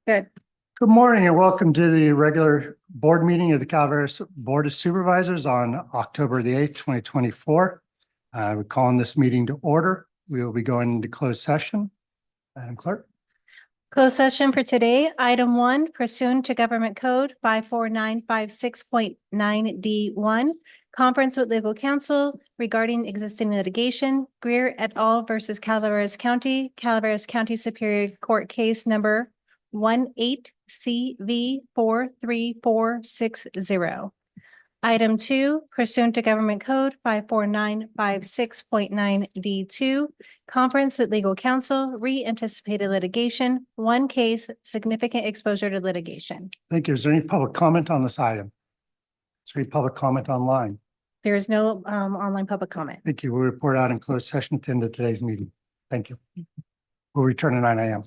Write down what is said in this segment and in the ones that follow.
Good. Good morning and welcome to the regular board meeting of the Calaveras Board of Supervisors on October the 8th, 2024. We're calling this meeting to order. We will be going into closed session. Madam Clerk. Closed session for today. Item 1, pursuant to Government Code 54956.9D1, conference with legal counsel regarding existing litigation, Greer et al. Versus Calaveras County Superior Court Case number 18CV43460. Item 2, pursuant to Government Code 54956.9D2, conference with legal counsel, re-anticipated litigation, one case, significant exposure to litigation. Thank you. Is there any public comment on this item? Is there any public comment online? There is no online public comment. Thank you. We'll report out in closed session at the end of today's meeting. Thank you. We'll return at 9 a.m.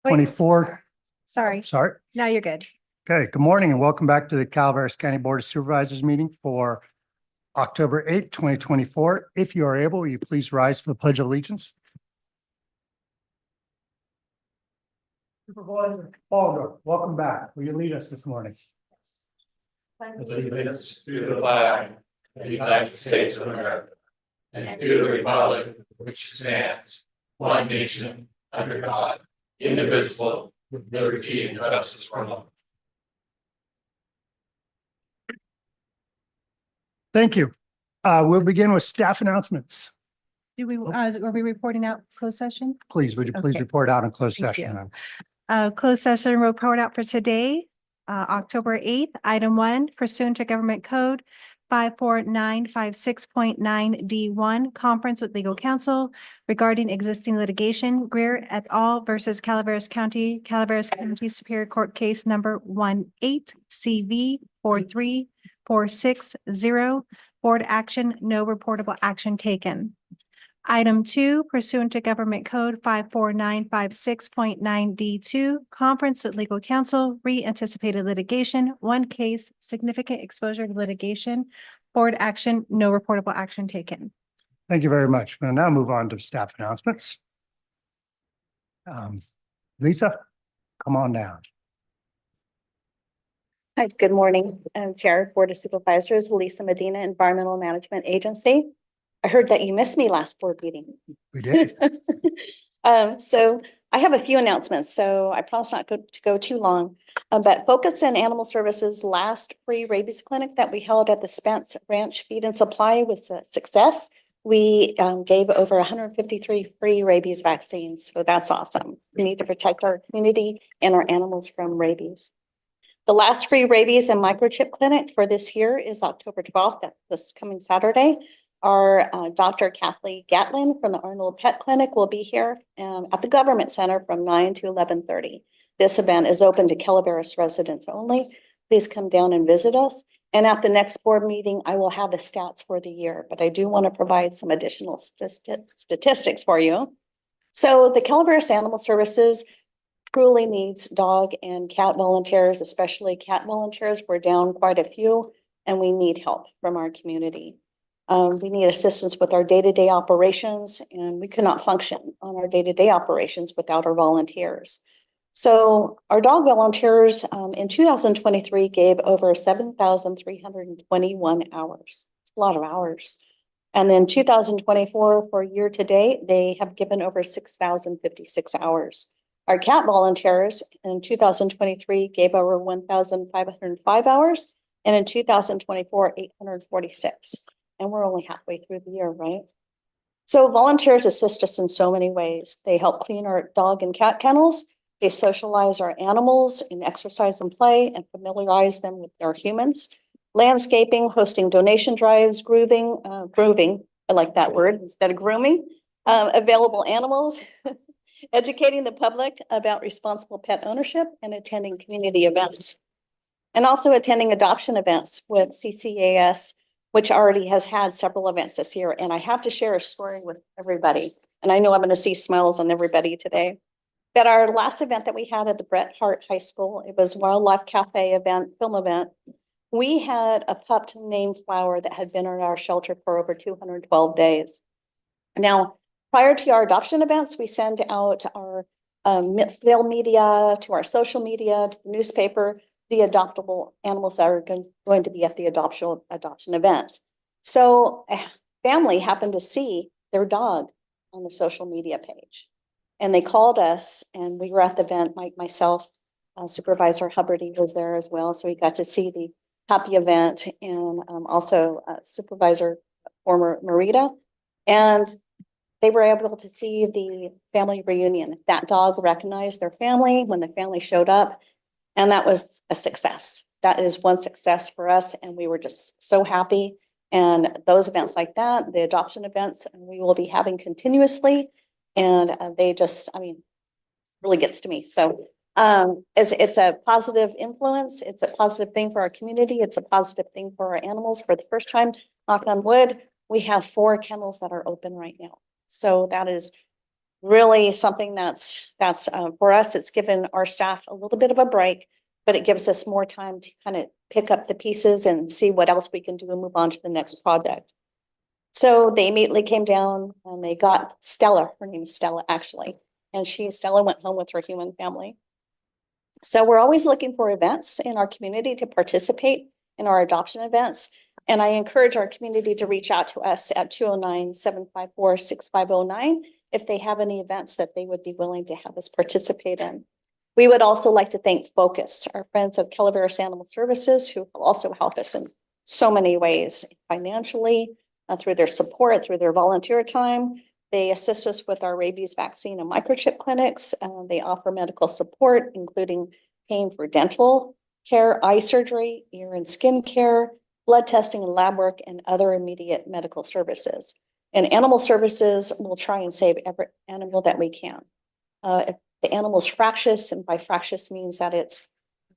24. Sorry, Sorry. now you're good. Okay, good morning and welcome back to the Calaveras County Board of Supervisors meeting for October 8th, 2024. If you are able, will you please rise for the Pledge of Allegiance? Supervisor Baldo, welcome back. Will you lead us this morning? Allegiance to the flag of the United States of America and to the republic which stands one nation under God, indivisible, with liberty and justice for all. Thank you. We'll begin with staff announcements. Are we reporting out closed session? Please, would you please Okay. report out in closed Thank session? Closed session report out for today, October 8th, item 1, pursuant to Government Code 54956.9D1, conference with legal counsel regarding existing litigation, Greer et al. Versus Calaveras County Superior Court Case number 18CV43460. Board action, no reportable action taken. Item 2, pursuant to Government Code 54956.9D2, conference with legal counsel, re-anticipated litigation, one case, significant exposure to litigation. Board action, no reportable action taken. Thank you very much. We'll now move on to staff announcements. Lisa, come on down. Hi, good morning. Chair, Board of Supervisors, Lisa Medina, Environmental Management Agency. I heard that you missed me last board meeting. We did. So I have a few announcements, so I promise not to go too long. But Focus and Animal Services last free rabies clinic that we held at the Spence Ranch Feed and Supply was a success. We gave over 153 free rabies vaccines, so that's awesome. We need to protect our community and our animals from rabies. The last free rabies and microchip clinic for this year is October 12th, that's this coming Saturday. Our Dr. Kathleen Gatlin from the Arnold Pet Clinic will be here at the Government Center from 9 to 11:30. This event is open to Calaveras residents only. Please come down and visit us. And at the next board meeting, I will have the stats for the year, but I do want to provide some additional statistics for you. So the Calaveras Animal Services truly needs dog and cat volunteers, especially cat volunteers. We're down quite a few and we need help from our community. We need assistance with our day-to-day operations, and we cannot function on our day-to-day operations without our volunteers. So our dog volunteers in 2023 gave over 7,321 hours. It's a lot of hours. And then 2024 for year to date, they have given over 6,056 hours. Our cat volunteers in 2023 gave over 1,505 hours, and in 2024, 846. And we're only halfway through the year, right? So volunteers assist us in so many ways. They help clean our dog and cat kennels. They socialize our animals and exercise and play and familiarize them with our humans. Landscaping, hosting donation drives, grooming, I like that word instead of grooming, available animals, educating the public about responsible pet ownership and attending community events. And also attending adoption events with CCAS, which already has had several events this year. And I have to share a story with everybody. And I know I'm going to see smiles on everybody today. But our last event that we had at the Bret Harte High School, it was Wildlife Cafe event, film event. We had a pup named Flower that had been in our shelter for over 212 days. Now, prior to our adoption events, we send out our film media, to our social media, to the newspaper, the adoptable animals that are going to be at the adoption events. So a family happened to see their dog on the social media page. And they called us and we were at the event, myself, Supervisor Hubbardy was there as well. So we got to see the happy event and also Supervisor former Marita. And they were able to see the family reunion. That dog recognized their family when the family showed up. And that was a success. That is one success for us. And we were just so happy. And those events like that, the adoption events, we will be having continuously. And they just, really gets to me. So it's a positive influence. It's a positive thing for our community. It's a positive thing for our animals. For the first time, knock on wood, we have 4 kennels that are open right now. So that is really something that's for us, it's given our staff a little bit of a break, but it gives us more time to kind of pick up the pieces and see what else we can do and move on to the next project. So they immediately came down and they got Stella, her name is Stella actually, and Stella went home with her human family. So we're always looking for events in our community to participate in our adoption events. And I encourage our community to reach out to us at 209-754-6509 if they have any events that they would be willing to have us participate in. We would also like to thank Focus, our friends of Calaveras Animal Services, who also help us in so many ways, financially, through their support, through their volunteer time. They assist us with our rabies vaccine and microchip clinics. They offer medical support, including paying for dental care, eye surgery, ear and skin care, blood testing and lab work, and other immediate medical services. And animal services will try and save every animal that we can. If the animal's fractious, and by fractious means that it's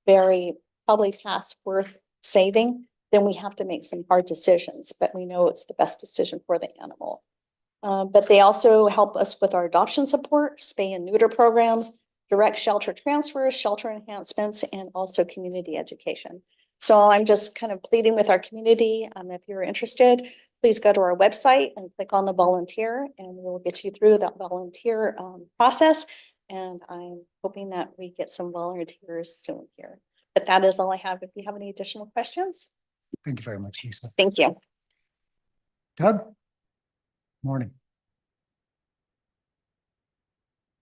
very probably past worth saving, then we have to make some hard decisions, but we know it's the best decision for the animal. But they also help us with our adoption support, spay and neuter programs, direct shelter transfers, shelter enhancements, and also community education. So I'm just kind of pleading with our community. If you're interested, please go to our website and click on the volunteer, and we'll get you through that volunteer process. And I'm hoping that we get some volunteers soon here. But that is all I have. If you have any additional questions. Thank you very much, Lisa. Thank you. Doug? Morning.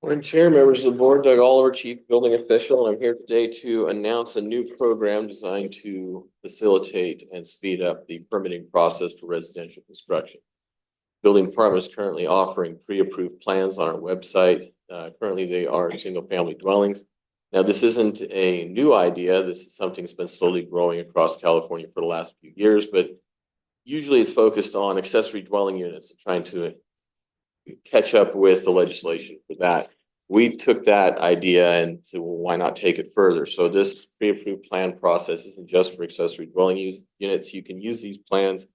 Morning, Chair, members of the board, Doug Oliver, Chief Building Official, and I'm here today to announce a new program designed to facilitate and speed up the permitting process for residential construction. Building department is currently offering pre-approved plans on our website. Currently, they are single-family dwellings. Now, this isn't a new idea. This is something that's been slowly growing across California for the last few years, but usually it's focused on accessory dwelling units, trying to catch up with the legislation for that. We took that idea and said, well, why not take it further? So this pre-approved plan process isn't just for accessory dwelling units. You can use these plans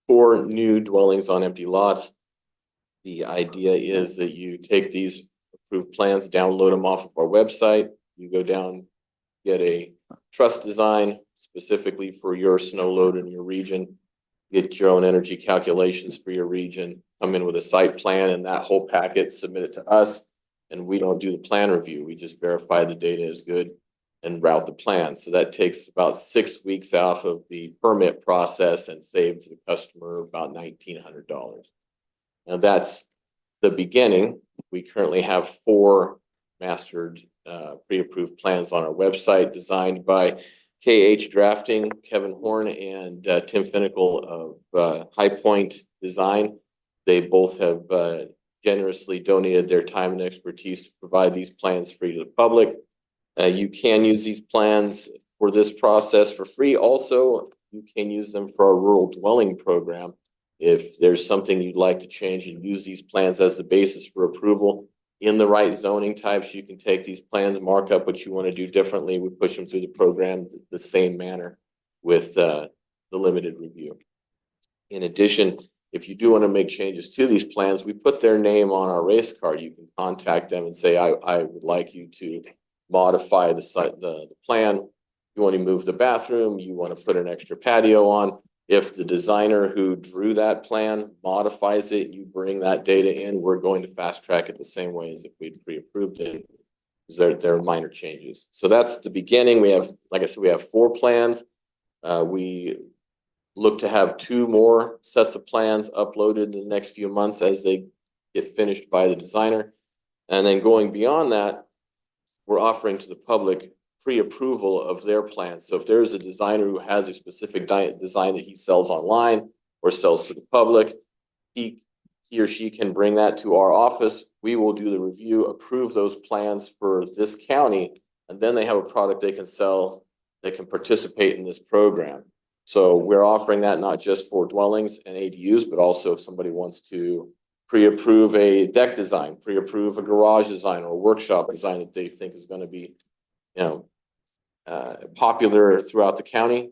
for new dwellings on empty lots. The idea is that you take these approved plans, download them off of our website. You go down, get a truss design specifically for your snow load in your region, get your own energy calculations for your region, come in with a site plan, and that whole packet, submit it to us. And we don't do the plan review. We just verify the data is good and route the plan. So that takes about 6 weeks off of the permit process and saves the customer about $1,900. Now that's the beginning. We currently have 4 mastered pre-approved plans on our website designed by KH Drafting, Kevin Horn, and Tim Finnicle of High Point Design. They both have generously donated their time and expertise to provide these plans free to the public. You can use these plans for this process for free. Also, you can use them for our rural dwelling program. If there's something you'd like to change and use these plans as the basis for approval in the right zoning types, you can take these plans, mark up what you want to do differently. We push them through the program the same manner with the limited review. In addition, if you do want to make changes to these plans, we put their name on our race card. You can contact them and say, I would like you to modify the plan. You want to move the bathroom, you want to put an extra patio on. If the designer who drew that plan modifies it, you bring that data in, we're going to fast track it the same way as if we'd pre-approved it. There are minor changes. So that's the beginning. We have, like I said, we have 4 plans. We look to have 2 more sets of plans uploaded in the next few months as they get finished by the designer. And then going beyond that, we're offering to the public pre-approval of their plans. So if there's a designer who has a specific design that he sells online or sells to the public, he or she can bring that to our office. We will do the review, approve those plans for this county, and then they have a product they can sell that can participate in this program. So we're offering that not just for dwellings and ADUs, but also if somebody wants to pre-approve a deck design, pre-approve a garage design or a workshop design that they think is going to be, popular throughout the county.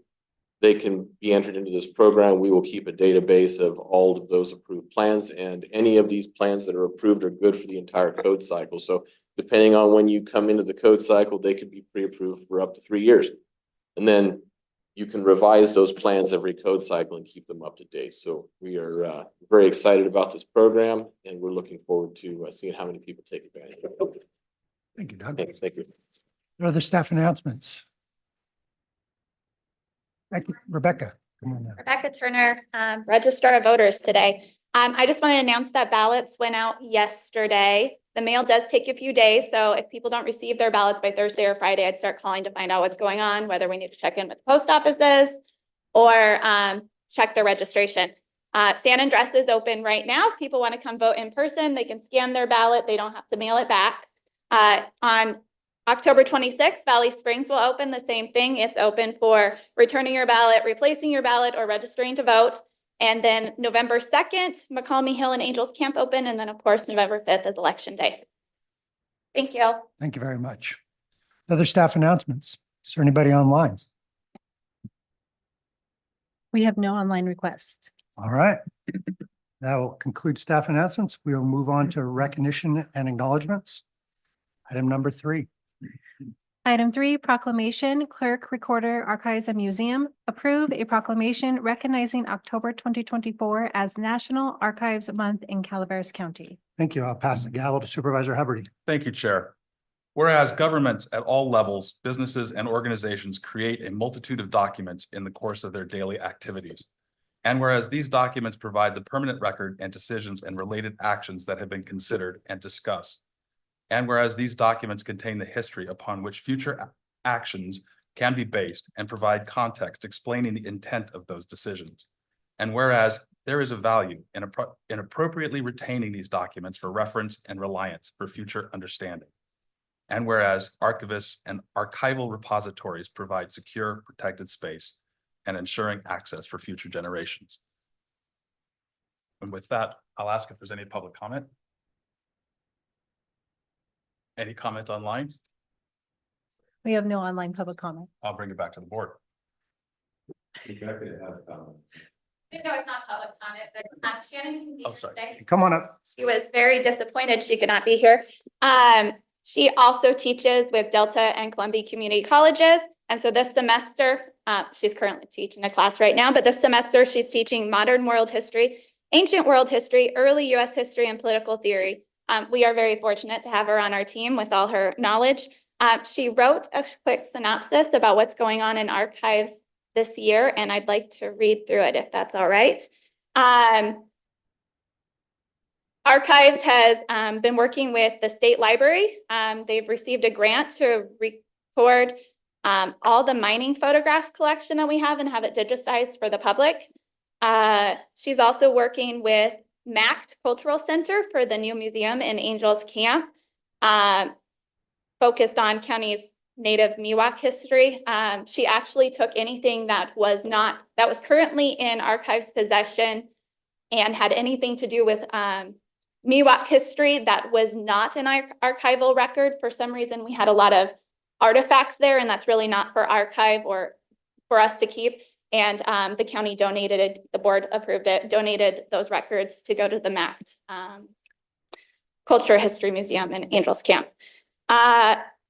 they can be entered into this program. We will keep a database of all of those approved plans, and any of these plans that are approved are good for the entire code cycle. So depending on when you come into the code cycle, they could be pre-approved for up to 3 years. And then you can revise those plans every code cycle and keep them up to date. So we are very excited about this program, and we're looking forward to seeing how many people take advantage of it. Thank you, Doug. Thank you. Are there staff announcements? Thank you. Rebecca, come on now. Rebecca Turner, Registrar of Voters today. I just want to announce that ballots went out yesterday. The mail does take a few days, so if people don't receive their ballots by Thursday or Friday, I'd start calling to find out what's going on, whether we need to check in with the post offices or check their registration. Stand and Dress is open right now. If people want to come vote in person, they can scan their ballot. They don't have to mail it back. On October 26th, Valley Springs will open the same thing. It's open for returning your ballot, replacing your ballot, or registering to vote. And then November 2nd, McCalmy Hill and Angels Camp open. And then of course, November 5th is Election Day. Thank you. Thank you very much. Other staff announcements? Is there anybody online? We have no online requests. All right. That will conclude staff announcements. We will move on to recognition and acknowledgements. Item number 3. Item 3, proclamation, clerk, recorder, archives and museum. Approve a proclamation recognizing October 2024 as National Archives Month in Calaveras County. Thank you. I'll pass the gavel to Supervisor Hubbard. Thank you, Chair. Whereas governments at all levels, businesses and organizations create a multitude of documents in the course of their daily activities. And whereas these documents provide the permanent record and decisions and related actions that have been considered and discussed. And whereas these documents contain the history upon which future actions can be based and provide context explaining the intent of those decisions. And whereas there is a value in appropriately retaining these documents for reference and reliance for future understanding. And whereas archivists and archival repositories provide secure, protected space and ensuring access for future generations. And with that, I'll ask if there's any public comment. Any comment online? We have no online public comment. I'll bring it back to the board. No, it's not public comment, but Shannon can be Oh, here sorry. today. Come on up. She was very disappointed she could not be here. She also teaches with Delta and Columbia Community Colleges. And so this semester, she's currently teaching a class right now, but this semester she's teaching modern world history, ancient world history, early US history, and political theory. We are very fortunate to have her on our team with all her knowledge. She wrote a quick synopsis about what's going on in archives this year, and I'd like to read through it if that's all right. Archives has been working with the state library. They've received a grant to record all the mining photograph collection that we have and have it digitized for the public. She's also working with MACT Cultural Center for the new museum in Angels Camp, focused on county's native Miwok history. She actually took anything that was currently in archives possession and had anything to do with Miwok history that was not an archival record. For some reason, we had a lot of artifacts there, and that's really not for archive or for us to keep. And the county donated it, the board approved it, donated those records to go to the MACT Culture History Museum in Angels Camp.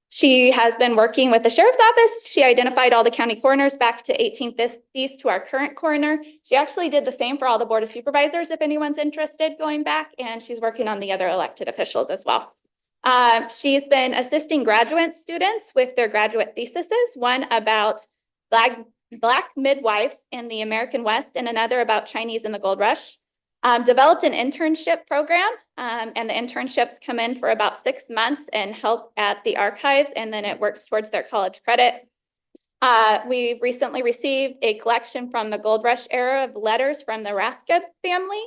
She has been working with the sheriff's office. She identified all the county coroners back to 1850s to our current coroner. She actually did the same for all the board of supervisors, if anyone's interested going back, and she's working on the other elected officials as well. She's been assisting graduate students with their graduate theses, one about Black midwives in the American West and another about Chinese in the gold rush. Developed an internship program, and the internships come in for about 6 months and help at the archives, and then it works towards their college credit. We've recently received a collection from the gold rush era of letters from the Rathke family.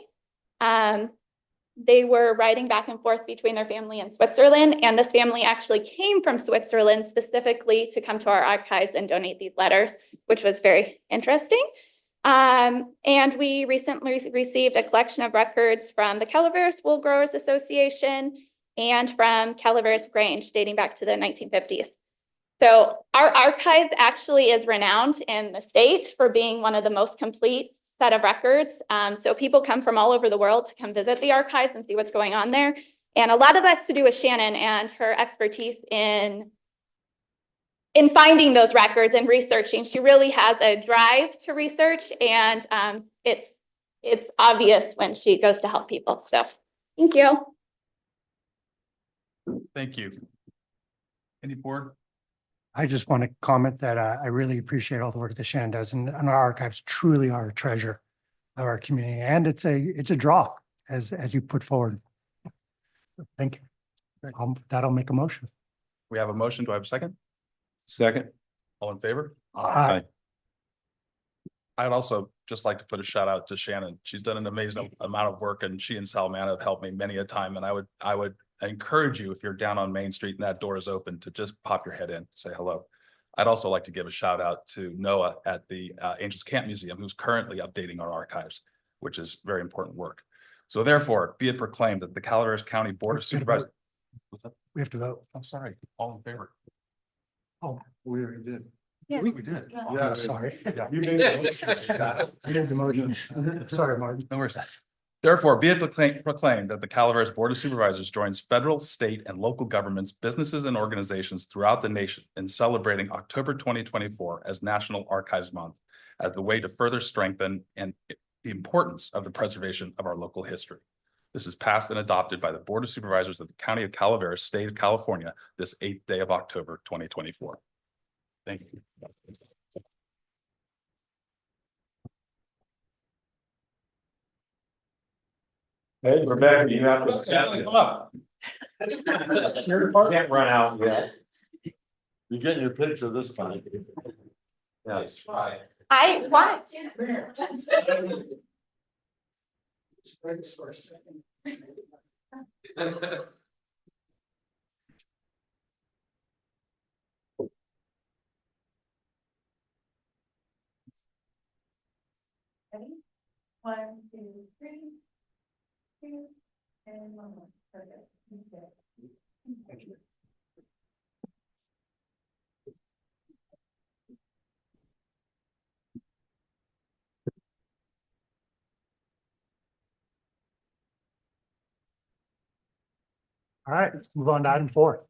They were writing back and forth between their family and Switzerland, and this family actually came from Switzerland specifically to come to our archives and donate these letters, which was very interesting. And we recently received a collection of records from the Calaveras Wool Growers Association and from Calaveras Grange dating back to the 1950s. So our archive actually is renowned in the state for being one of the most complete set of records. So people come from all over the world to come visit the archives and see what's going on there. And a lot of that's to do with Shannon and her expertise in finding those records and researching. She really has a drive to research, and it's obvious when she goes to help people. So thank you. Thank you. Any board? I just want to comment that I really appreciate all the work that Shannon does, and our archives truly are a treasure of our community, and it's a draw as you put forward. Thank you. That'll make a motion. We have a motion. Do I have a second? Second. All in favor? Aye. I'd also just like to put a shout out to Shannon. She's done an amazing amount of work, and she and Salmana have helped me many a time. And I would encourage you, if you're down on Main Street and that door is open, to just pop your head in, say hello. I'd also like to give a shout out to Noah at the Angels Camp Museum, who's currently updating our archives, which is very important work. So therefore, be it proclaimed that the Calaveras County Board of Supervisors. We have to vote. I'm sorry, all in favor? Oh, we already did. Yeah. We did. Yeah, sorry. Yeah. You made the motion. I made the motion. Sorry, Martin. No worries. Therefore, be it proclaimed that the Calaveras Board of Supervisors joins federal, state, and local governments, businesses, and organizations throughout the nation in celebrating October 2024 as National Archives Month as the way to further strengthen and the importance of the preservation of our local history. This is passed and adopted by the Board of Supervisors of the County of Calaveras, State of California, this 8th day of October 2024. Thank you. Hey, Rebecca, you have to come up. Can't run out yet. You're getting your picture this time. Yeah. I want. Ready? 1, 2, 3. 2, and 1 more. Perfect. Thank you. All right, let's move on to item 4.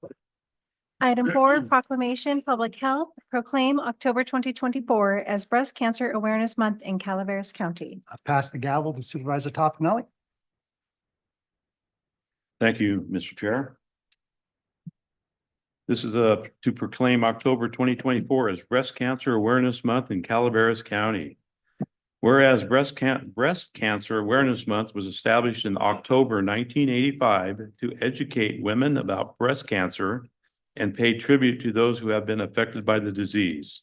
Item 4, proclamation, public health, proclaim October 2024 as Breast Cancer Awareness Month in Calaveras County. I'll pass the gavel to Supervisor Toffenelli. Thank you, Mr. Chair. This is to proclaim October 2024 as Breast Cancer Awareness Month in Calaveras County. Whereas Breast Cancer Awareness Month was established in October 1985 to educate women about breast cancer and pay tribute to those who have been affected by the disease.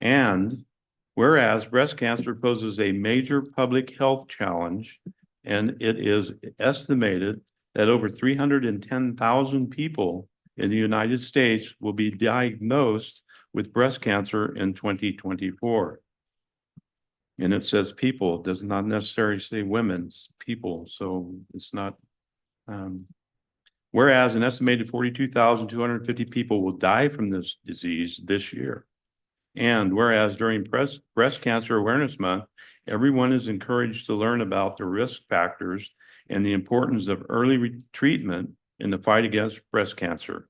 And whereas breast cancer poses a major public health challenge, and it is estimated that over 310,000 people in the United States will be diagnosed with breast cancer in 2024. And it says people, does not necessarily say women, it's people, so it's not. Whereas an estimated 42,250 people will die from this disease this year. And whereas during Breast Cancer Awareness Month, everyone is encouraged to learn about the risk factors and the importance of early treatment in the fight against breast cancer.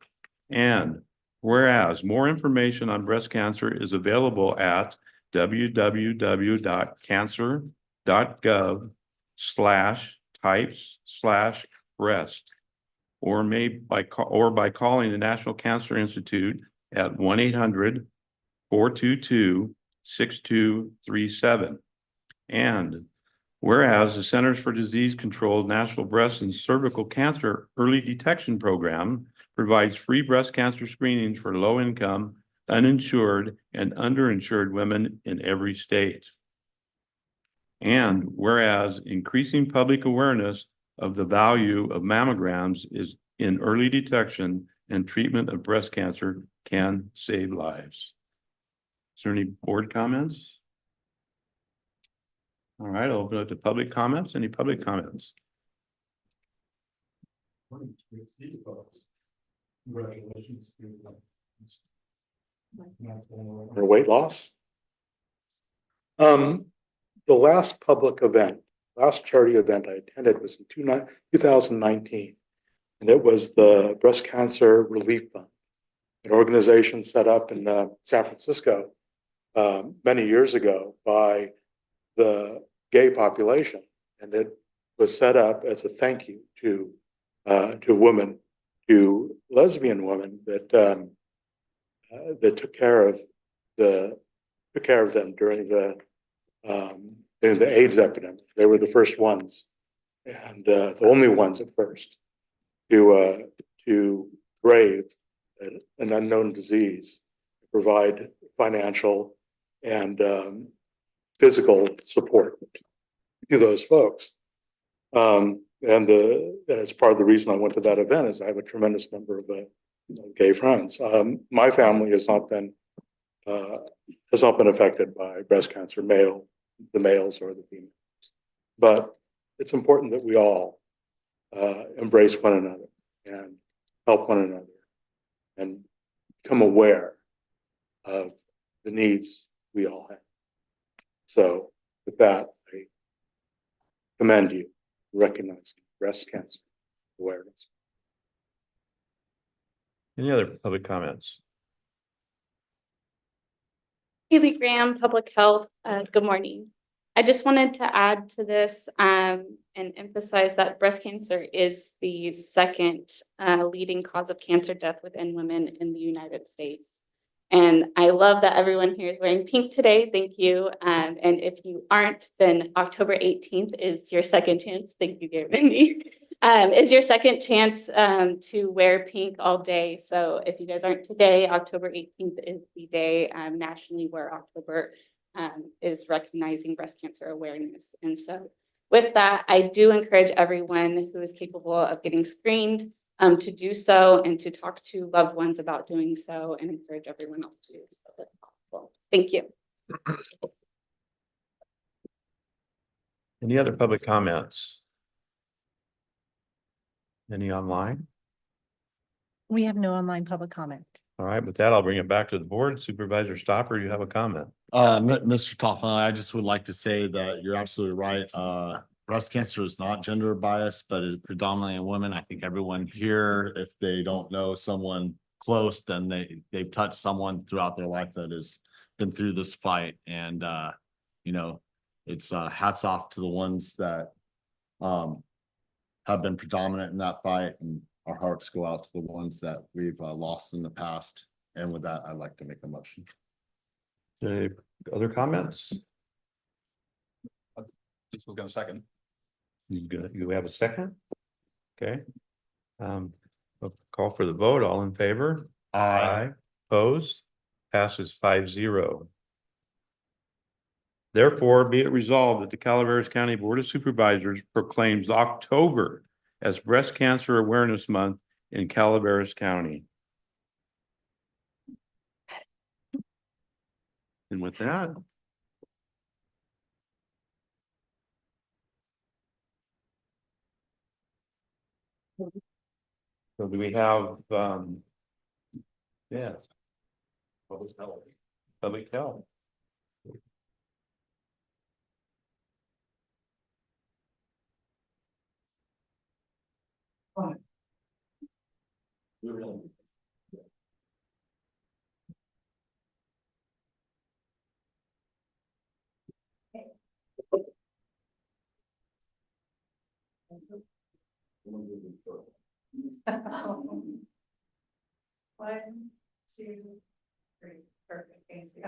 And whereas more information on breast cancer is available at www.cancer.gov/types/breast or by calling the National Cancer Institute at 1-800-422-6237. And whereas the Centers for Disease Control National Breast and Cervical Cancer Early Detection Program provides free breast cancer screenings for low-income, uninsured, and underinsured women in every state. And whereas increasing public awareness of the value of mammograms is in early detection and treatment of breast cancer can save lives. Is there any board comments? All right, I'll open it to public comments. Any public comments? Congratulations. or weight loss. The last public event, last charity event I attended was in 2019. And it was the Breast Cancer Relief Fund, an organization set up in San Francisco many years ago by the gay population. And it was set up as a thank you to women, to lesbian women that took care of them during the AIDS epidemic. They were the first ones, and the only ones at first to brave an unknown disease, provide financial and physical support to those folks. And as part of the reason I went to that event is I have a tremendous number of gay friends. My family has not been affected by breast cancer, the males or the females. But it's important that we all embrace one another and help one another and become aware of the needs we all have. So with that, I commend you for recognizing breast cancer awareness. Any other public comments? Haley Graham, Public Health. Good morning. I just wanted to add to this and emphasize that breast cancer is the second leading cause of cancer death within women in the United States. And I love that everyone here is wearing pink today. Thank you. And if you aren't, then October 18th is your second chance. Thank you, Gary. Is your second chance to wear pink all day. So if you guys aren't today, October 18th is the day nationally where October is recognizing breast cancer awareness. And so with that, I do encourage everyone who is capable of getting screened to do so and to talk to loved ones about doing so, and encourage everyone else to do so if possible. Thank you. Any other public comments? Any online? We have no online public comment. All right, with that, I'll bring it back to the board. Supervisor Stopper, you have a comment? Mr. Toffin, I just would like to say that you're absolutely right. Breast cancer is not gender biased, but it's predominantly in women. I think everyone here, if they don't know someone close, then they've touched someone throughout their life that has been through this fight. And you know, it's hats off to the ones that have been predominant in that fight, and our hearts go out to the ones that we've lost in the past. And with that, I'd like to make a motion. Any other comments? This was gonna second. You have a second? Okay. I'll call for the vote. All in favor? Aye. Opposed? Passes 5-0. Therefore, be it resolved that the Calaveras County Board of Supervisors proclaims October as Breast Cancer Awareness Month in Calaveras County. And with that, so do we have, yes. Public health. Public health. One, two, three. Perfect. Thank you.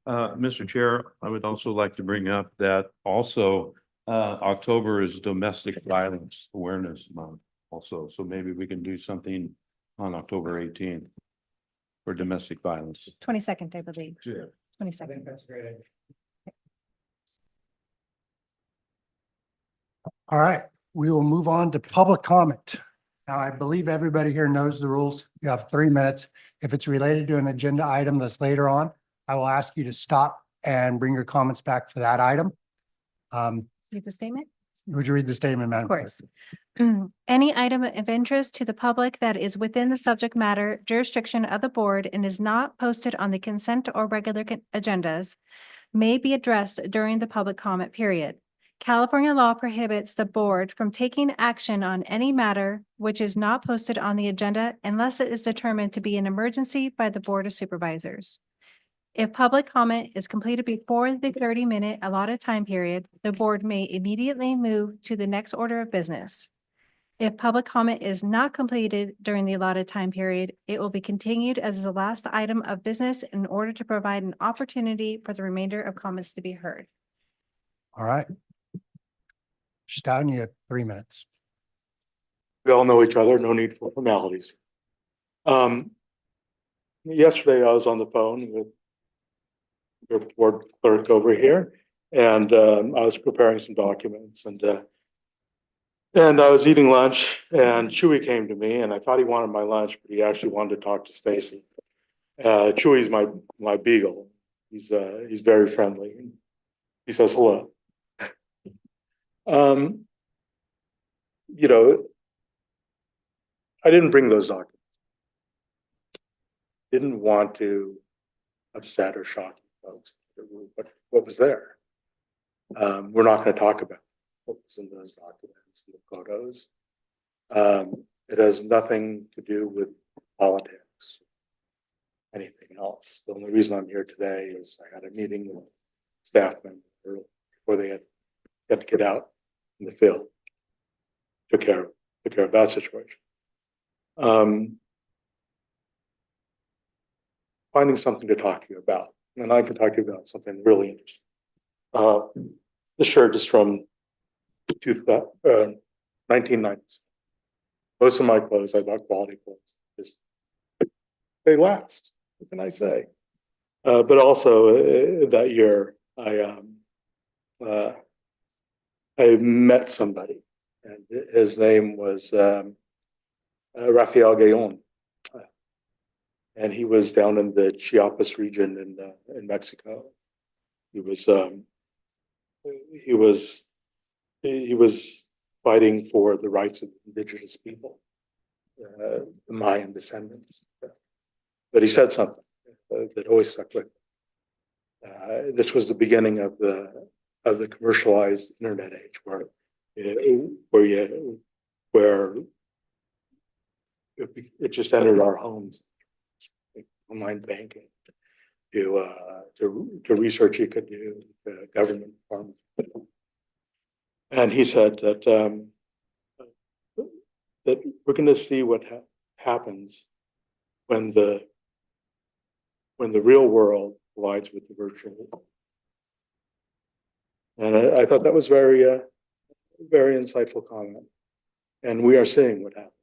Mr. Chair, I would also like to bring up that also October is Domestic Violence Awareness Month also. So maybe we can do something on October 18th for domestic violence. 22nd, I believe. Yeah. 22nd. That's a great idea. All right, we will move on to public comment. Now, I believe everybody here knows the rules. You have 3 minutes. If it's related to an agenda item that's later on, I will ask you to stop and bring your comments back for that item. Read the statement? Would you read the statement, Madam Of Clerk? course. Any item of interest to the public that is within the subject matter jurisdiction of the board and is not posted on the consent or regular agendas may be addressed during the public comment period. California law prohibits the board from taking action on any matter which is not posted on the agenda unless it is determined to be an emergency by the Board of Supervisors. If public comment is completed before the 30-minute allotted time period, the board may immediately move to the next order of business. If public comment is not completed during the allotted time period, it will be continued as the last item of business in order to provide an opportunity for the remainder of comments to be heard. All right. Stoughton, you have 3 minutes. We all know each other, no need for formalities. Yesterday I was on the phone with your board clerk over here, and I was preparing some documents, and I was eating lunch, and Chewy came to me, and I thought he wanted my lunch, but he actually wanted to talk to Stacy. Chewy's my beagle. He's very friendly. He says hello. You know, I didn't bring those documents. Didn't want to upset or shock folks. What was there? We're not going to talk about what was in those documents and the photos. It has nothing to do with politics, anything else. The only reason I'm here today is I had a meeting with staff members before they had to get out in the field. Took care of that situation. Finding something to talk to you about, and I can talk to you about something really interesting. This shirt is from 1990s. Most of my clothes, I bought quality clothes. They last. What can I say? But also that year, I met somebody, and his name was Rafael Gayon, and he was down in the Chiapas region in Mexico. He was fighting for the rights of indigenous people, the Mayan descendants. But he said something that always stuck with me. This was the beginning of the commercialized internet age, where it just entered our homes, online banking, to research you could do, government farms. And he said that we're going to see what happens when the real world collides with the virtual world. And I thought that was very insightful comment. And we are seeing what happens.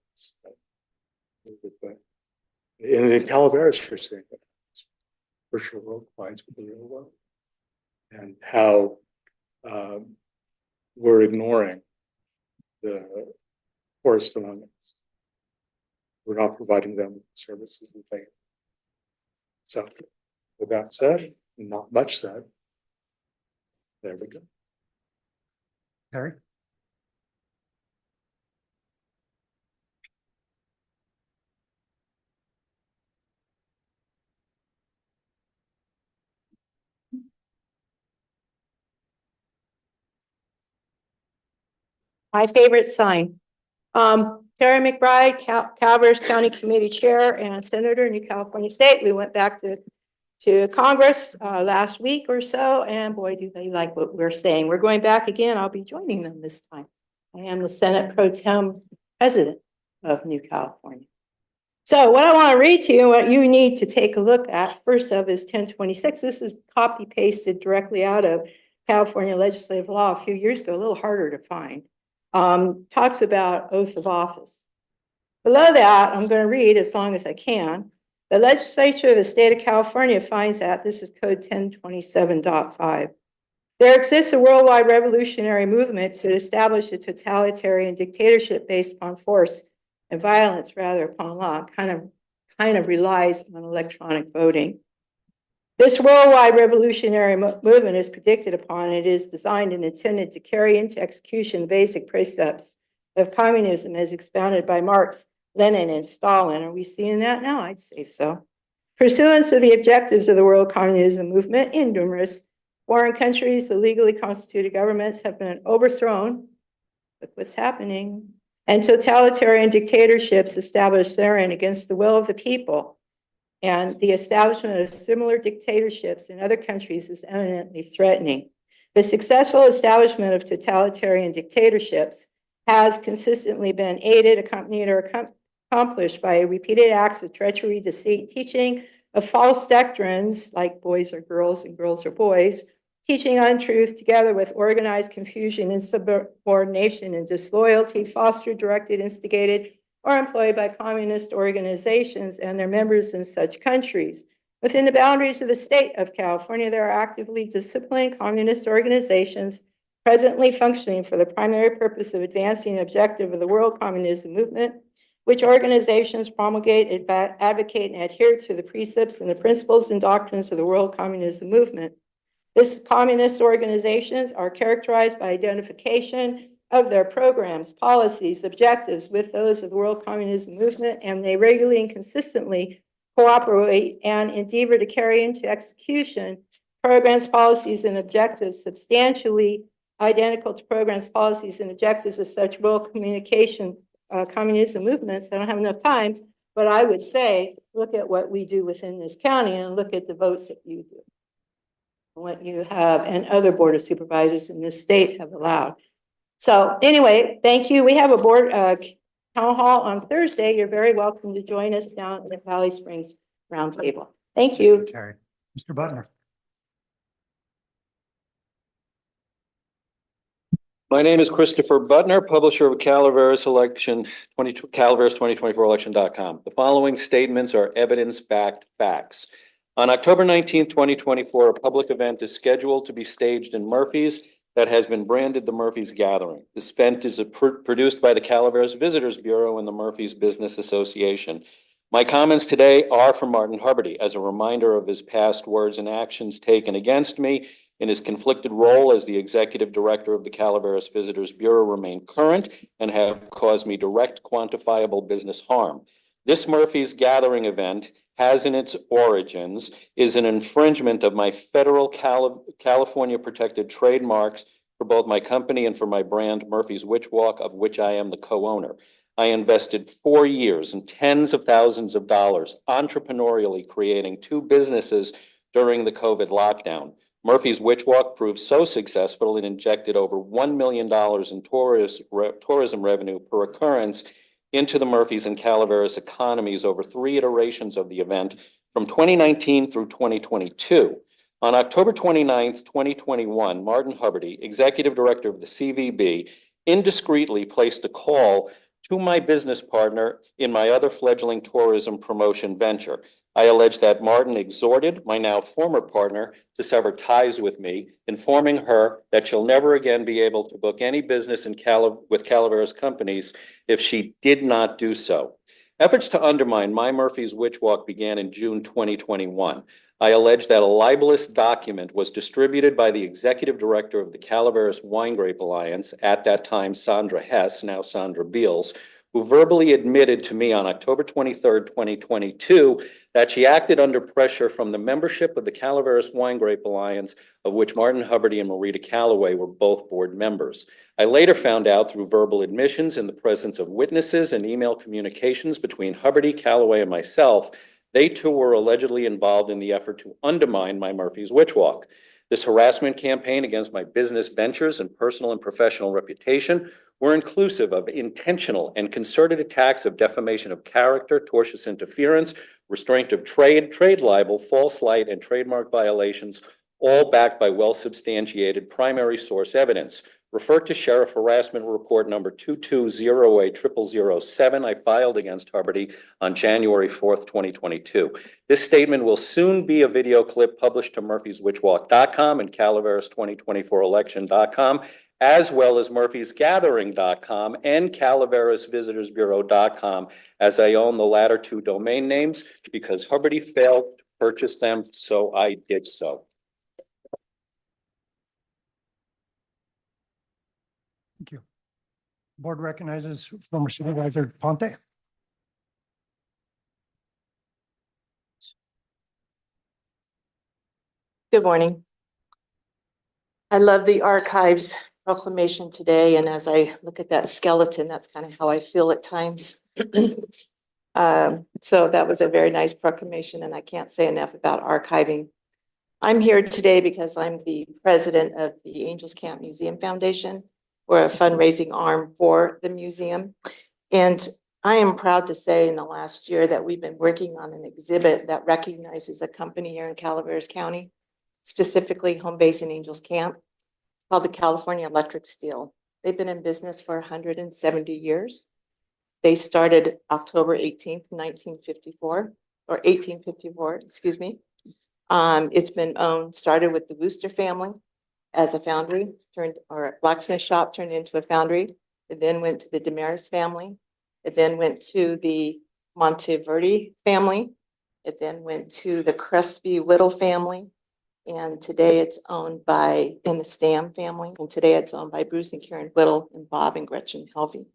And in Calaveras, you're seeing what happens. Virtual world collides with the real world. And how we're ignoring the poorest among us. We're not providing them with the services that they need. So, with that said, not much said, there we go. Harry? My favorite sign. Terry McBride, Calaveras County Committee Chair and Senator, New California State. We went back to Congress last week or so, and boy, do they like what we're saying. We're going back again. I'll be joining them this time. I am the Senate Pro Tem President of New California. So what I want to read to you, what you need to take a look at, first of is 1026. This is copy pasted directly out of California legislative law a few years ago, a little harder to find. Talks about oath of office. Below that, I'm going to read as long as I can. The legislature of the state of California finds that, this is code 1027.5. There exists a worldwide revolutionary movement to establish a totalitarian dictatorship based on force and violence rather upon law kind of relies on electronic voting. This worldwide revolutionary movement is predicted upon. It is designed and intended to carry into execution the basic precepts of communism as expounded by Marx, Lenin, and Stalin. Are we seeing that now? I'd say so. Pursuance of the objectives of the world communism movement in numerous foreign countries, the legally constituted governments have been overthrown. Look what's happening. And totalitarian dictatorships established therein against the will of the people. And the establishment of similar dictatorships in other countries is eminently threatening. The successful establishment of totalitarian dictatorships has consistently been aided, accompanied, or accomplished by repeated acts of treachery, deceit, teaching of false doctrines like boys are girls and girls are boys, teaching untruth together with organized confusion, insubordination, and disloyalty, fostered, directed, instigated, or employed by communist organizations and their members in such countries. Within the boundaries of the state of California, there are actively disciplined communist organizations presently functioning for the primary purpose of advancing the objective of the world communism movement, which organizations promulgate, advocate, and adhere to the precepts and the principles and doctrines of the world communism movement. These communist organizations are characterized by identification of their programs, policies, objectives with those of the world communism movement, and they regularly and consistently cooperate and endeavor to carry into execution programs, policies, and objectives substantially identical to programs, policies, and objectives of such world communism movements. I don't have enough time, but I would say, look at what we do within this county and look at the votes that you do, what you have and other board of supervisors in this state have allowed. So anyway, thank you. We have a board town hall on Thursday. You're very welcome to join us down at Valley Springs Roundtable. Thank you. Terry. Mr. Butler. My name is Christopher Butner, publisher of Calaveras 2024election.com. The following statements are evidence-backed facts. On October 19, 2024, a public event is scheduled to be staged in Murphy's that has been branded the Murphy's Gathering. This event is produced by the Calaveras Visitors Bureau and the Murphy's Business Association. My comments today are for Martin Huberty as a reminder of his past words and actions taken against me in his conflicted role as the executive director of the Calaveras Visitors Bureau remain current and have caused me direct quantifiable business harm. This Murphy's Gathering event has in its origins is an infringement of my federal California protected trademarks for both my company and for my brand Murphy's Witch Walk, of which I am the co-owner. I invested 4 years and tens of thousands of dollars entrepreneurially creating 2 businesses during the COVID lockdown. Murphy's Witch Walk proved so successful it injected over $1 million in tourism revenue per occurrence into the Murphy's and Calaveras economies over 3 iterations of the event from 2019 through 2022. On October 29th, 2021, Martin Huberty, executive director of the CVB, indiscreetly placed a call to my business partner in my other fledgling tourism promotion venture. I allege that Martin exhorted my now former partner to sever ties with me, informing her that she'll never again be able to book any business with Calaveras companies if she did not do so. Efforts to undermine my Murphy's Witch Walk began in June 2021. I allege that a libelous document was distributed by the executive director of the Calaveras Wine Grape Alliance, at that time Sandra Hess, now Sandra Beals, who verbally admitted to me on October 23rd, 2022, that she acted under pressure from the membership of the Calaveras Wine Grape Alliance, of which Martin Huberty and Marita Calloway were both board members. I later found out through verbal admissions in the presence of witnesses and email communications between Huberty, Calloway, and myself, they too were allegedly involved in the effort to undermine my Murphy's Witch Walk. This harassment campaign against my business ventures and personal and professional reputation were inclusive of intentional and concerted attacks of defamation of character, tortious interference, restraint of trade, trade libel, false light, and trademark violations, all backed by well-substantiated primary source evidence. Refer to Sheriff Harassment Report number 22080007 I filed against Huberty on January 4th, 2022. This statement will soon be a video clip published to murphyswitchwalk.com and Calaveras2024election.com as well as murphysgathering.com and calaverasvisitorsbureau.com, as I own the latter two domain names because Hubbard failed to purchase them, so I did so. Thank you. Board recognizes former Supervisor Ponte. Good morning. I love the archives proclamation today, and as I look at that skeleton, that's kind of how I feel at times. So that was a very nice proclamation, and I can't say enough about archiving. I'm here today because I'm the president of the Angels Camp Museum Foundation. We're a fundraising arm for the museum. And I am proud to say in the last year that we've been working on an exhibit that recognizes a company here in Calaveras County, specifically home base in Angels Camp. It's called the California Electric Steel. They've been in business for 170 years. They started October 18th, 1954, or 1854, excuse me. It's been started with the Wooster family as a foundry, or a blacksmith shop turned into a foundry. It then went to the Damaris family. It then went to the Monteverde family. It then went to the Crespi Whittle family. And today it's owned by, in the Stam family. And today it's owned by Bruce and Karen Whittle and Bob and Gretchen Helvey.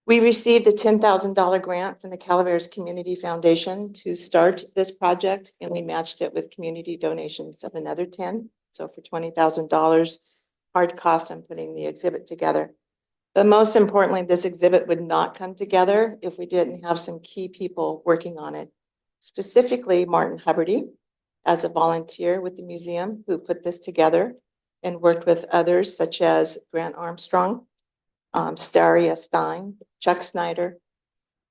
We received a $10,000 grant from the Calaveras Community Foundation to start this project, and we matched it with community donations of another 10. So for $20,000, hard cost on putting the exhibit together. But most importantly, this exhibit would not come together if we didn't have some key people working on it. Specifically, Martin Hubbardy, as a volunteer with the museum, who put this together and worked with others such as Grant Armstrong, Staria Stein, Chuck Snyder,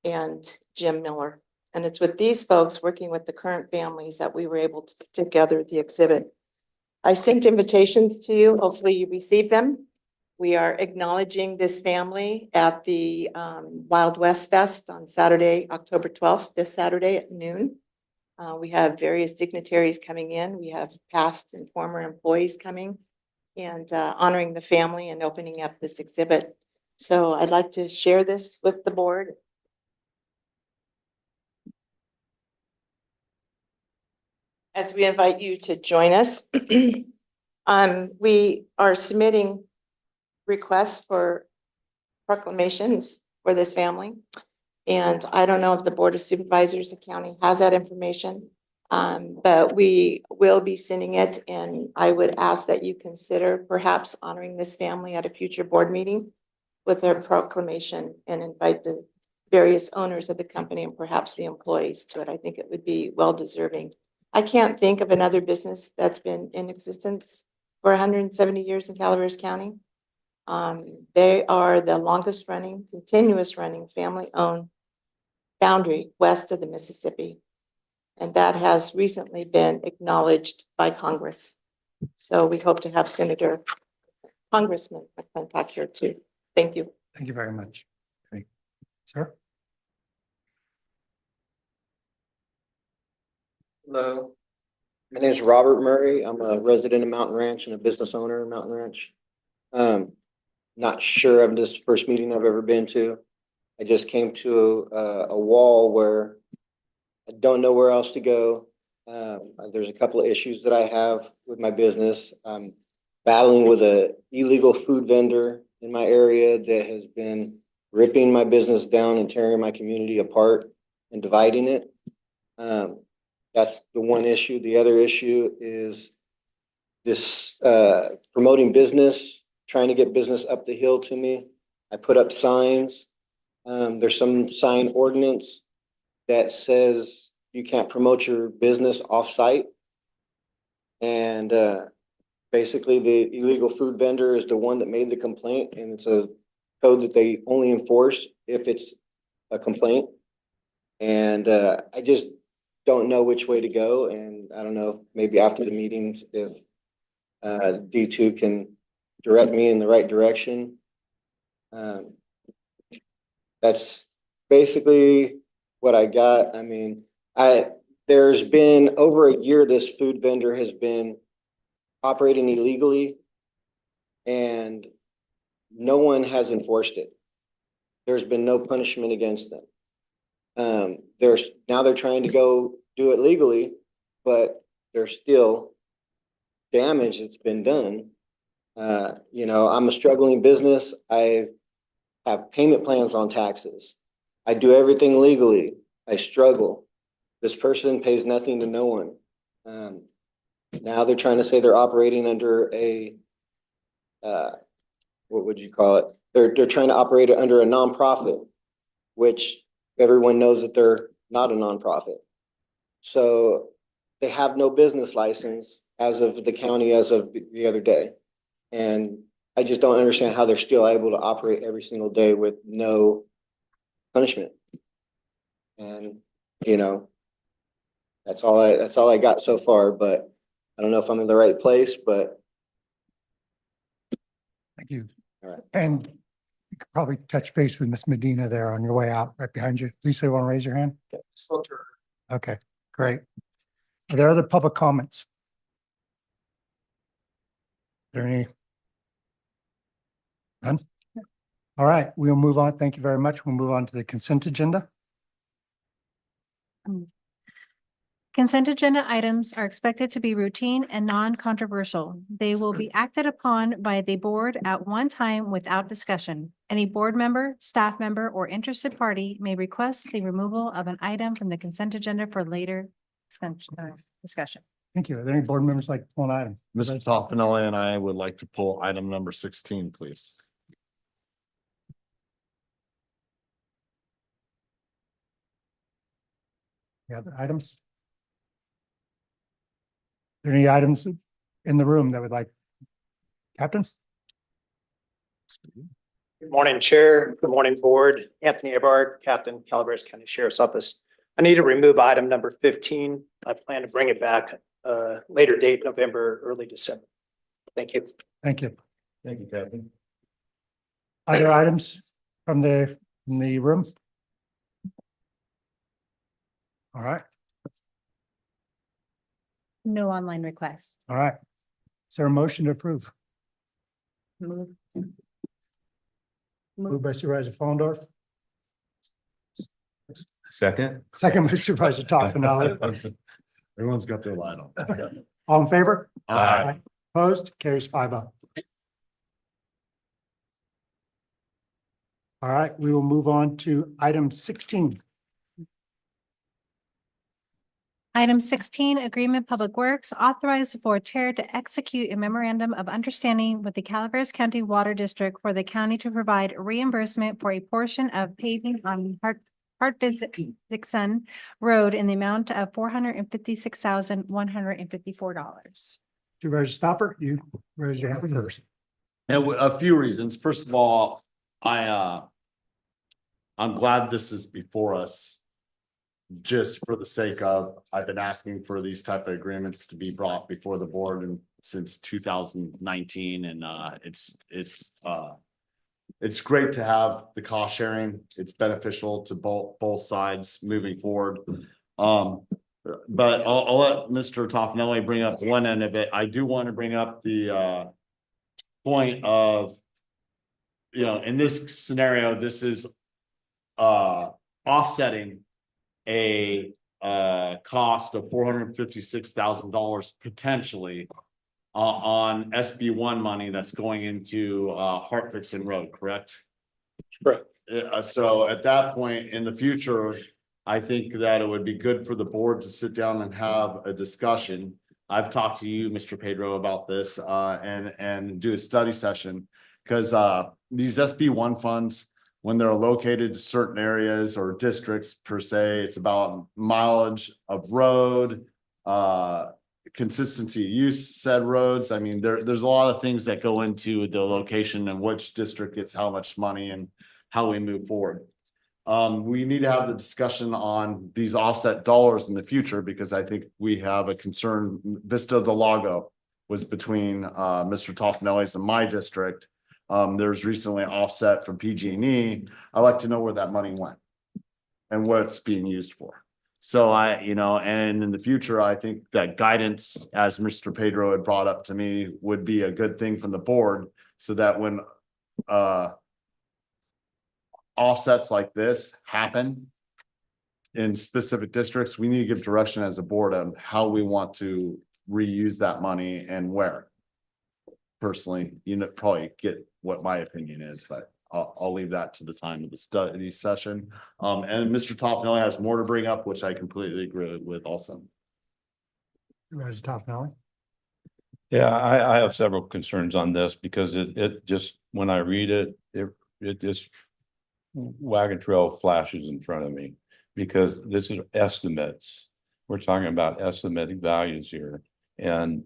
and Jim Miller. And it's with these folks working with the current families that we were able to put together the exhibit. I sent invitations to you. Hopefully you received them. We are acknowledging this family at the Wild West Fest on Saturday, October 12th, this Saturday at noon. We have various dignitaries coming in. We have past and former employees coming and honoring the family and opening up this exhibit. So I'd like to share this with the board. As we invite you to join us, we are submitting requests for proclamations for this family. And I don't know if the Board of Supervisors of County has that information, but we will be sending it. And I would ask that you consider perhaps honoring this family at a future board meeting with their proclamation and invite the various owners of the company and perhaps the employees to it. I think it would be well deserving. I can't think of another business that's been in existence for 170 years in Calaveras County. They are the longest running, continuous running, family-owned foundry west of the Mississippi. And that has recently been acknowledged by Congress. So we hope to have Congressman McClintock here too. Thank you. Thank you very much. Okay. Sir? Hello, my name is Robert Murray. I'm a resident of Mountain Ranch and a business owner of Mountain Ranch. Not sure of this first meeting I've ever been to. I just came to a wall where I don't know where else to go. There's a couple of issues that I have with my business. I'm battling with an illegal food vendor in my area that has been ripping my business down and tearing my community apart and dividing it. That's the one issue. The other issue is this promoting business, trying to get business up the hill to me. I put up signs. There's some sign ordinance that says you can't promote your business off-site. And basically the illegal food vendor is the one that made the complaint, and it's a code that they only enforce if it's a complaint. And I just don't know which way to go. And I don't know if maybe after the meetings, if D2 can direct me in the right direction. That's basically what I got. I mean, there's been over a year this food vendor has been operating illegally. and no one has enforced it. There's been no punishment against them. Now they're trying to go do it legally, but there's still damage that's been done. I'm a struggling business. I have payment plans on taxes. I do everything legally. I struggle. This person pays nothing to no one. Now they're trying to say they're operating under a, what would you call it? They're trying to operate it under a nonprofit, which everyone knows that they're not a nonprofit. So they have no business license as of the county as of the other day. And I just don't understand how they're still able to operate every single day with no punishment. And, that's all I got so far, but I don't know if I'm in the right place, but. Thank you. All right. And you could probably touch base with Miss Medina there on your way out, right behind you. Lisa, you want to raise your hand? Okay, great. Are there other public comments? Are there any? None? All right, we'll move on. Thank you very much. We'll move on to the consent agenda. Consent agenda items are expected to be routine and non-controversial. They will be acted upon by the board at one time without discussion. Any board member, staff member, or interested party may request the removal of an item from the consent agenda for later discussion. Thank you. Are there any board members like to pull an item? Mr. Toffenelli and I would like to pull item number 16, please. Any other items? Are there any items in the room that would like? Captain? Good morning, Chair. Good morning, Board. Anthony Eberhard, Captain, Calaveras County Sheriff's Office. I need to remove item number 15. I plan to bring it back later date, November, early December. Thank you. Thank you. Thank you, Captain. Other items from the room? All right, No online requests. all right. Is there a motion to approve? Move. Moved by Supervisor Frondorf, Second. second by Supervisor Toffenelli. Everyone's got their light on. All in favor? Aye. Opposed? Carries 5-0. All right, we will move on to item 16. Item 16, Agreement Public Works, authorize the board chair to execute a memorandum of understanding with the Calaveras County Water District for the county to provide reimbursement for a portion of paving on Hart-Dixon Road in the amount of $456,154. Supervisor Stopper, you raise your hand first. And a few reasons. First of all, I'm glad this is before us. Just for the sake of, I've been asking for these type of agreements to be brought before the board and since 2019, and it's great to have the cost sharing. It's beneficial to both sides moving forward. But I'll let Mr. Toffenelli bring up one end of it. I do want to bring up the point of, in this scenario, this is offsetting a cost of $456,000 potentially on SB1 money that's going into Hart-Dixon Road, correct? Correct. So at that point in the future, I think that it would be good for the board to sit down and have a discussion. I've talked to you, Mr. Pedro, about this and do a study session because these SB1 funds, when they're located to certain areas or districts per se, it's about mileage of road, consistency of use said roads. I mean, there's a lot of things that go into the location and which district gets how much money and how we move forward. We need to have the discussion on these offset dollars in the future because I think we have a concern. Vista del Lago was between Mr. Toffenelli's and my district. There's recently an offset from PG&E. I'd like to know where that money went and what it's being used for. So and in the future, I think that guidance, as Mr. Pedro had brought up to me, would be a good thing from the board so that when offsets like this happen in specific districts, we need to give direction as a board on how we want to reuse that money and where. Personally, you know, probably get what my opinion is, but I'll leave that to the time of the study session. And Mr. Toffenelli has more to bring up, which I completely agree with also. Supervisor Toffenelli. Yeah, I have several concerns on this because it just, when I read it, it just wagon trail flashes in front of me because this is estimates. We're talking about estimated values here and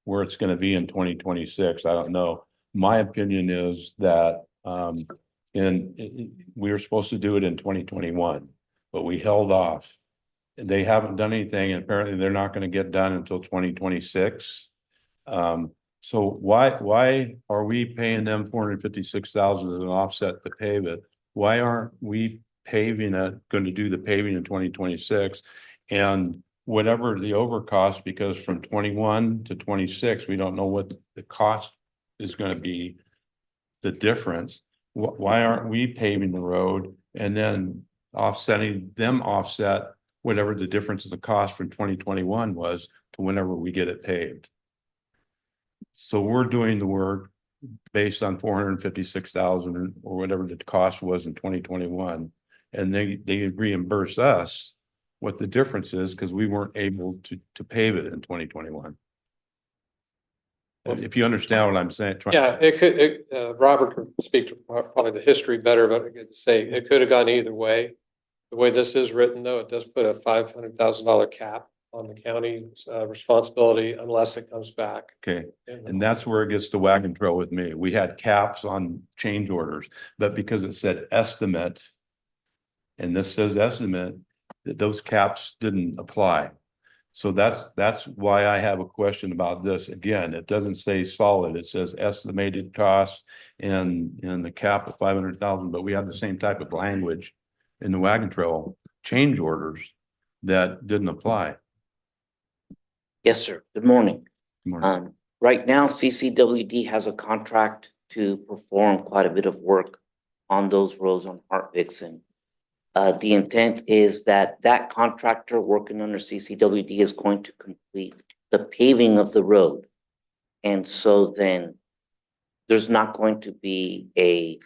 where it's going to be in 2026. I don't know. My opinion is that we were supposed to do it in 2021, but we held off. They haven't done anything, and apparently they're not going to get done until 2026. So why are we paying them $456,000 as an offset to pave it? Why aren't we paving it, going to do the paving in 2026? And whatever the overcost, because from 21 to 26, we don't know what the cost is going to be, the difference. Why aren't we paving the road and then offset whatever the difference in the cost from 2021 was to whenever we get it paved? So we're doing the work based on 456,000 or whatever the cost was in 2021. And they reimburse us what the difference is because we weren't able to pave it in 2021. If you understand what I'm saying. Yeah, it could, Robert could speak to probably the history better, but I could say it could have gone either way. The way this is written, though, it does put a $500,000 cap on the county's responsibility unless it comes back. Okay, and that's where it gets the wagon trail with me. We had caps on change orders, but because it said estimate, and this says estimate, that those caps didn't apply. So that's why I have a question about this. Again, it doesn't say solid, it says estimated costs and the cap of 500,000, but we have the same type of language in the wagon trail change orders that didn't apply. Yes, sir. Good morning. Good morning. Right now, CCWD has a contract to perform quite a bit of work on those roads on Hart Vixen. The intent is that contractor working under CCWD is going to complete the paving of the road. And so then there's not going to be a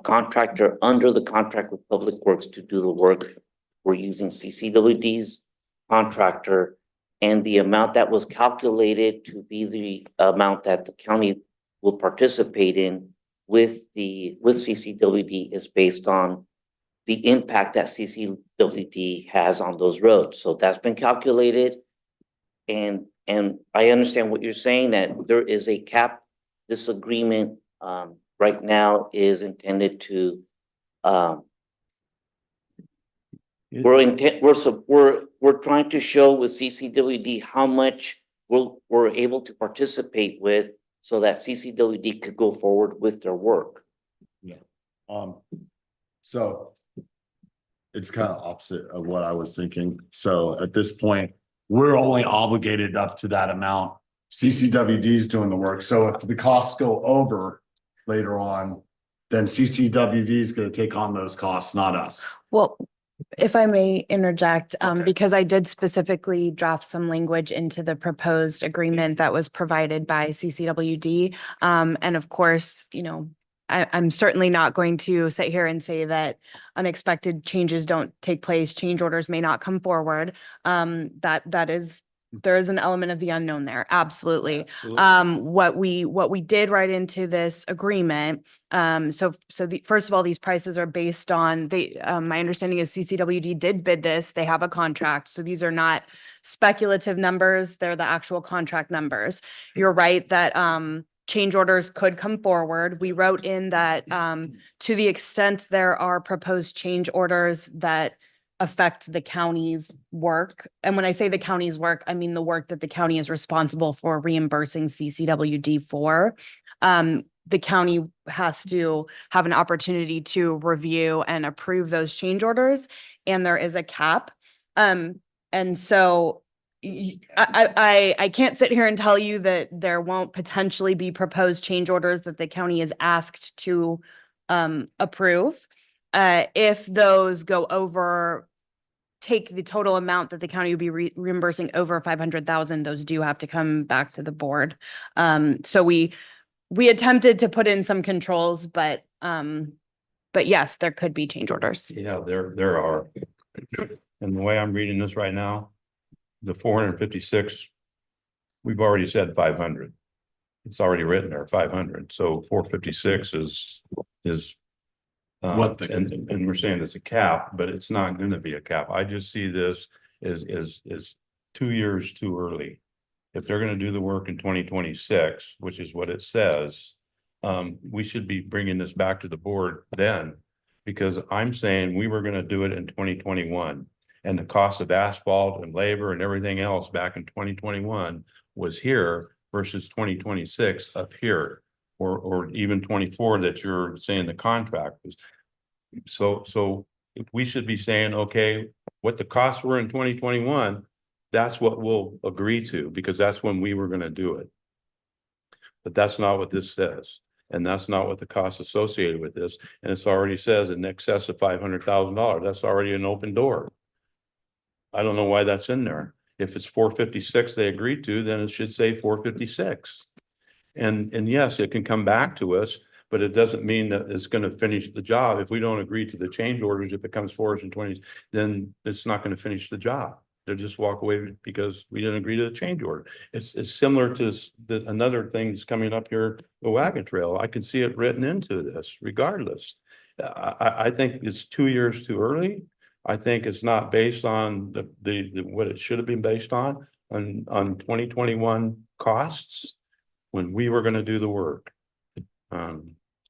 contractor under the contract with Public Works to do the work. We're using CCWD's contractor, and the amount that was calculated to be the amount that the county will participate in with CCWD is based on the impact that CCWD has on those roads. So that's been calculated. And I understand what you're saying, that there is a cap. This agreement right now is intended to we're trying to show with CCWD how much we're able to participate with so that CCWD could go forward with their work. Yeah. So it's kind of opposite of what I was thinking. So at this point, we're only obligated up to that amount. CCWD is doing the work. So if the costs go over later on, then CCWD is going to take on those costs, not us. Well, if I may interject, Okay. because I did specifically draft some language into the proposed agreement that was provided by CCWD. And of course, you know, I'm certainly not going to sit here and say that unexpected changes don't take place. Change orders may not come forward. There is an element of the unknown there. Absolutely. What we did write into this agreement. First of all, these prices are based on my understanding is CCWD did bid this. They have a contract. So these are not speculative numbers. They're the actual contract numbers. You're right that, change orders could come forward. We wrote in that, to the extent there are proposed change orders that affect the county's work. And when I say the county's work, I mean the work that the county is responsible for reimbursing CCWD for. The county has to have an opportunity to review and approve those change orders, and there is a cap. And so I can't sit here and tell you that there won't potentially be proposed change orders that the county is asked to approve. If those go over, take the total amount that the county would be reimbursing over 500,000, those do have to come back to the board. So we attempted to put in some controls, but yes, there could be change orders. Yeah, there are. And the way I'm reading this right now, the 456, we've already said 500. It's already written there, 500. So 456 is and we're saying it's a cap, but it's not going to be a cap. I just see this as 2 years too early. If they're going to do the work in 2026, which is what it says, we should be bringing this back to the board then, because I'm saying we were going to do it in 2021. And the cost of asphalt and labor and everything else back in 2021 was here versus 2026 up here, or even 24 that you're saying the contract was. So we should be saying, okay, what the costs were in 2021, that's what we'll agree to, because that's when we were going to do it. But that's not what this says. And that's not what the cost associated with this. And it's already says in excess of $500,000. That's already an open door. I don't know why that's in there. If it's 456 they agreed to, then it should say 456. And yes, it can come back to us, but it doesn't mean that it's going to finish the job. If we don't agree to the change orders, if it comes forward in 20, then it's not going to finish the job. They'll just walk away because we didn't agree to the change order. It's similar to another thing that's coming up here, the wagon trail. I can see it written into this regardless. I think it's 2 years too early. I think it's not based on the what it should have been based on 2021 costs when we were going to do the work.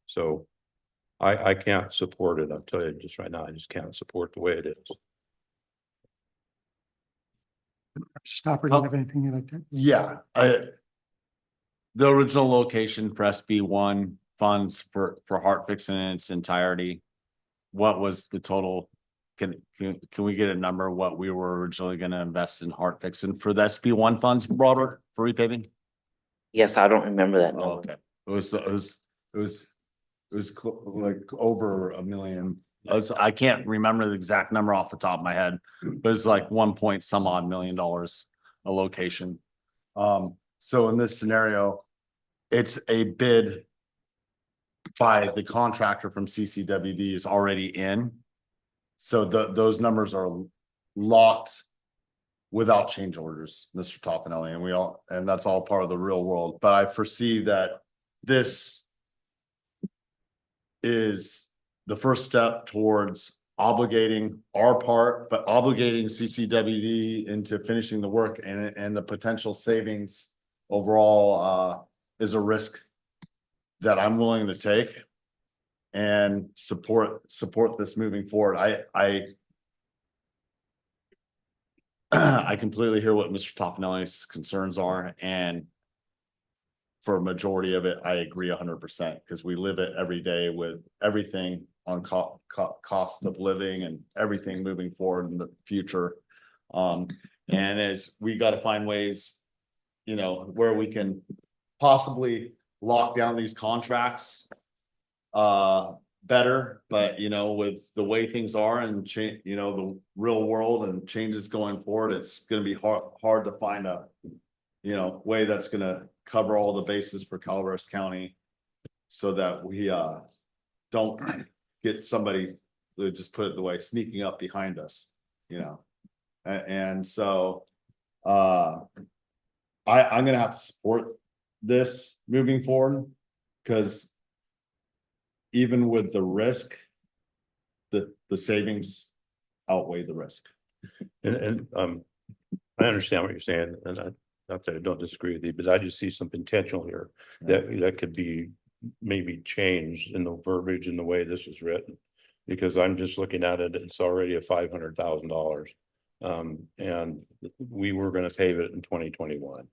So I can't support it. I'll tell you just right now, I just can't support the way it is. Stopper, do you have anything you'd like to? Yeah, the original location for SB1 funds for heart fixing in its entirety. What was the total? Can we get a number what we were originally going to invest in heart fixing for the SB1 funds, Robert, for repaving? Yes, I don't remember that number. Okay, it was like over $1 million. I can't remember the exact number off the top of my head, but it's like 1 point some odd $1 million a location. So in this scenario, it's a bid by the contractor from CCWD is already in. So those numbers are locked without change orders, Mr. Toffanelli, and that's all part of the real world. But I foresee that this is the first step towards obligating our part, but obligating CCWD into finishing the work, and the potential savings overall is a risk that I'm willing to take and support this moving forward. I completely hear what Mr. Toffanelli's concerns are, and for a majority of it, I agree 100%, because we live it every day with everything on cost of living and everything moving forward in the future. And as we got to find ways, where we can possibly lock down these contracts better, but with the way things are and change, the real world and changes going forward, it's going to be hard to find a way that's going to cover all the bases for Calaveras County, so that we don't get somebody, just put it the way, sneaking up behind us, and so I'm gonna have to support this moving forward, because even with the risk, the savings outweigh the risk. And I understand what you're saying, and not that I don't disagree with you, but I just see some potential here that could be maybe changed in the verbiage in the way this is written, because I'm just looking at it, it's already a $500,000. And we were going to pave it in 2021,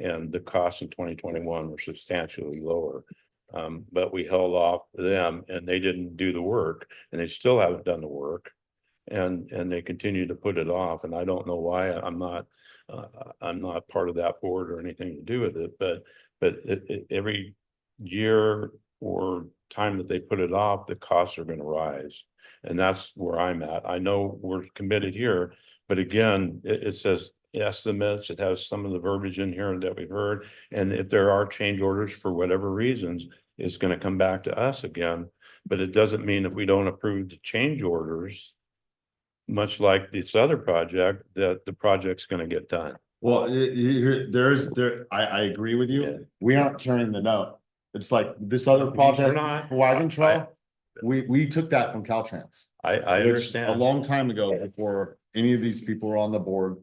and the costs in 2021 were substantially lower. But we held off them, and they didn't do the work, and they still haven't done the work, and they continue to put it off. And I don't know why. I'm not I'm not part of that board or anything to do with it, but every year or time that they put it off, the costs are gonna rise. And that's where I'm at. I know we're committed here, but again, it says estimates, it has some of the verbiage in here that we've heard. And if there are change orders for whatever reasons, it's gonna come back to us again. But it doesn't mean if we don't approve the change orders, much like this other project, that the project's gonna get done. Well, I agree with Yeah. you. We aren't carrying the note. It's like this other project, not. Wagon Trail, we took that from Caltrans. I which understand. A long time ago, before any of these people were on the board,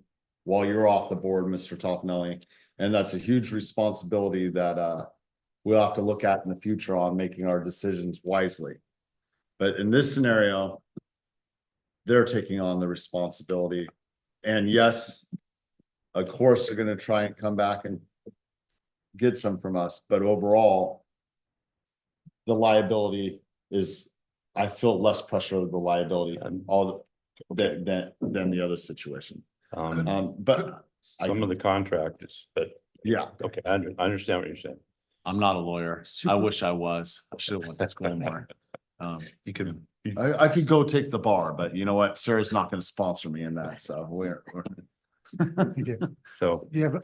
while you're off the board, Mr. Toffenelli. And that's a huge responsibility that we'll have to look at in the future on making our decisions wisely. But in this scenario, they're taking on the responsibility. And yes, of course, they're gonna try and come back and get some from us, but overall, the liability is, I feel less pressure of the liability and all than the other situation. But Some of the contractors, but yeah, okay, I understand what you're saying. I'm not a lawyer. I wish I was. I should have went to school more. You could. I could go take the bar, but you know what? Sarah's not gonna sponsor me in that, so we're. You do. So Do you have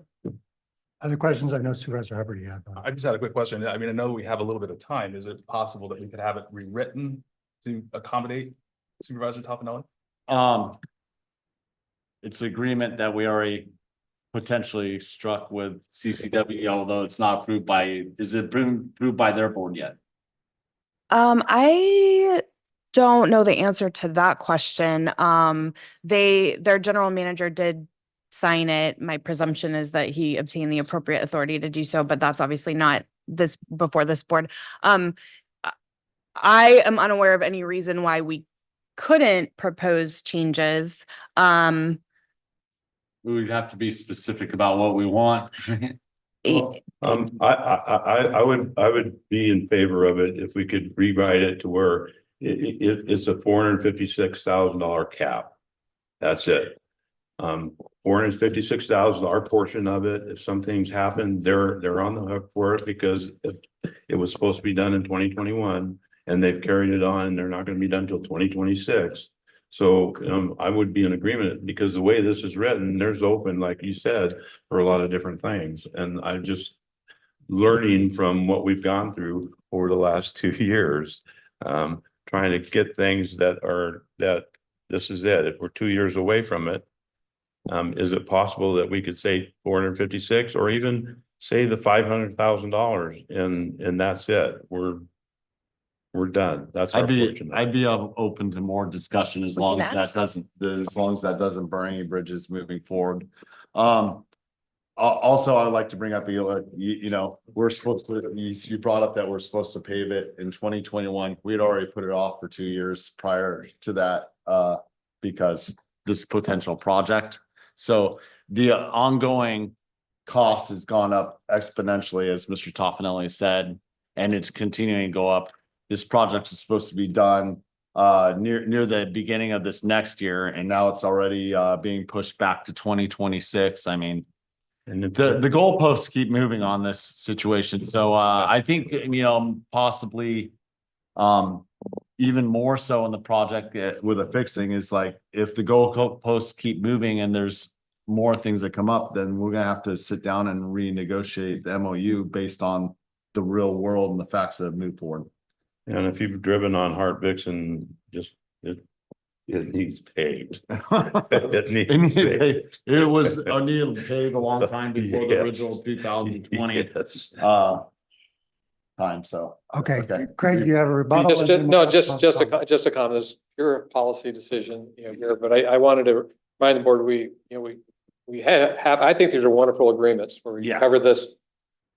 other questions? I know Supervisor Hubbard, you have. I just had a quick question. I mean, I know we have a little bit of time. Is it possible that we could have it rewritten to accommodate Supervisor Toffenelli? It's agreement that we already potentially struck with CCW, although it's not approved by, is it approved by their board yet? I don't know the answer to that question. Their general manager did sign it. My presumption is that he obtained the appropriate authority to do so, but that's obviously not before this board. I am unaware of any reason why we couldn't propose changes. We would have to be specific about what we want. I would be in favor of it if we could rewrite it to where it's a $456,000 cap. That's it. $456,000 portion of it. If some things happen, they're on the hook for it because it was supposed to be done in 2021 and they've carried it on and they're not going to be done until 2026. So I would be in agreement because the way this is written, there's open, like you said, for a lot of different things. And I'm just learning from what we've gone through over the last 2 years, trying to get things that this is it. If we're 2 years away from it, is it possible that we could say 456 or even say the $500,000 and that's it? We're done. That's our fortune. I'd be open to more discussion as long as that doesn't burn any bridges moving forward. Also, I'd like to bring up, you know, we're supposed to, you brought up that we're supposed to pave it in 2021. We had already put it off for 2 years prior to that, because this potential project. So the ongoing cost has gone up exponentially, as Mr. Toffenelli said, and it's continuing to go up. This project is supposed to be done near the beginning of this next year, and now it's already being pushed back to 2026. I mean, and the goalposts keep moving on this situation. So I think, you know, possibly even more so in the project with a fixing is like, if the goalposts keep moving and there's more things that come up, then we're gonna have to sit down and renegotiate the MOU based on the real world and the facts that have moved forward. And if you've driven on Hart-Vixen, it needs paved. It needs paved. It was needed paved a long time before the original 2020 time. So Okay, Craig, you have a rebuttal? Just a comment. It's pure policy decision, you know, here, but I wanted to remind the board, we have, I think these are wonderful agreements where we cover this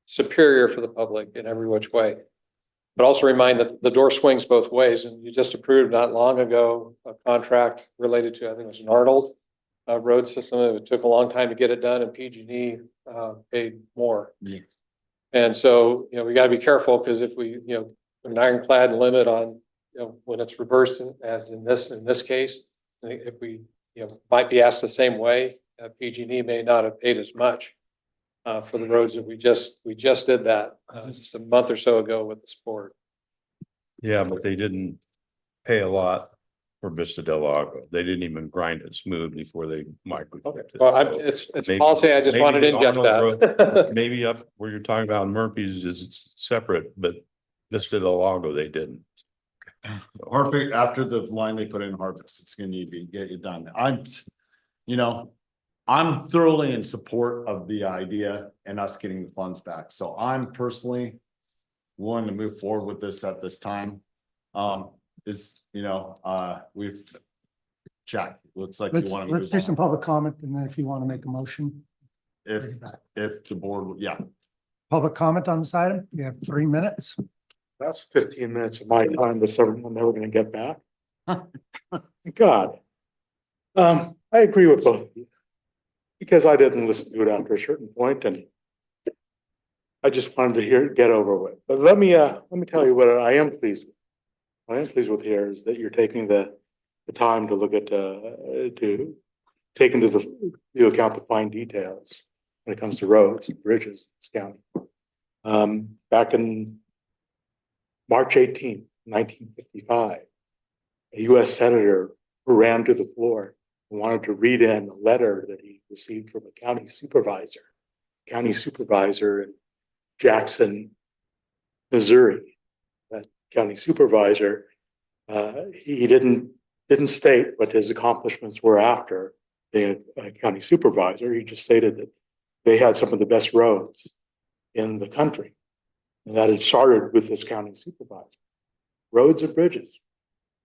superior for the public in every which way. But also remind that the door swings both ways, and you just approved not long ago a contract related to, I think it was an Arnold road system. It took a long time to get it done, and PG&E paid more. Yeah. And so, you know, we got to be careful because if we, you know, an ironclad limit on, you know, when it's reversed as in this case, if we, you know, might be asked the same way, PG&E may not have paid as much for the roads that we just did that just a month or so ago with the sport. Yeah, but they didn't pay a lot for Vista del Lago. They didn't even grind it smooth before they micro. Well, it's policy. I just wanted to inject that. Maybe up where you're talking about Murphy's is separate, but Vista del Lago, they didn't. Harvick, after the line they put in Harvest, it's gonna need to be get it done. I'm thoroughly in support of the idea and us getting the funds back. So I'm personally willing to move forward with this at this time. We've checked. Looks like you want to. Let's do some public comment, and then if you want to make a motion. If the board, yeah. Public comment on this item, you have 3 minutes. That's 15 minutes of my time that someone never gonna get back. God. I agree with both of you. Because I didn't listen to it after a certain point, and I just wanted to hear it get over with. But let me tell you what I am pleased with. What I am pleased with here is that you're taking the time to look at to take into the account the fine details when it comes to roads and bridges in this county. Back in March 18th, 1955, a U.S. senator who ran to the floor and wanted to read in a letter that he received from a county supervisor in Jackson, Missouri. That county supervisor, he didn't state what his accomplishments were after being a county supervisor. He just stated that they had some of the best roads in the country. And that had started with this county supervisor. Roads and bridges,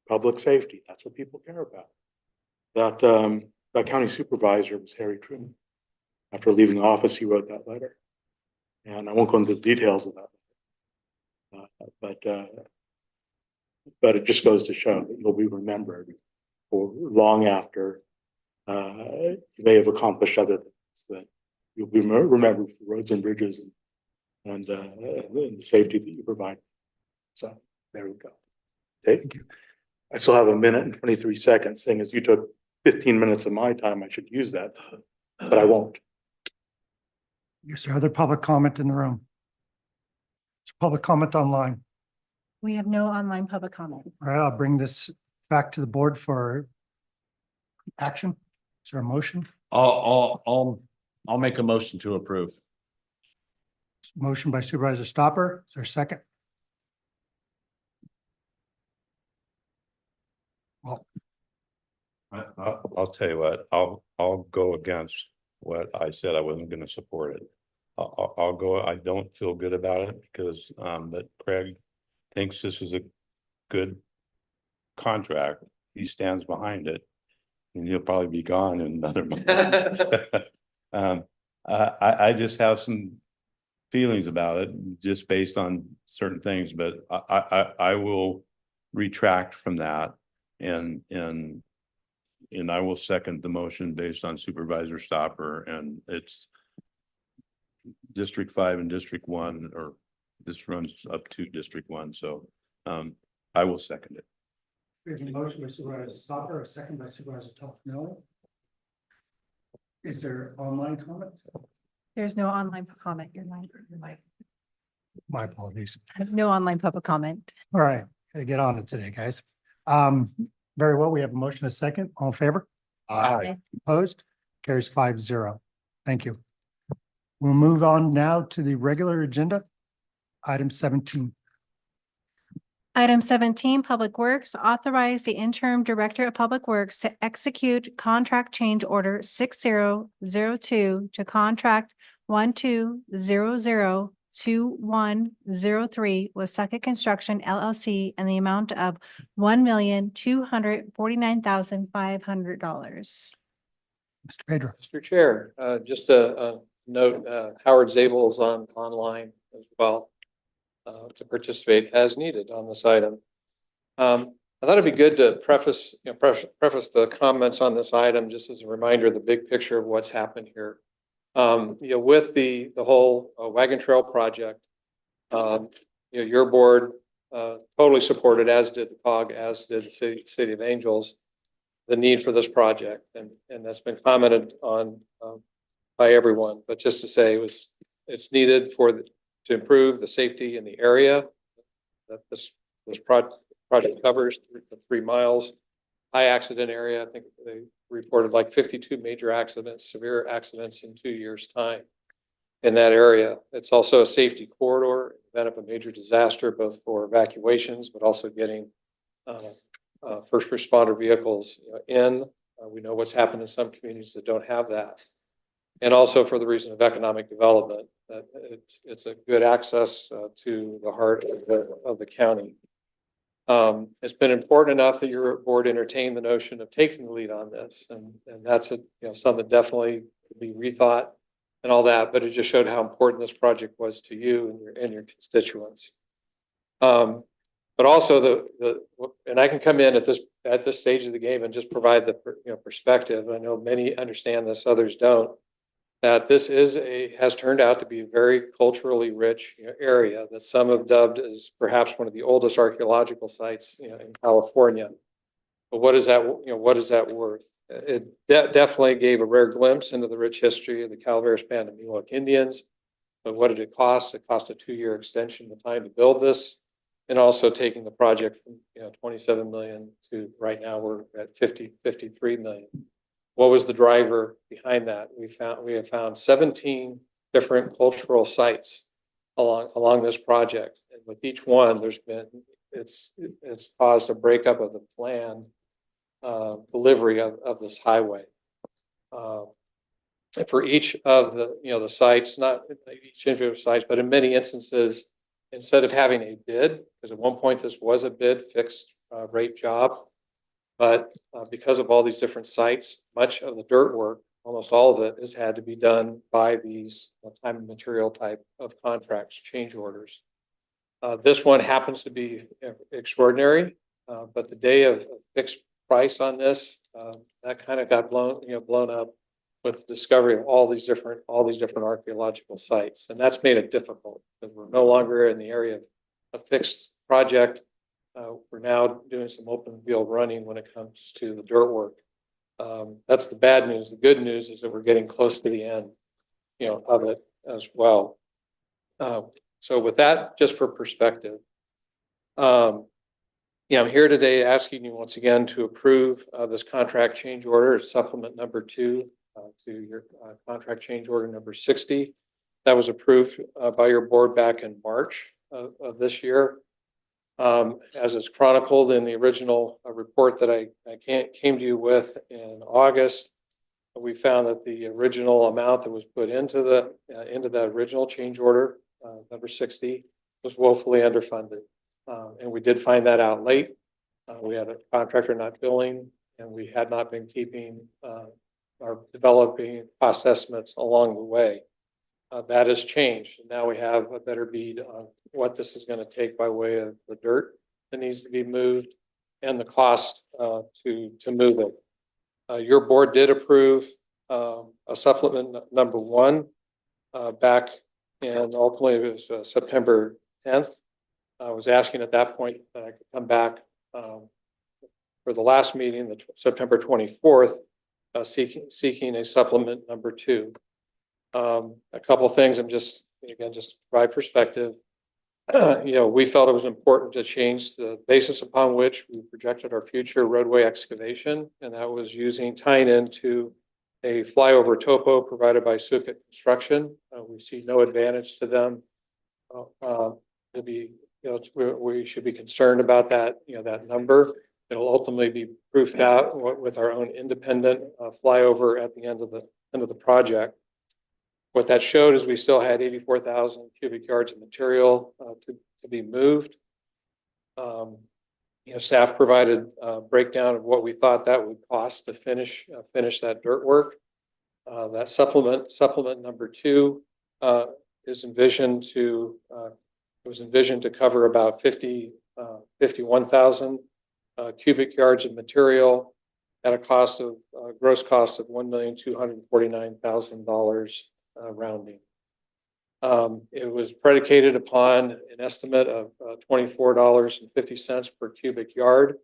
public safety, that's what people care about. That county supervisor was Harry Truman. After leaving office, he wrote that letter. And I won't go into the details of that. But it just goes to show that you'll be remembered for long after you may have accomplished other things, that you'll be remembered for roads and bridges and the safety that you provide. So there we go. Thank you. I still have 1 minute and 23 seconds, saying as you took 15 minutes of my time, I should use that, but I won't. Is there other public comment in the room? Is there public comment online? We have no online public comment. All right, I'll bring this back to the board for action. Is there a motion? I'll make a motion to approve. Motion by Supervisor Stopper. Is there a second? I'll tell you what, I'll go against what I said. I wasn't going to support it. I'll go, I don't feel good about it because, that Craig thinks this is a good contract. He stands behind it and he'll probably be gone in another month. I just have some feelings about it just based on certain things, but I will retract from that and I will second the motion based on Supervisor Stopper, and it's District 5 and District 1, or this runs up to District 1. So I will second it. We have a motion by Supervisor Stopper, a second by Supervisor Toffenelli. Is there online comment? There's no online comment. You're right. My apologies. No online public comment. All right, gotta get on it today, guys. Very well, we have a motion, a second. All in favor? Aye. Opposed? Carries 5-0. Thank you. We'll move on now to the regular agenda. Item 17. Item 17, Public Works, authorize the interim Director of Public Works to execute contract change order 6002 to contract 12002103 with Suckett Construction LLC in the amount of $1,249,500. Mr. Pedro. Mr. Chair, just a note, Howard Zabel is online as well to participate as needed on this item. I thought it'd be good to preface the comments on this item just as a reminder of the big picture of what's happened here. With the whole wagon trail project, your board totally supported, as did the COG, as did the City of Angels, the need for this project, and that's been commented on by everyone. But just to say, it's needed to improve the safety in the area that this project covers, the 3 miles. High accident area. I think they reported like 52 major accidents, severe accidents in 2 years' time in that area. It's also a safety corridor, event of a major disaster, both for evacuations, but also getting first responder vehicles in. We know what's happened in some communities that don't have that. And also for the reason of economic development, that it's a good access to the heart of the county. It's been important enough that your board entertained the notion of taking the lead on this, and that's something definitely to be rethought and all that. But it just showed how important this project was to you and your constituents. But also and I can come in at this stage of the game and just provide the perspective. I know many understand this, others don't. That this has turned out to be a very culturally rich area that some have dubbed as perhaps one of the oldest archaeological sites in California. But what is that? What is that worth? It definitely gave a rare glimpse into the rich history of the Calaveras Band of Miwok Indians. But what did it cost? It cost a 2-year extension of time to build this, and also taking the project from 27 million to right now we're at 53 million. What was the driver behind that? We have found 17 different cultural sites along this project, and with each one, it's caused a breakup of the planned delivery of this highway. For each of the sites, not each individual sites, but in many instances, instead of having a bid, because at one point this was a bid fixed rate job. But because of all these different sites, much of the dirt work, almost all of it, has had to be done by these time and material type of contracts, change orders. This one happens to be extraordinary, but the day of fixed price on this, that kind of got blown up with the discovery of all these different archaeological sites, and that's made it difficult because we're no longer in the area of a fixed project. We're now doing some open field running when it comes to the dirt work. That's the bad news. The good news is that we're getting close to the end, of it as well. So with that, just for perspective, I'm here today asking you once again to approve this contract change order, supplement number 2 to your contract change order number 60. That was approved by your board back in March of this year. As is chronicled in the original report that I came to you with in August, we found that the original amount that was put into that original change order, number 60, was woefully underfunded. And we did find that out late. We had a contractor not billing, and we had not been keeping or developing cost estimates along the way. That has changed. Now we have a better bead on what this is going to take by way of the dirt that needs to be moved and the cost to move it. Your board did approve a supplement number 1 back in, ultimately it was September 10th. I was asking at that point that I could come back for the last meeting, the September 24th, seeking a supplement number 2. A couple of things. I'm just provide perspective. We felt it was important to change the basis upon which we projected our future roadway excavation, and that was tying into a flyover topo provided by Sukkot Construction. We see no advantage to them to be, we should be concerned about that, that number. It'll ultimately be proofed out with our own independent flyover at the end of the project. What that showed is we still had 84,000 cubic yards of material to be moved. Staff provided a breakdown of what we thought that would cost to finish that dirt work. That supplement number 2 is envisioned to cover about 51,000 cubic yards of material at a gross cost of $1,249,000. Rounding. It was predicated upon an estimate of $24.50 per cubic yard.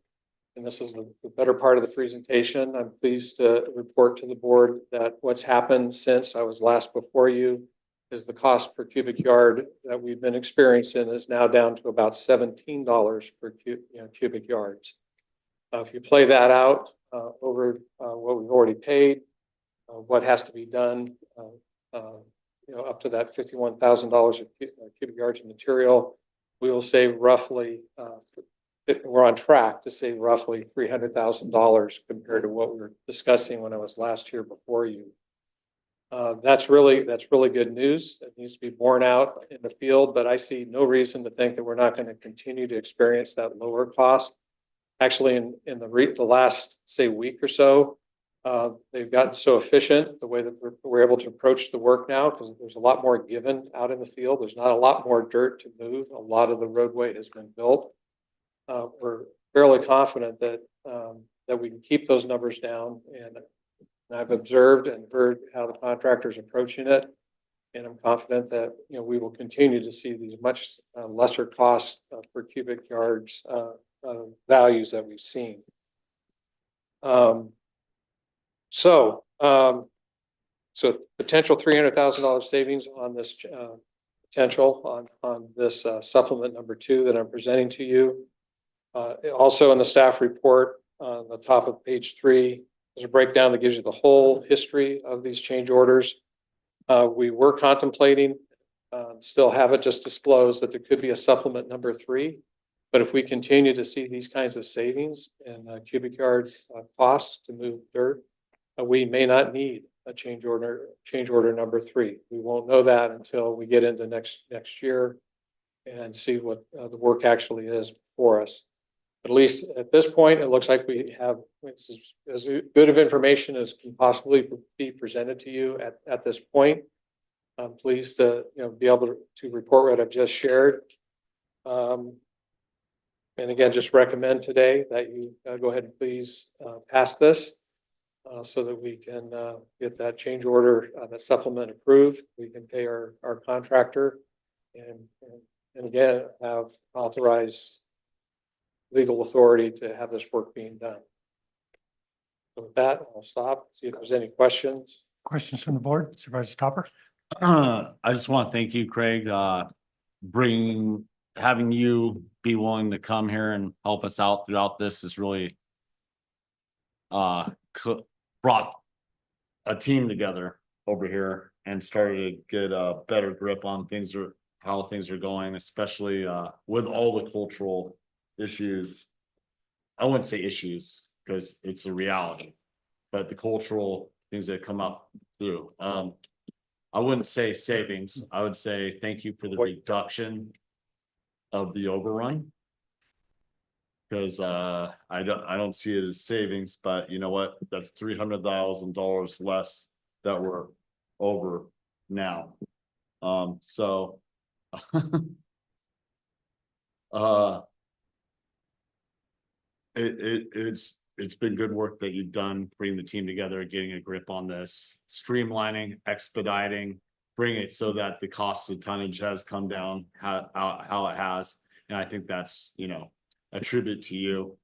and this is the better part of the presentation. I'm pleased to report to the board that what's happened since I was last before you is the cost per cubic yard that we've been experiencing is now down to about $17 per cubic yards. If you play that out over what we've already paid, what has to be done, up to that $51,000 of cubic yards of material, we will save roughly, we're on track to save roughly $300,000 compared to what we were discussing when I was last here before you. That's really good news. It needs to be borne out in the field, but I see no reason to think that we're not going to continue to experience that lower cost. Actually, in the last, say, week or so, they've gotten so efficient the way that we're able to approach the work now, because there's a lot more given out in the field. There's not a lot more dirt to move. A lot of the roadway has been built. We're fairly confident that we can keep those numbers down, and I've observed and heard how the contractor's approaching it, and I'm confident that we will continue to see these much lesser costs per cubic yards values that we've seen. So potential $300,000 savings on this potential on this supplement number 2 that I'm presenting to you. Also in the staff report on the top of page 3, there's a breakdown that gives you the whole history of these change orders. We were contemplating, still haven't just disclosed that there could be a supplement number 3. But if we continue to see these kinds of savings and cubic yard costs to move dirt, we may not need a change order number 3. We won't know that until we get into next year and see what the work actually is for us. But at least at this point, it looks like we have as good of information as can possibly be presented to you at this point. I'm pleased to be able to report what I've just shared. And again, just recommend today that you go ahead and please pass this so that we can get that change order, that supplement approved. We can pay our contractor and again, have authorized legal authority to have this work being done. So with that, I'll stop, see if there's any questions. Questions from the board, Supervisor Topper? I just want to thank you, Craig, having you be willing to come here and help us out throughout this is really brought a team together over here and started to get a better grip on things, or how things are going, especially with all the cultural issues. I wouldn't say issues because it's a reality, but the cultural things that come up through. I wouldn't say savings. I would say thank you for the reduction of the overrun. Because I don't see it as savings, but you know what? That's $300,000 less that we're over now. So it's been good work that you've done, bringing the team together, getting a grip on this, streamlining, expediting, bring it so that the cost of tonnage has come down how it has. And I think that's, a tribute to you.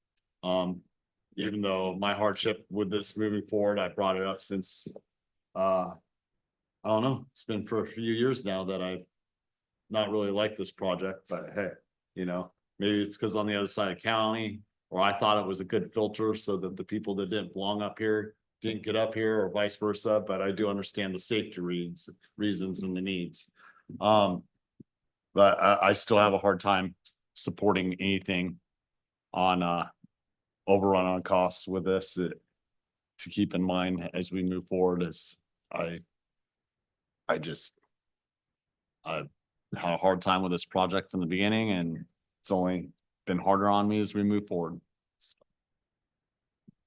Even though my hardship with this moving forward, I brought it up since, I don't know, it's been for a few years now that I've not really liked this project, but hey, maybe it's because on the other side of county, or I thought it was a good filter so that the people that didn't belong up here didn't get up here, or vice versa, but I do understand the safety reasons and the needs. But I still have a hard time supporting anything on overrun on costs with this to keep in mind as we move forward. As I had a hard time with this project from the beginning, and it's only been harder on me as we move forward.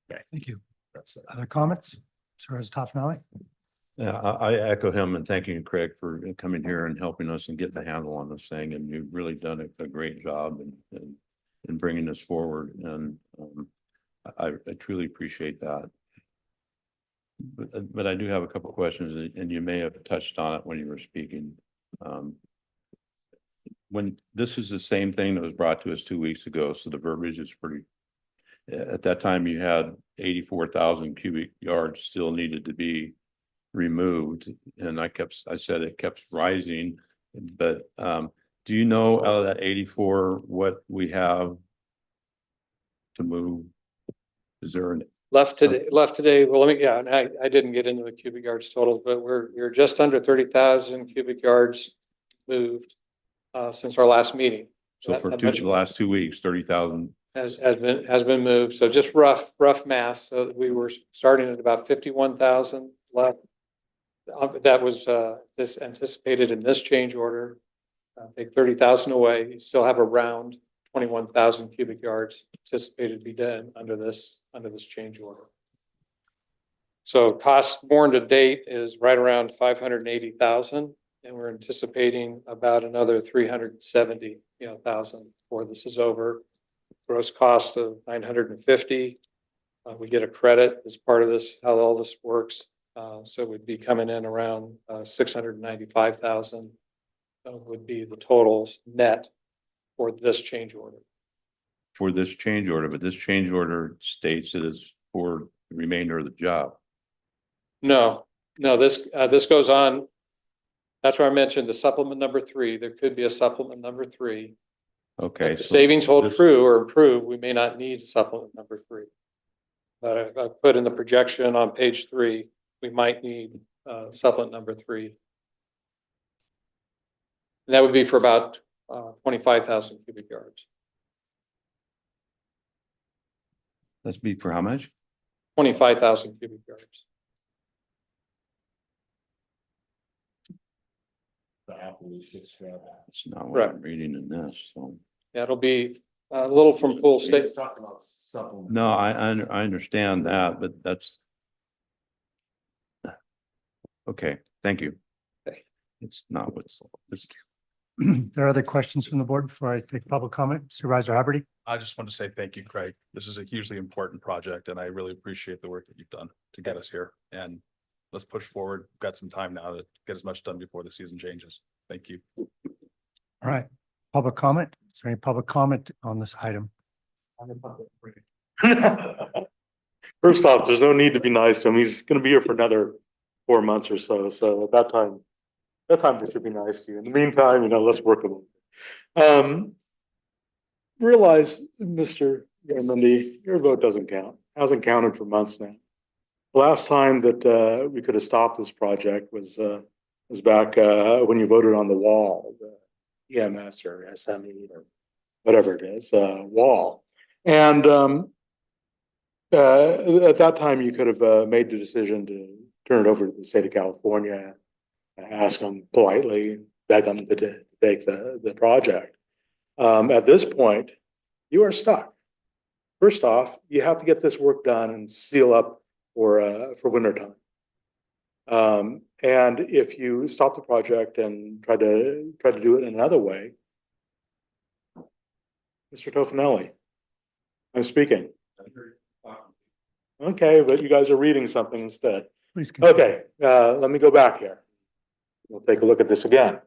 Okay, thank you. That's other comments, Supervisor Toffenali? Yeah, I echo him and thanking Craig for coming here and helping us and getting a handle on this thing. And you've really done a great job in bringing us forward. And I truly appreciate that. But I do have a couple of questions, and you may have touched on it when you were speaking. When this is the same thing that was brought to us 2 weeks ago, so the verbiage is pretty At that time, you had 84,000 cubic yards still needed to be removed. And I said it kept rising, but, do you know out of that 84, what we have to move? Is there an, Left today, well, and I didn't get into the cubic yards total, but we're just under 30,000 cubic yards moved since our last meeting. so for That the much last 2 weeks, 30,000? has been moved. So just rough math. So we were starting at about 51,000 left. That was this anticipated in this change order. Take 30,000 away, you still have around 21,000 cubic yards anticipated to be done under this change order. So cost borne to date is right around 580,000, and we're anticipating about another 370,000 before this is over. Gross cost of 950. We get a credit as part of this, how all this works. So we'd be coming in around 695,000 would be the totals net for this change order. For this change order, but this change order states it is for the remainder of the job. No, this goes on. That's where I mentioned the supplement number 3. There could be a supplement number 3. Okay. If the savings hold true or improve, we may not need supplement number 3. But I put in the projection on page 3, we might need supplement number 3. And that would be for about 25,000 cubic yards. Let's be for how much? 25,000 cubic yards. It's not what I'm reading in this, so. That'll be a little from pool state. No, I understand that, but that's. Okay, thank you. Okay. It's not what's, it's, There are other questions from the board before I take public comment. Supervisor Haverty? I just want to say thank you, Craig. This is a hugely important project and I really appreciate the work that you've done to get us here. And let's push forward. We've got some time now to get as much done before the season changes. Thank you. All right, public comment? Is there any public comment on this item? First off, there's no need to be nice to him. He's gonna be here for another 4 months or so. So at that time we should be nice to you. In the meantime, let's work with him. Realize, Mr. Garamendi, your vote doesn't count. Hasn't counted for months now. The last time that we could have stopped this project was back when you voted on the wall, the EMS or SME or whatever it is, wall. And at that time, you could have made the decision to turn it over to the state of California, ask them politely, beg them to take the project. At this point, you are stuck. First off, you have to get this work done and seal up for winter time. And if you stop the project and try to do it in another way, Mr. Tofinelli, I'm speaking. Okay, but you guys are reading something instead. Please continue. Okay, let me go back here. We'll take a look at this again.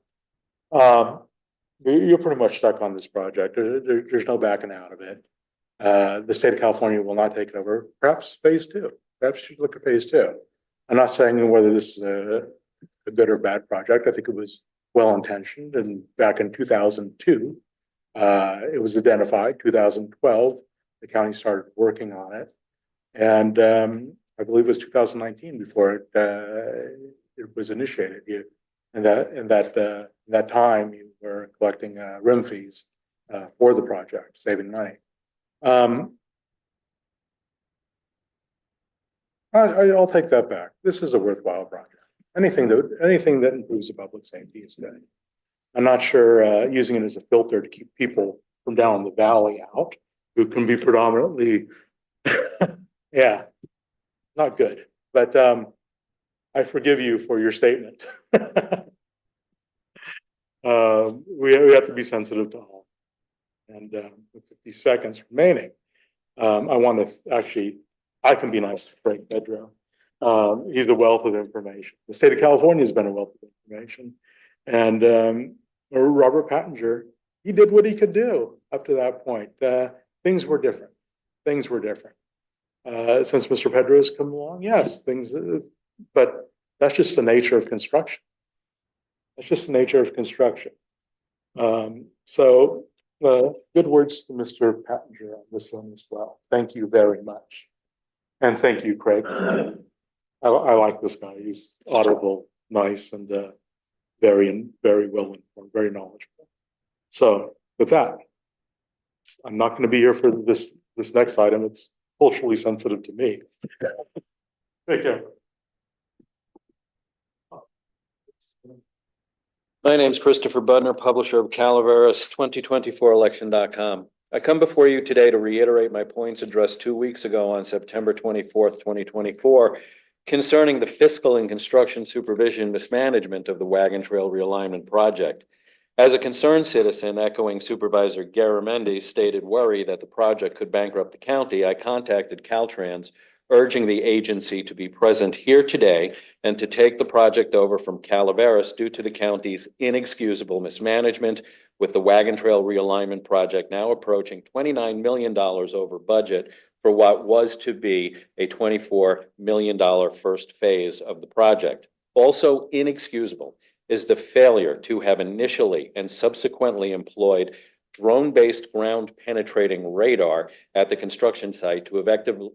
You're pretty much stuck on this project. There's no backing out of it. The state of California will not take it over. Perhaps phase 2. Perhaps you should look at phase 2. I'm not saying whether this is a good or bad project. I think it was well-intentioned. And back in 2002, it was identified. 2012, the county started working on it. And I believe it was 2019 before it was initiated. In that time, you were collecting RIM fees for the project, saving money. I'll take that back. This is a worthwhile project. Anything that improves the public safety is good. I'm not sure using it as a filter to keep people from down the valley out, who can be predominantly, yeah, not good. But I forgive you for your statement. We have to be sensitive to all. And with 50 seconds remaining, I want to I can be nice to Frank Pedro. He's a wealth of information. The state of California has been a wealth of information. And Robert Pattinger, he did what he could do up to that point. Things were different. things were different. Since Mr. Pedro has come along, yes, things, but that's just the nature of construction. That's just the nature of construction. So good words to Mr. Pattinger on this one as well. Thank you very much. And thank you, Craig. I like this guy. He's audible, nice, and very well informed, very knowledgeable. So with that, I'm not going to be here for this next item. It's culturally sensitive to me. Take care. My name is Christopher Budner, publisher of Calaveras 2024election.com. I come before you today to reiterate my points addressed 2 weeks ago on September 24th, 2024, concerning the fiscal and construction supervision mismanagement of the Wagon Trail Realignment Project. As a concerned citizen echoing Supervisor Garamendi's stated worry that the project could bankrupt the county, I contacted Caltrans, urging the agency to be present here today and to take the project over from Calaveras due to the county's inexcusable mismanagement, with the Wagon Trail Realignment Project now approaching $29 million over budget for what was to be a $24 million first phase of the project. Also inexcusable is the failure to have initially and subsequently employed drone-based ground penetrating radar at the construction site to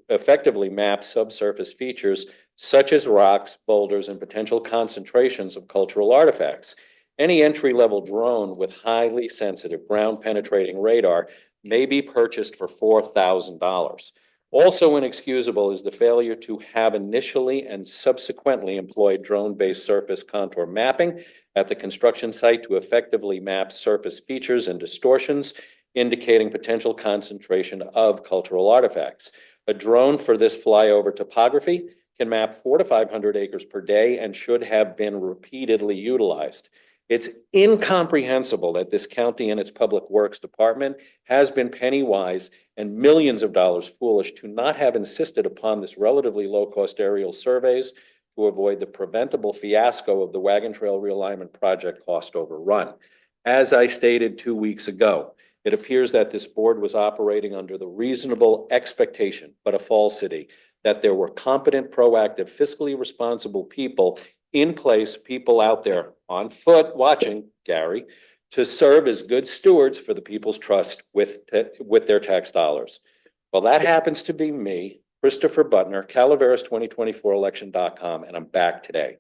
effectively map subsurface features such as rocks, boulders, and potential concentrations of cultural artifacts. Any entry-level drone with highly sensitive ground penetrating radar may be purchased for $4,000. Also inexcusable is the failure to have initially and subsequently employed drone-based surface contour mapping at the construction site to effectively map surface features and distortions, indicating potential concentration of cultural artifacts. A drone for this flyover topography can map 400 to 500 acres per day and should have been repeatedly utilized. It's incomprehensible that this county and its public works department has been penny wise and millions of dollars foolish to not have insisted upon this relatively low-cost aerial surveys to avoid the preventable fiasco of the Wagon Trail Realignment Project cost overrun. As I stated 2 weeks ago, it appears that this board was operating under the reasonable expectation, but a falsity, that there were competent, proactive, fiscally responsible people in place, people out there on foot watching, Gary, to serve as good stewards for the people's trust with their tax dollars. Well, that happens to be me, Christopher Butner, Calaveras2024election.com, and I'm back today.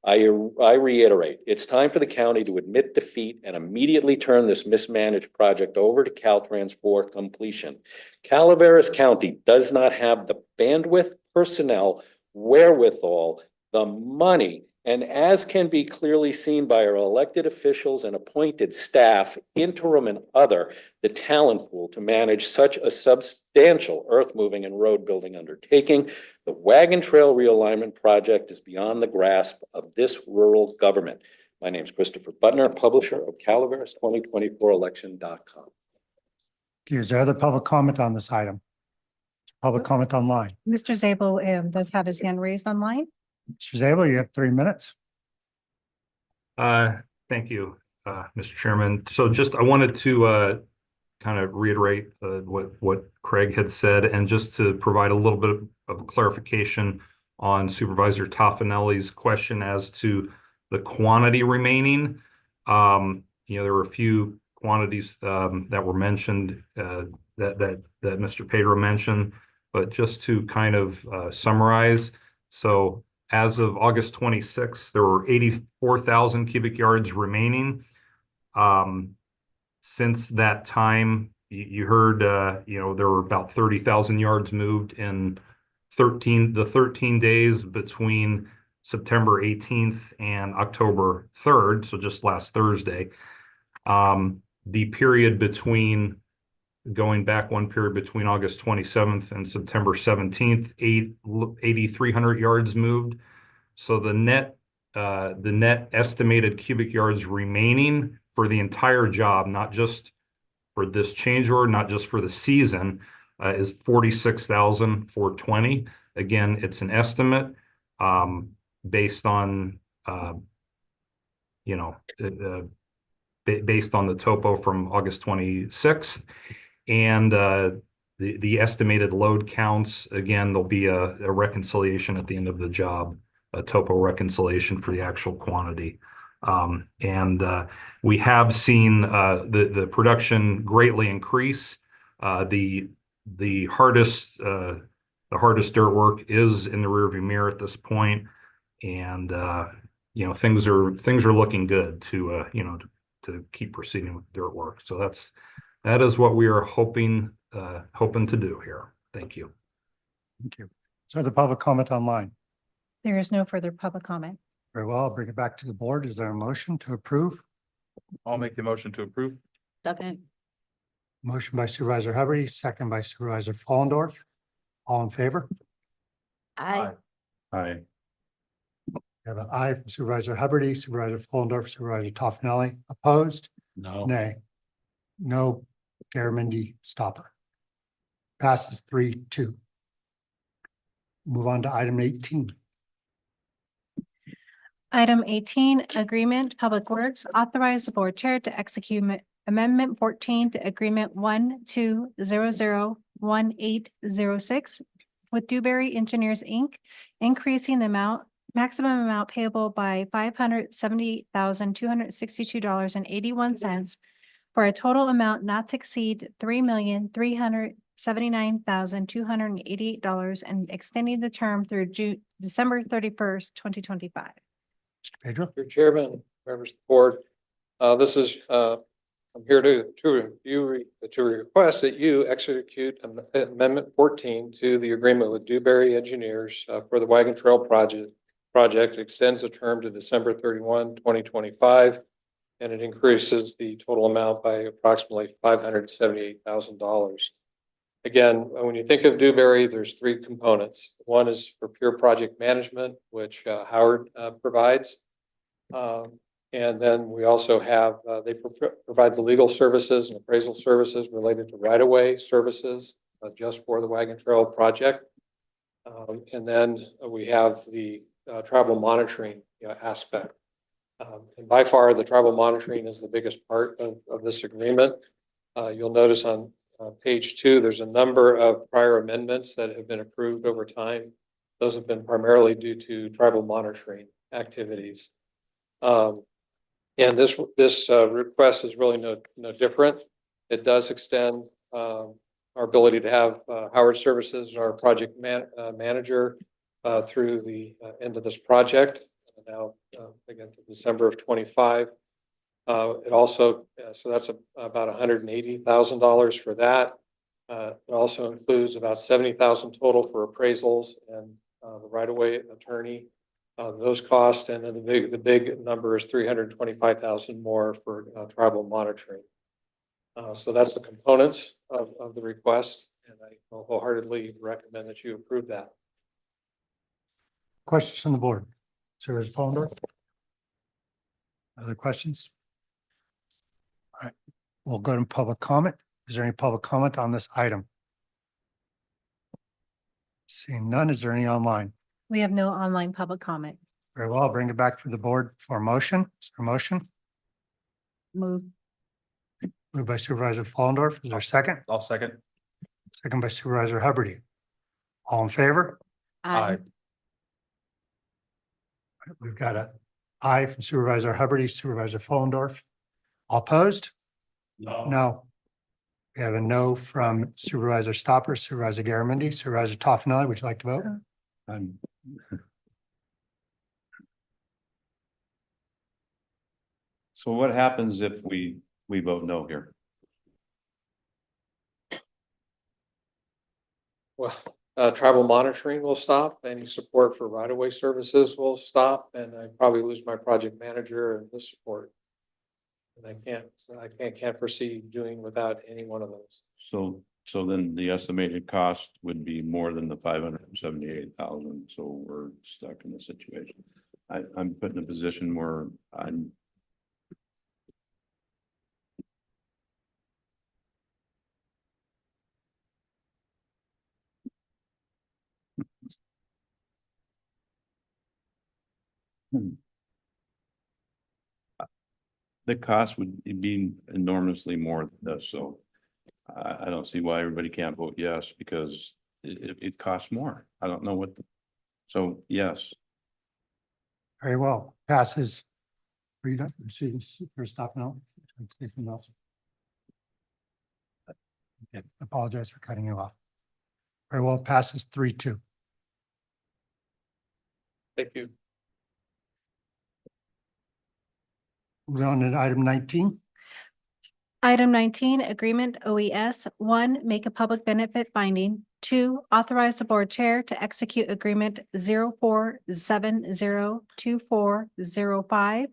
I reiterate, it's time for the county to admit defeat and immediately turn this mismanaged project over to Caltrans for completion. Calaveras County does not have the bandwidth, personnel, wherewithal, the money, and as can be clearly seen by our elected officials and appointed staff, interim and other, the talent pool to manage such a substantial earth-moving and road-building undertaking. The Wagon Trail Realignment Project is beyond the grasp of this rural government. My name is Christopher Butner, publisher of Calaveras2024election.com. Is there other public comment on this item? Public comment online. Mr. Zabel does have his hand raised online. Mr. Zabel, you have 3 minutes. Thank you, Mr. Chairman. So just, I wanted to kind of reiterate what Craig had said, and just to provide a little bit of clarification on Supervisor Toffanelli's question as to the quantity remaining. There were a few quantities that were mentioned that Mr. Pedro mentioned, but just to kind of summarize. So as of August 26th, there were 84,000 cubic yards remaining. Since that time, you heard, there were about 30,000 yards moved in 13 days between September 18th and October 3rd, so just last Thursday. The period between, going back one period between August 27th and September 17th, 8,300 yards moved. So the net estimated cubic yards remaining for the entire job, not just for this change order, not just for the season, is 46,420. Again, it's an estimate based on based on the topo from August 26th. And the estimated load counts. Again, there'll be a reconciliation at the end of the job, a topo reconciliation for the actual quantity. We have seen the production greatly increase. The hardest dirt work is in the rearview mirror at this point, and things are looking good to to keep proceeding with dirt work. So that is what we are hoping to do here. Thank you. Thank you. So the public comment online. There is no further public comment. Very well, I'll bring it back to the board. Is there a motion to approve? I'll make the motion to approve. Second. Motion by Supervisor Hubbard, second by Supervisor Fallendorf. All in favor? Aye. Aye. We have an aye from Supervisor Hubbard, Supervisor Fallendorf, Supervisor Toffenelli. Opposed? No. Nay. No. Garamendi, Stopper. Passes 3-2. Move on to item 18. Item 18, agreement, Public Works, authorize the board chair to execute amendment 14 to agreement 1-2-0-0-1806 with Dewberry Engineers, Inc., increasing the maximum amount payable by $578,262.81 for a total amount not to exceed $3,379,288 and extending the term through December 31st, 2025. Mr. Pedro? Mr. Chairman, members of the board, this is, I'm here to request that you execute Amendment 14 to the agreement with Dewberry Engineers for the Wagon Trail project. Project extends the term to December 31, 2025, and it increases the total amount by approximately $578,000. Again, when you think of Dewberry, there's three components. One is for pure project management, which Howard provides. And then we also have, they provide the legal services and appraisal services related to right-of-way services just for the Wagon Trail project. And then we have the tribal monitoring aspect. And by far, the tribal monitoring is the biggest part of this agreement. You'll notice on page 2, there's a number of prior amendments that have been approved over time. Those have been primarily due to tribal monitoring activities. And this request is really no different. It does extend our ability to have Howard Services, our project manager, through the end of this project. Now, again, to December of 25. It also, so that's about $180,000 for that. It also includes about $70,000 total for appraisals and the right-of-way attorney, those costs, and then the big number is $325,000 more for tribal monitoring. So that's the components of the request, and I wholeheartedly recommend that you approve that. Questions from the board? Supervisor Fallendorf? Other questions? All right, we'll go to public comment. Is there any public comment on this item? Seeing none, is there any online? We have no online public comment. Very well, I'll bring it back to the board for a motion. Is there a motion? Move. Moved by Supervisor Fallendorf. Is there a second? I'll second. Second by Supervisor Hubbard. All in favor? Aye. We've got a aye from Supervisor Hubbard, Supervisor Fallendorf. All opposed? No. No. We have a no from Supervisor Stopper, Supervisor Garamendi, Supervisor Toffenelli. Would you like to vote? I'm- So what happens if we vote no here? Well, tribal monitoring will stop. Any support for right-of-way services will stop, and I probably lose my project manager and his support. And I can't foresee doing without any one of those. So then the estimated cost would be more than the 578,000. So we're stuck in the situation. I'm put in a position where I'm. The cost would be enormously more than this, so I don't see why everybody can't vote yes, because it costs more. I don't know what. So yes. Very well, passes. Are you done? For stop now? Anything else? Okay, apologize for cutting you off. Very well, passes 3-2. Thank you. Moving on to item 19. Item 19, agreement OES. 1, make a public benefit finding. 2, authorize the board chair to execute agreement 04702405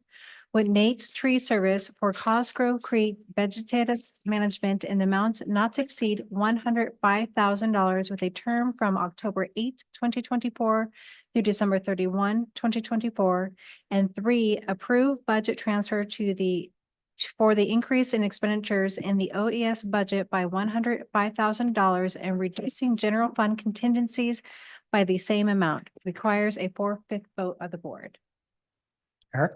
with Nate's Tree Service for Cosgrove Creek vegetative management in the amount not to exceed $105,000 with a term from October 8, 2024 through December 31, 2024. And 3, approve budget transfer for the increase in expenditures in the OES budget by $105,000 and reducing general fund contingencies by the same amount. Requires a 4/5 vote of the board. Eric?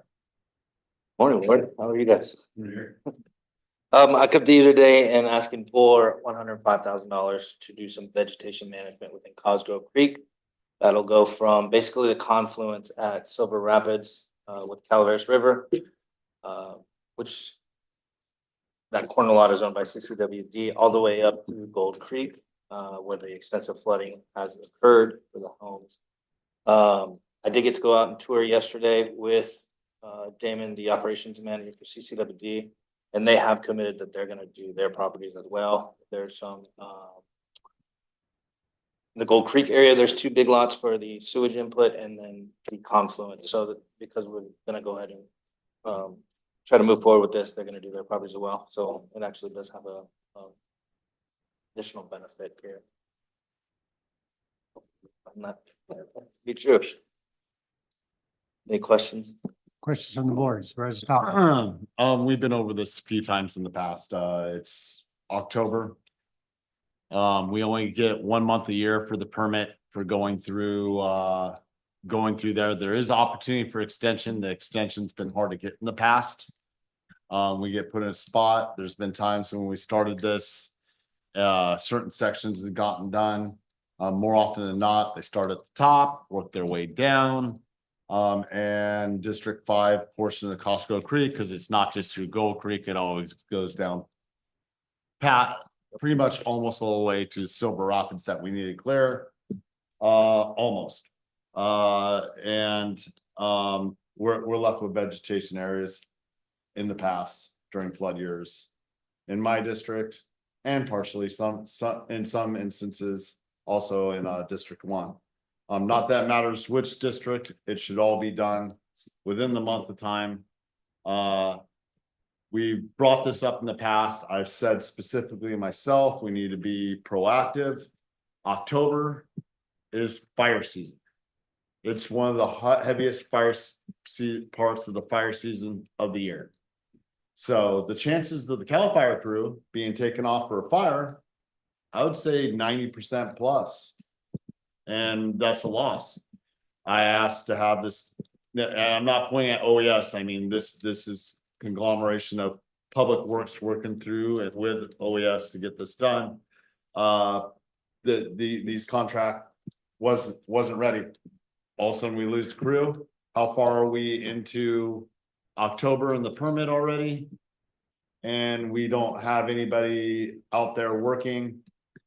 Morning, Ward. How are you guys? I come to you today and asking for $105,000 to do some vegetation management within Cosgrove Creek. That'll go from basically the confluence at Silver Rapids with Calaveras River, which that corner lot is owned by CCWD, all the way up to Gold Creek, where the extensive flooding has occurred for the homes. I did get to go out and tour yesterday with Damon, the operations manager for CCWD, and they have committed that they're going to do their properties as well. There's some in the Gold Creek area, there's 2 big lots for the sewage input and then the confluence. So that because we're going to go ahead and try to move forward with this, they're going to do their properties as well. So it actually does have a additional benefit here. I'm not be true. Any questions? Questions on the board? Supervisor Stop. We've been over this a few times in the past. It's October. We only get 1 month a year for the permit for going through there. There is opportunity for extension. The extension's been hard to get in the past. We get put in a spot. There's been times when we started this, certain sections have gotten done. More often than not, they start at the top, work their way down. And District 5 portion of Cosgrove Creek, because it's not just through Gold Creek, it always goes down pretty much almost all the way to Silver Rapids that we need to clear. Almost. And we're left with vegetation areas in the past during flood years in my district, and partially some in some instances also in District 1. Not that matters which district, it should all be done within the month of time. We brought this up in the past. I've said specifically myself, we need to be proactive. October is fire season. It's one of the heaviest parts of the fire season of the year. So the chances of the CAL FIRE crew being taken off for a fire, I would say 90% plus. And that's a loss. I asked to have this, and I'm not pointing at OES. I mean, this is conglomeration of public works working through and with OES to get this done. These contract wasn't ready. All of a sudden we lose crew. How far are we into October in the permit already? And we don't have anybody out there working.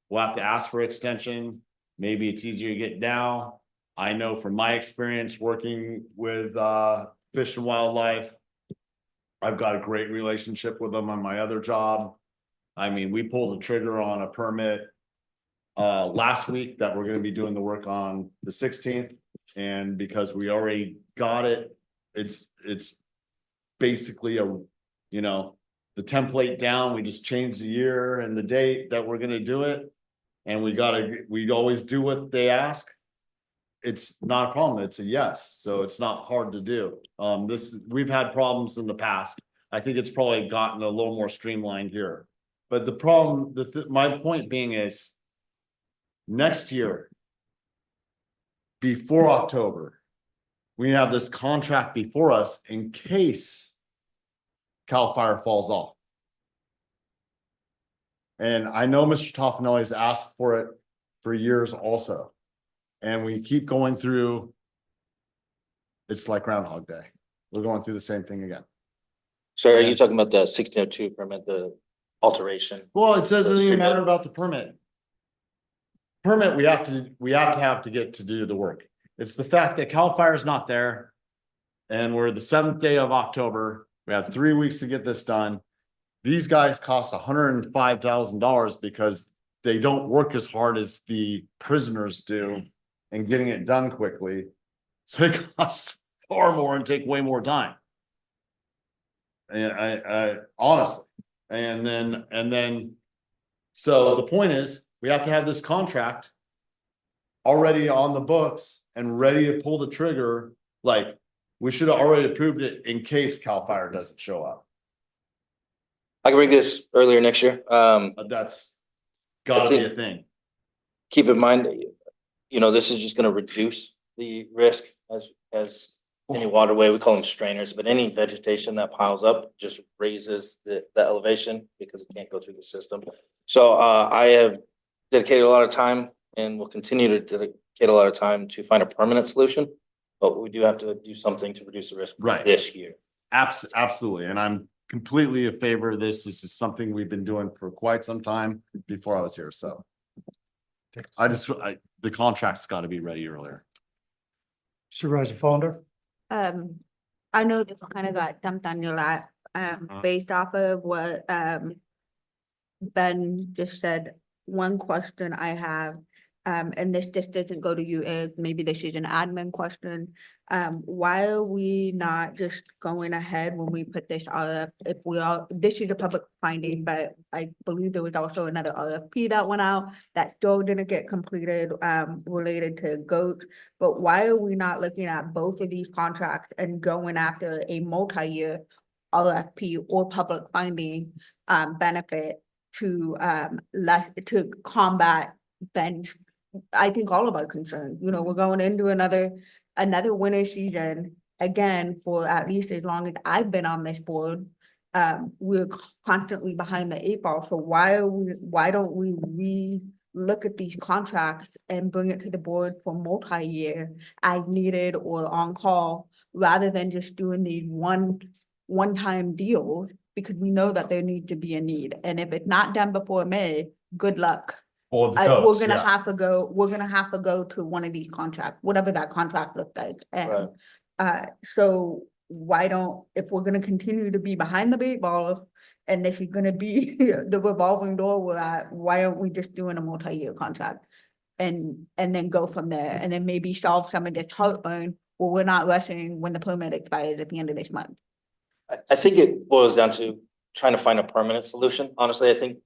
We'll have to ask for extension. Maybe it's easier to get now. I know from my experience working with Fish and Wildlife, I've got a great relationship with them on my other job. I mean, we pulled the trigger on a permit last week that we're going to be doing the work on the 16th. And because we already got it, it's basically the template down. We just changed the year and the date that we're going to do it. And we always do what they ask. It's not a problem. It's a yes. So it's not hard to do. We've had problems in the past. I think it's probably gotten a little more streamlined here. But the problem, my point being is next year, before October, we have this contract before us in case CAL FIRE falls off. And I know Mr. Toffenelli has asked for it for years also. And we keep going through. It's like Groundhog Day. We're going through the same thing again. So are you talking about the 1602 permit, the alteration? Well, it says it doesn't even Street matter about the permit. Permit, we have to get to do the work. It's the fact that CAL FIRE is not there. And we're the 7th day of October. We have 3 weeks to get this done. These guys cost $105,000 because they don't work as hard as the prisoners do in getting it done quickly. So they cost far more and take way more time. And I honestly, and then, so the point is, we have to have this contract already on the books and ready to pull the trigger. Like, we should have already approved it in case CAL FIRE doesn't show up. I can bring this earlier next year. That's gotta be a thing. Keep in mind, this is just gonna reduce the risk as any waterway, we call them strainers, but any vegetation that piles up just raises the elevation because it can't go through the system. So I have dedicated a lot of time and will continue to dedicate a lot of time to find a permanent solution. But we do have to do something to reduce the risk this year. Absolutely. And I'm completely in favor of this. This is something we've been doing for quite some time before I was here. So the contract's got to be ready earlier. Supervisor Follander? I know this kind of got dumped on your lap, based off of what, Ben just said. One question I have, and this just doesn't go to you, maybe this is an admin question. Why are we not just going ahead when we put this up? This is a public finding, but I believe there was also another RFP that went out that still didn't get completed, related to goats. But why are we not looking at both of these contracts and going after a multi-year RFP or public finding, benefit to, to combat Ben's, I think, all of our concerns? We're going into another winter season again for at least as long as I've been on this board. We're constantly behind the 8 ball. So why don't we look at these contracts and bring it to the board for multi-year as needed or on call, rather than just doing these one-time deals, because we know that there needs to be a need. And if it's not done before May, good luck. Or the We're codes, gonna yeah. have to go to one of these contracts, whatever that contract looks like. And so if we're gonna continue to be behind the 8 ball and this is gonna be the revolving door we're at, why aren't we just doing a multi-year contract? And then go from there, and then maybe solve some of this heartburn where we're not rushing when the permit expires at the end of this month. I think it boils down to trying to find a permanent solution. Honestly, I think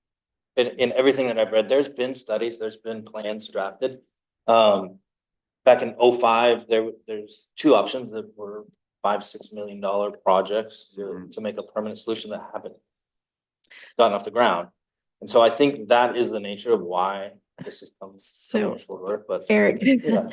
in everything that I've read, there's been studies, there's been plans drafted. Back in 2005, there's 2 options that were $5-6 million projects to make a permanent solution that haven't gotten off the ground. And so I think that is the nature of why this is coming short. But Eric, yeah.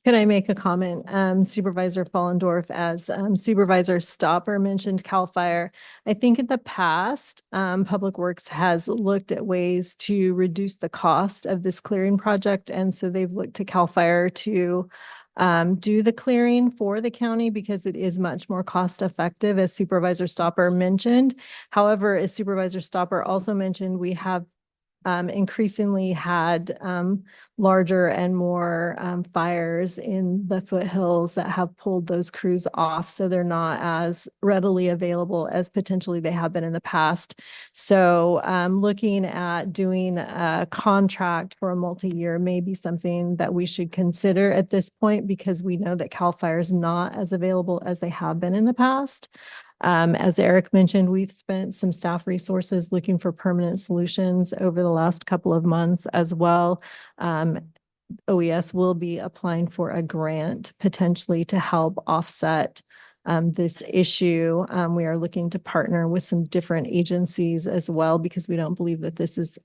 can I make a comment? Supervisor Fallendorf, as Supervisor Stopper mentioned CAL FIRE. I think in the past, Public Works has looked at ways to reduce the cost of this clearing project. And so they've looked to CAL FIRE to do the clearing for the county because it is much more cost effective, as Supervisor Stopper mentioned. However, as Supervisor Stopper also mentioned, we have increasingly had larger and more fires in the foothills that have pulled those crews off. So they're not as readily available as potentially they have been in the past. So looking at doing a contract for a multi-year may be something that we should consider at this point, because we know that CAL FIRE is not as available as they have been in the past. As Eric mentioned, we've spent some staff resources looking for permanent solutions over the last couple of months as well. OES will be applying for a grant potentially to help offset this issue. We are looking to partner with some different agencies as well, because we don't believe that this is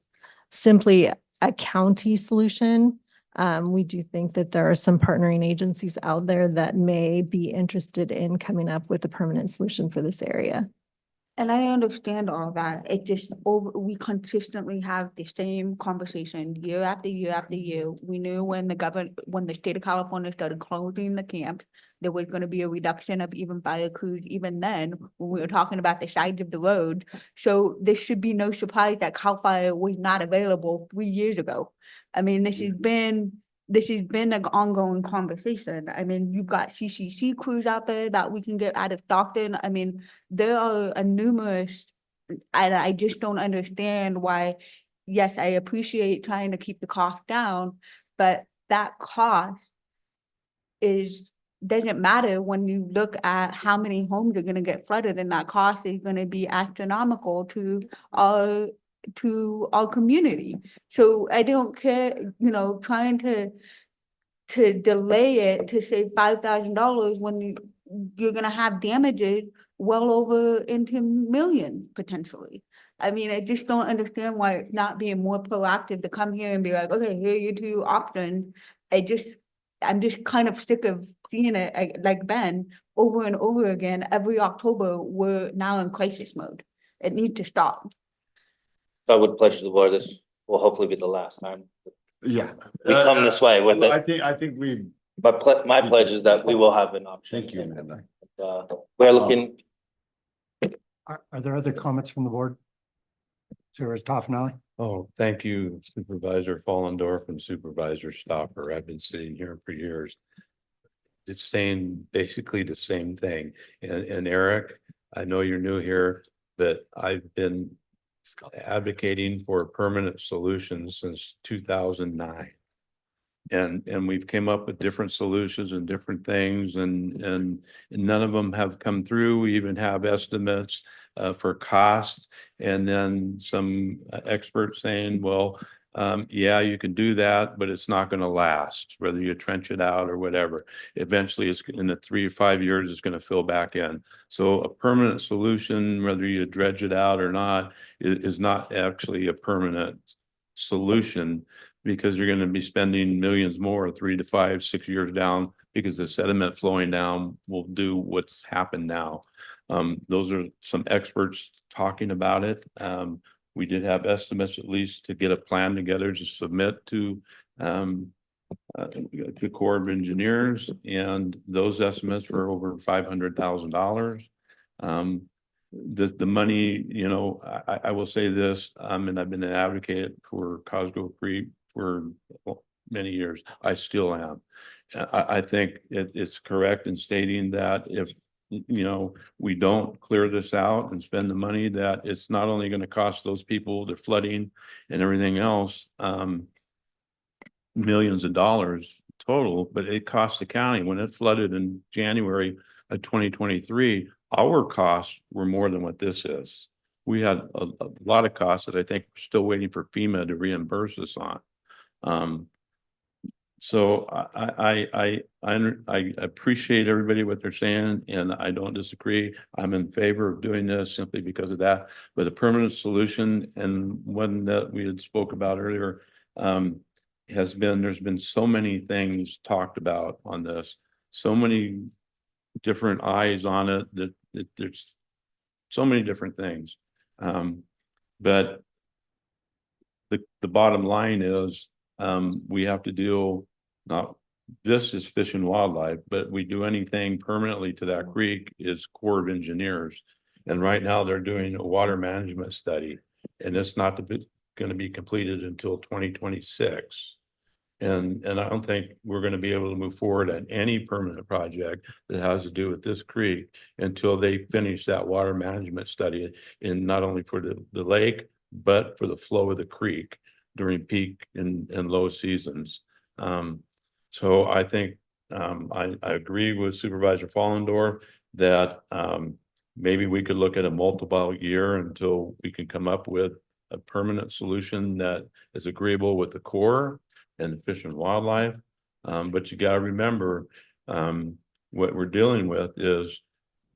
simply a county solution. We do think that there are some partnering agencies out there that may be interested in coming up with a permanent solution for this area. And I understand all that. It just we consistently have the same conversation year after year after year. We knew when when the state of California started closing the camps, there was gonna be a reduction of even fire crews, even then, when we were talking about the sides of the road. So this should be no surprise that CAL FIRE was not available 3 years ago. I mean, this has been an ongoing conversation. I mean, you've got CCC crews out there that we can get out of Stockton. I mean, there are a numerous, and I just don't understand why, yes, I appreciate trying to keep the cost down, but that cost doesn't matter when you look at how many homes are gonna get flooded, and that cost is gonna be astronomical to our community. So I don't care, trying to delay it to say $5,000 when you're gonna have damages well over into millions potentially. I mean, I just don't understand why it's not being more proactive to come here and be like, okay, here are your two options. I'm just kind of sick of seeing it, like Ben, over and over again. Every October, we're now in crisis mode. It needs to stop. I would pledge to the board, this will hopefully be the last time Yeah. we come this way with it. I think we. But my pledge is that we will have an option. Thank you, Amanda. We're looking, Are there other comments from the board? Supervisor Toffenali? Oh, thank you, Supervisor Fallendorf and Supervisor Stopper. I've been sitting here for years. It's saying basically the same thing. And Eric, I know you're new here, but I've been advocating for permanent solutions since 2009. And we've came up with different solutions and different things, and none of them have come through. We even have estimates for costs, and then some experts saying, well, yeah, you can do that, but it's not going to last, whether you trench it out or whatever. Eventually, it's in the 3 or 5 years, it's going to fill back in. So a permanent solution, whether you dredge it out or not, is not actually a permanent solution, because you're going to be spending millions more 3 to 5, 6 years down, because the sediment flowing down will do what's happened now. Those are some experts talking about it. We did have estimates, at least, to get a plan together to submit to the Corps of Engineers, and those estimates were over $500,000. The money, I will say this, and I've been an advocate for Cosgrove Creek for many years. I still am. I think it's correct in stating that if we don't clear this out and spend the money, that it's not only going to cost those people, the flooding and everything else, millions of dollars total, but it costs the county. When it flooded in January of 2023, our costs were more than what this is. We had a lot of costs that I think we're still waiting for FEMA to reimburse us on. So I appreciate everybody what they're saying, and I don't disagree. I'm in favor of doing this simply because of that. But a permanent solution, and one that we had spoke about earlier, there's been so many things talked about on this, so many different eyes on it, that there's so many different things. But the bottom line is, we have to deal, not this is Fish and Wildlife, but we do anything permanently to that creek is Corps of Engineers. And right now they're doing a water management study, and it's not going to be completed until 2026. And I don't think we're going to be able to move forward on any permanent project that has to do with this creek until they finish that water management study, in not only for the lake, but for the flow of the creek during peak and low seasons. So I think I agree with Supervisor Fallendorf that maybe we could look at a multiple year until we can come up with a permanent solution that is agreeable with the Corps and the Fish and Wildlife. But you got to remember, what we're dealing with is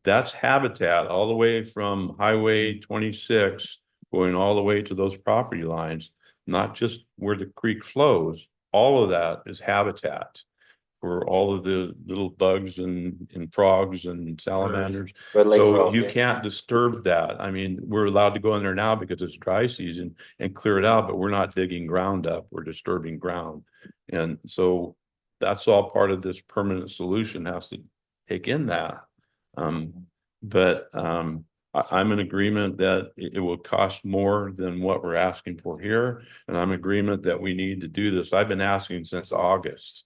that's habitat all the way from Highway 26 going all the way to those property lines, not just where the creek flows. All of that is habitat. for all of the little bugs and frogs and salamanders. Red Lake So frog, you yeah. can't disturb that. I mean, we're allowed to go in there now because it's dry season and clear it out, but we're not digging ground up. We're disturbing ground. And so that's all part of this permanent solution has to take in that. I'm in agreement that it will cost more than what we're asking for here. And I'm in agreement that we need to do this. I've been asking since August.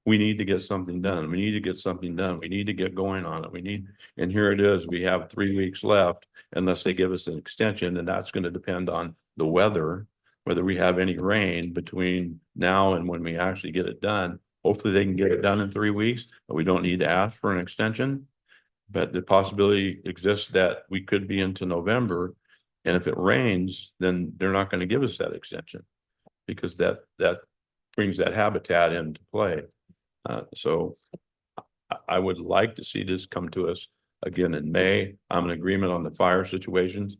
We need to get something done. We need to get something done. We need to get going on it. And here it is. We have 3 weeks left unless they give us an extension, and that's going to depend on the weather, whether we have any rain between now and when we actually get it done. Hopefully they can get it done in 3 weeks, but we don't need to ask for an extension. But the possibility exists that we could be into November. And if it rains, then they're not going to give us that extension because that brings that habitat into play. So I would like to see this come to us again in May. I'm in agreement on the fire situations.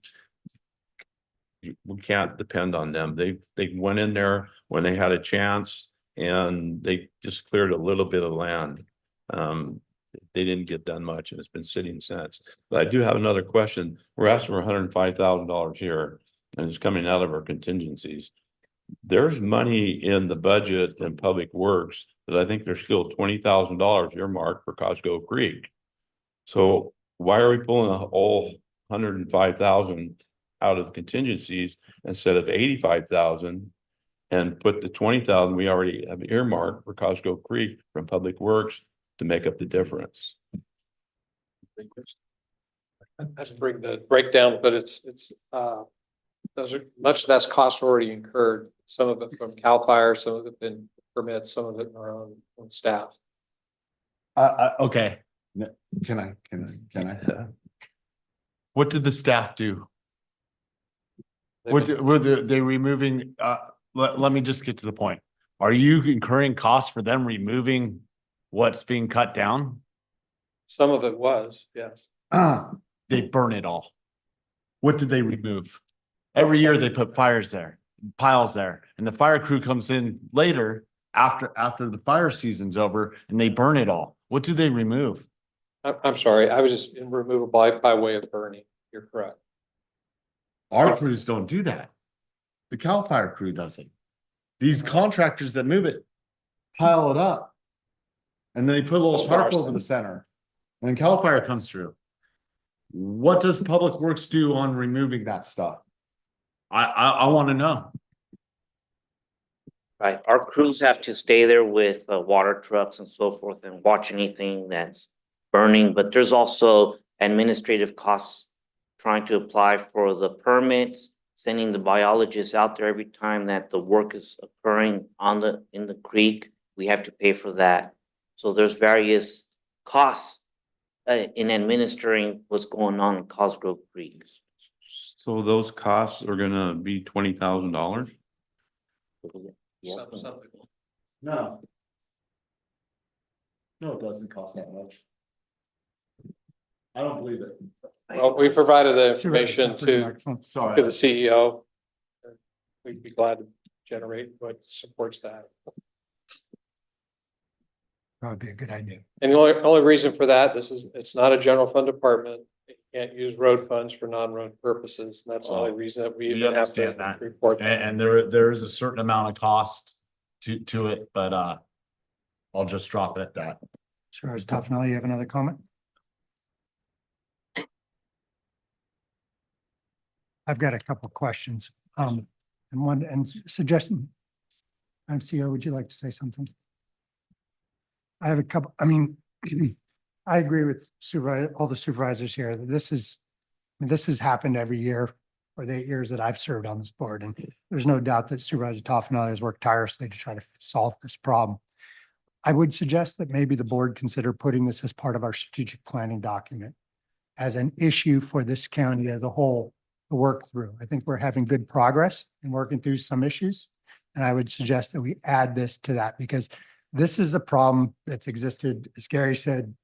We can't depend on them. They went in there when they had a chance and they just cleared a little bit of land. They didn't get done much and it's been sitting since. But I do have another question. We're asking for $105,000 here and it's coming out of our contingencies. There's money in the budget and public works that I think there's still $20,000 earmarked for Cosgrove Creek. So why are we pulling a whole 105,000 out of the contingencies instead of 85,000 and put the 20,000 we already have earmarked for Cosgrove Creek from public works to make up the difference? That's bring the breakdown, but it's those are much of that's cost already incurred. Some of it from CAL FIRE, some of it been permits, some of it in our own staff. Okay. Can I? What did the staff do? Were they removing, let me just get to the point. Are you incurring costs for them removing what's being cut down? Some of it was, yes. They burn it all. What did they remove? Every year they put fires there, piles there, and the fire crew comes in later after the fire season's over and they burn it all. What do they remove? I'm sorry, I was just in removal by way of burning. You're correct. Our crews don't do that. The CAL FIRE crew does it. These contractors that move it pile it up. And then they put a little tarp over the center. And then CAL FIRE comes through. What does Public Works do on removing that stuff? I want to know. Right, our crews have to stay there with water trucks and so forth and watch anything that's burning, but there's also administrative costs trying to apply for the permits, sending the biologists out there every time that the work is occurring in the creek. We have to pay for that. So there's various costs in administering what's going on in Cosgrove Creek. So those costs are gonna be $20,000? Yes. No. No, it doesn't cost that much. I don't believe it. Well, we provided the information to the CEO. We'd be glad to generate what supports that. That would be a good idea. And the only reason for that, it's not a general fund department. You can't use road funds for non-road purposes. And that's the only reason that we even have to report that. And there is a certain amount of cost to it, but I'll just drop it at that. Sure. As Toffenelli, you have another comment? I've got a couple of questions. And suggestion. MCO, would you like to say something? I have a couple, I agree with all the supervisors here. This has happened every year for the 8 years that I've served on this board. And there's no doubt that Supervisor Toffenelli has worked tirelessly to try to solve this problem. I would suggest that maybe the board consider putting this as part of our strategic planning document as an issue for this county as a whole to work through. I think we're having good progress in working through some issues. And I would suggest that we add this to that because this is a problem that's existed, as Gary said,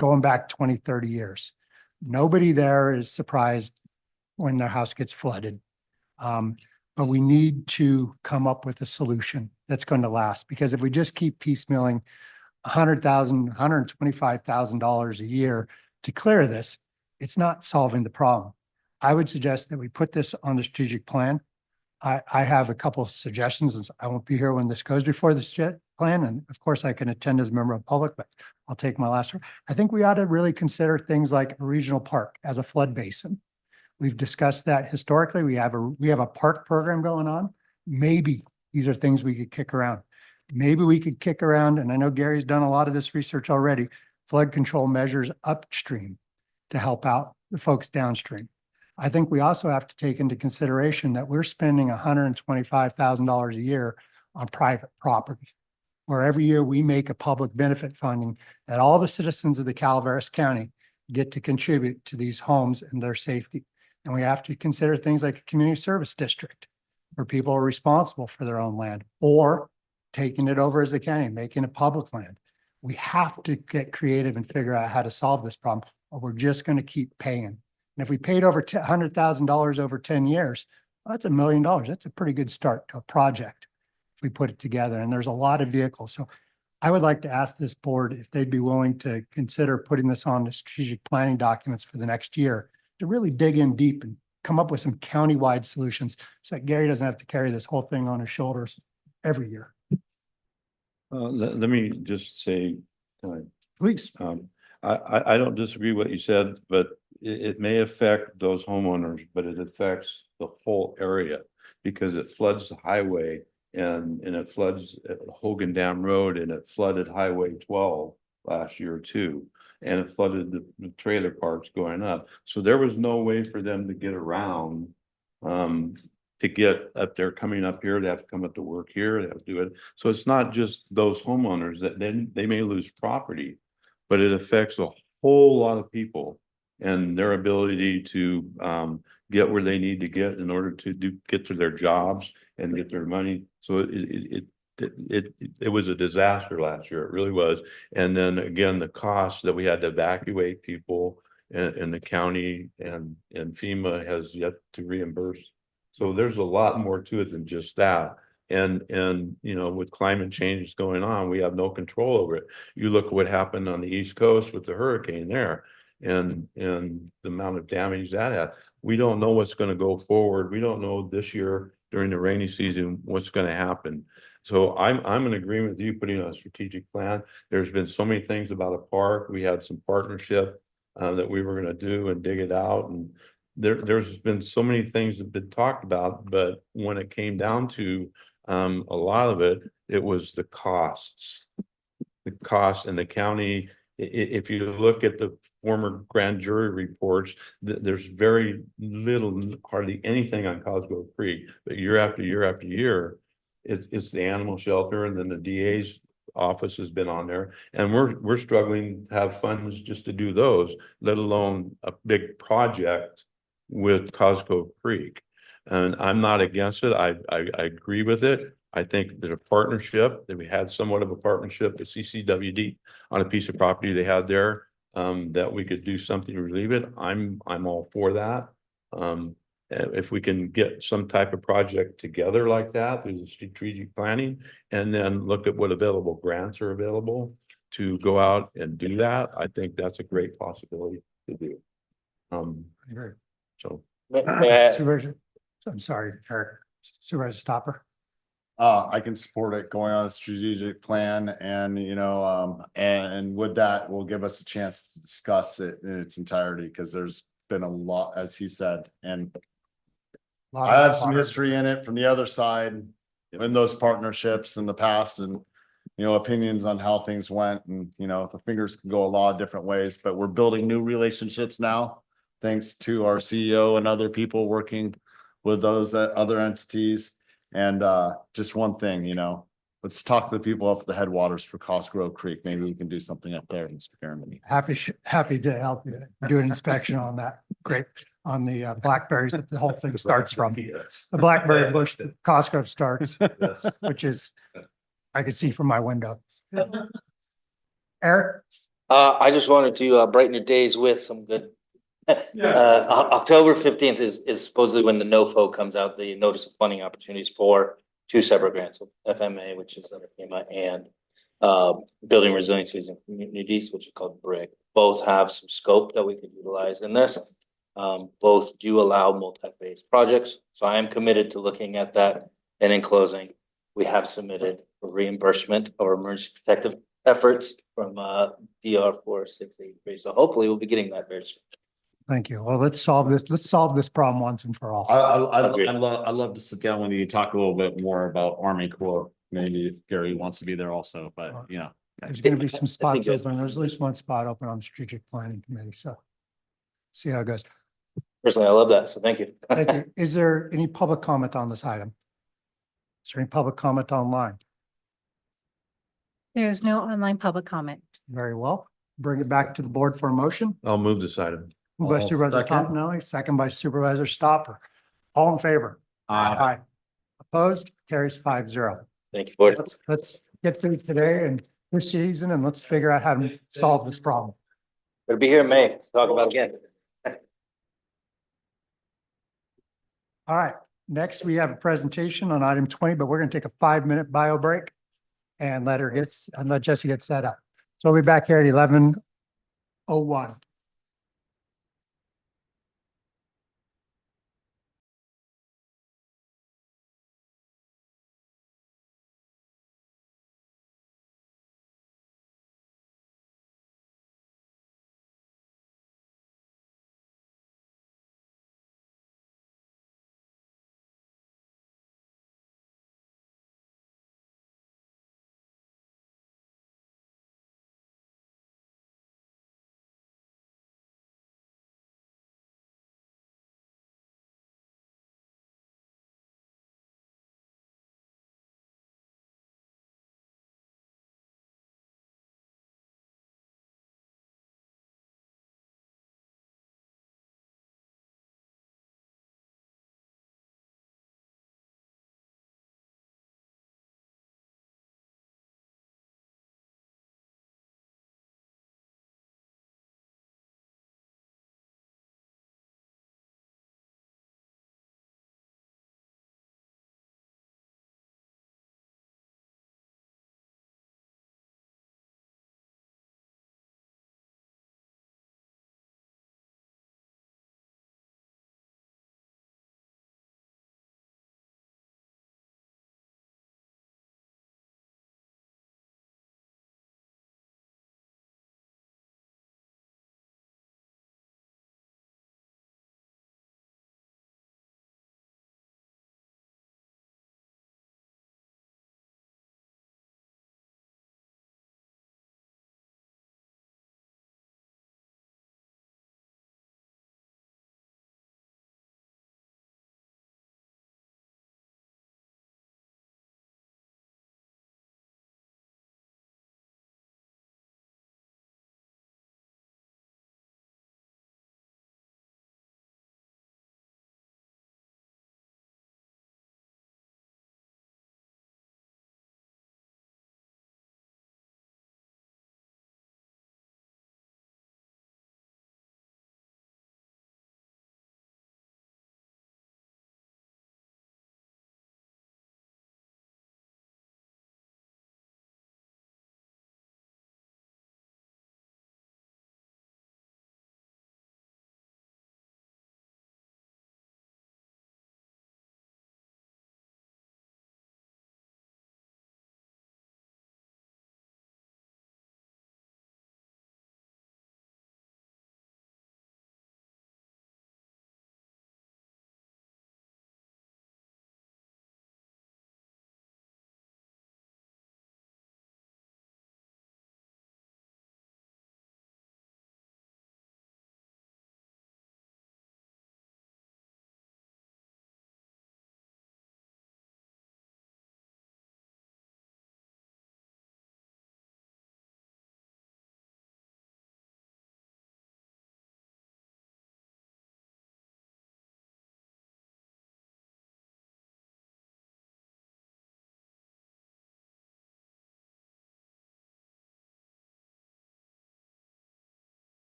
going back 20, 30 years. Nobody there is surprised when their house gets flooded. but we need to come up with a solution that's going to last. Because if we just keep piecemealing $100,000, $125,000 a year to clear this, it's not solving the problem. I would suggest that we put this on the strategic plan. I have a couple of suggestions, and I won't be here when this goes before the plan. And of course, I can attend as a member of the public, but I'll take my last word. I think we ought to really consider things like a regional park as a flood basin. We've discussed that historically. We have a park program going on. Maybe these are things we could kick around. Maybe we could kick around, and I know Gary's done a lot of this research already, flood control measures upstream to help out the folks downstream. I think we also have to take into consideration that we're spending $125,000 a year on private property, where every year we make a public benefit funding that all the citizens of the Calaveras County get to contribute to these homes and their safety. And we have to consider things like a community service district where people are responsible for their own land, or taking it over as a county, making it public land. We have to get creative and figure out how to solve this problem, or we're just going to keep paying. And if we paid over $100,000 over 10 years, well, that's $1 million. That's a pretty good start to a project if we put it together. And there's a lot of vehicles. So I would like to ask this board if they'd be willing to consider putting this on the strategic planning documents for the next year to really dig in deep and come up with some countywide solutions so that Gary doesn't have to carry this whole thing on his shoulders every year. Let me just say, please. I don't disagree with what you said, but it may affect those homeowners, but it affects the whole area because it floods the highway and it floods Hogan Dam Road, and it flooded Highway 12 last year too. And it flooded the trailer parks going up. So there was no way for them to get around, to get up there, coming up here. They have to come up to work here, they have to do it. So it's not just those homeowners that then they may lose property, but it affects a whole lot of people and their ability to get where they need to get in order to get to their jobs and get their money. So it was a disaster last year. It really was. And then again, the cost that we had to evacuate people in the county and FEMA has yet to reimburse. So there's a lot more to it than just that. And you know, with climate change going on, we have no control over it. You look at what happened on the East Coast with the hurricane there and the amount of damage that had. We don't know what's going to go forward. We don't know this year during the rainy season what's going to happen. So I'm in agreement with you putting on a strategic plan. There's been so many things about a park. We had some partnership that we were going to do and dig it out, and there's been so many things that have been talked about, but when it came down to a lot of it, it was the costs. The costs in the county. If you look at the former grand jury reports, there's very little, hardly anything on Cosgrove Creek, but year after year after year, it's the animal shelter, and then the DA's office has been on there, and we're struggling to have funds just to do those, let alone a big project with Cosgrove Creek. And I'm not against it. I agree with it. I think that a partnership, that we had somewhat of a partnership with CCWD on a piece of property they had there, that we could do something to relieve it. I'm all for that. If we can get some type of project together like that through the strategic planning, and then look at what available grants are available to go out and do that, I think that's a great possibility to do. So Supervisor, I'm sorry, Eric. Supervisor Stopper. I can support it going on a strategic plan, and and with that will give us a chance to discuss it in its entirety, because there's been a lot, as he said, and I have some history in it from the other side in those partnerships in the past, and opinions on how things went, and the fingers can go a lot of different ways, but we're building new relationships now, thanks to our CEO and other people working with those other entities. And just one thing, let's talk to the people up at the headwaters for Cosgrove Creek. Maybe we can do something up there in Spearman. Happy to help you do an inspection on that. Great. On the blackberries that the whole thing starts from. The blackberry bush that Cosgrove starts, which is, I can see from my window. Eric? I just wanted to brighten your days with some good October 15th is supposedly when the NOFO comes out, the notice of funding opportunities for two separate grants, FMA, which is under FEMA, and building resiliencies in communities, which is called BRIC. Both have some scope that we could utilize in this. Both do allow multi-phase projects, so I am committed to looking at that. And in closing, we have submitted for reimbursement of emergency protective efforts from DR 4683. So hopefully we'll be getting that very soon. Thank you. Well, let's solve this problem once and for all. I'd love to sit down with you, talk a little bit more about Army Corps. Maybe Gary wants to be there also, but you know. There's going to be some spots open. There's at least one spot open on the strategic planning committee. So see how it goes. Personally, I love that. So thank you. Thank you. Is there any public comment on this item? Is there any public comment online? There is no online public comment. Very well. Bring it back to the board for a motion. I'll move this item. Moved by I'll Supervisor second. Toffenelli, second by Supervisor Stopper. All in favor? Aye. Opposed? Carries 5-0. Thank you, board. Let's get through today and this season and let's figure out how to solve this problem. Better be here in May to talk about it again. All right, next we have a presentation on item 20, but we're going to take a 5-minute bio break and let Jesse get set up. So we'll be back here at 11:01.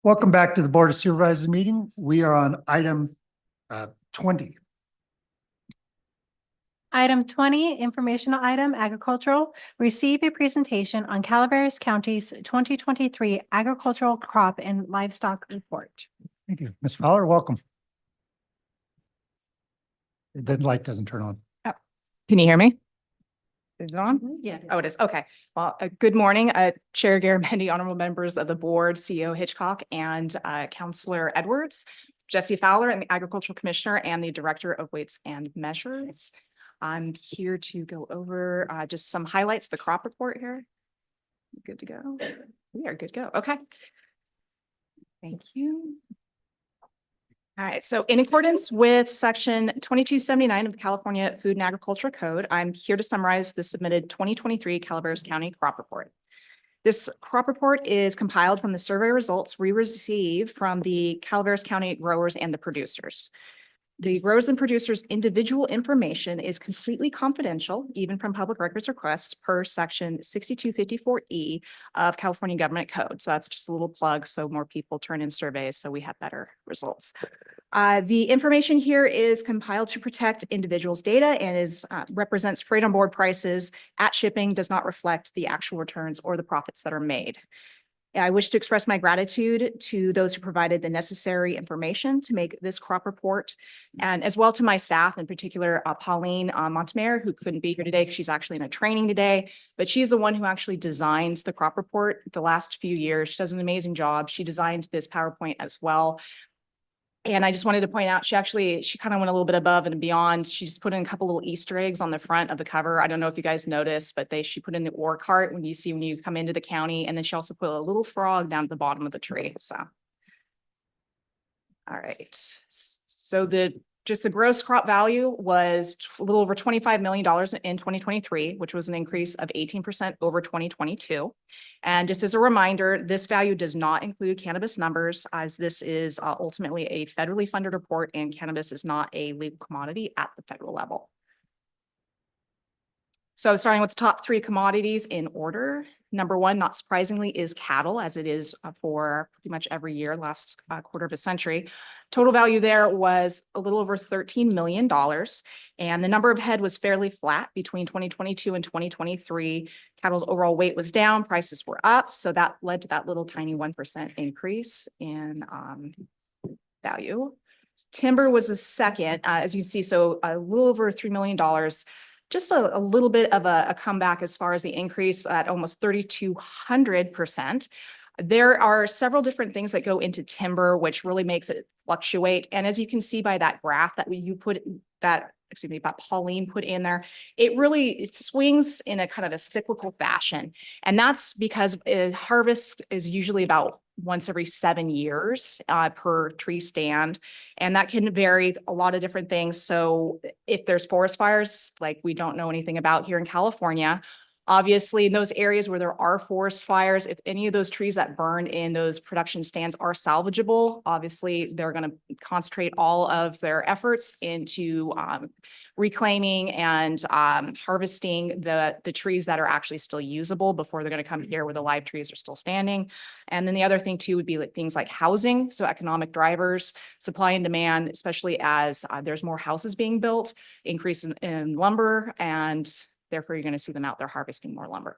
Welcome back to the Board of Supervisors meeting. We are on item 20. Item 20, informational item, agricultural. Receive a presentation on Calaveras County's 2023 agricultural crop and livestock report. Thank you. Ms. Fowler, welcome. The light doesn't turn on. Can you hear me? Is it on? Yeah. Oh, it is. Okay. Well, good morning, Chair Garamendi, honorable members of the board, CEO Hitchcock, and Councillor Edwards, Jesse Fowler, and the Agricultural Commissioner and the Director of Weights and Measures. I'm here to go over just some highlights, the crop report here. Good to go. We are good to go. Okay. Thank you. All right, so in accordance with section 2279 of the California Food and Agriculture Code, I'm here to summarize the submitted 2023 Calaveras County crop report. This crop report is compiled from the survey results we receive from the Calaveras County growers and the producers. The growers and producers' individual information is completely confidential, even from public records requests per section 6254E of California Government Code. So that's just a little plug so more people turn in surveys so we have better results. The information here is compiled to protect individuals' data and is represents freight on board prices at shipping, does not reflect the actual returns or the profits that are made. I wish to express my gratitude to those who provided the necessary information to make this crop report, and as well to my staff, in particular, Pauline Montemare, who couldn't be here today because she's actually in a training today, but she's the one who actually designs the crop report the last few years. She does an amazing job. She designed this PowerPoint as well. And I just wanted to point out, she kind of went a little bit above and beyond. She's put in a couple little Easter eggs on the front of the cover. I don't know if you guys noticed, but she put in the ore cart when you come into the county. And then she also put a little frog down at the bottom of the tree. So. All right. So the gross crop value was a little over $25 million in 2023, which was an increase of 18% over 2022. And just as a reminder, this value does not include cannabis numbers, as this is ultimately a federally funded report and cannabis is not a legal commodity at the federal level. So starting with the top three commodities in order. Number one, not surprisingly, is cattle, as it is for pretty much every year, last quarter of a century. Total value there was a little over $13 million. And the number of head was fairly flat between 2022 and 2023. Cattle's overall weight was down, prices were up. So that led to that little tiny 1% increase in value. Timber was the second, as you see, so a little over $3 million. Just a little bit of a comeback as far as the increase at almost 3,200%. There are several different things that go into timber, which really makes it fluctuate. And as you can see by that graph that Pauline put in there, it swings in a kind of a cyclical fashion. And that's because harvest is usually about once every 7 years per tree stand. And that can vary a lot of different things. So if there's forest fires, like we don't know anything about here in California, obviously in those areas where there are forest fires, if any of those trees that burn in those production stands are salvageable, obviously they're going to concentrate all of their efforts into reclaiming and harvesting the trees that are actually still usable before they're going to come here where the live trees are still standing. And then the other thing too would be things like housing. So economic drivers, supply and demand, especially as there's more houses being built, increase in lumber, and therefore you're going to see them out there harvesting more lumber.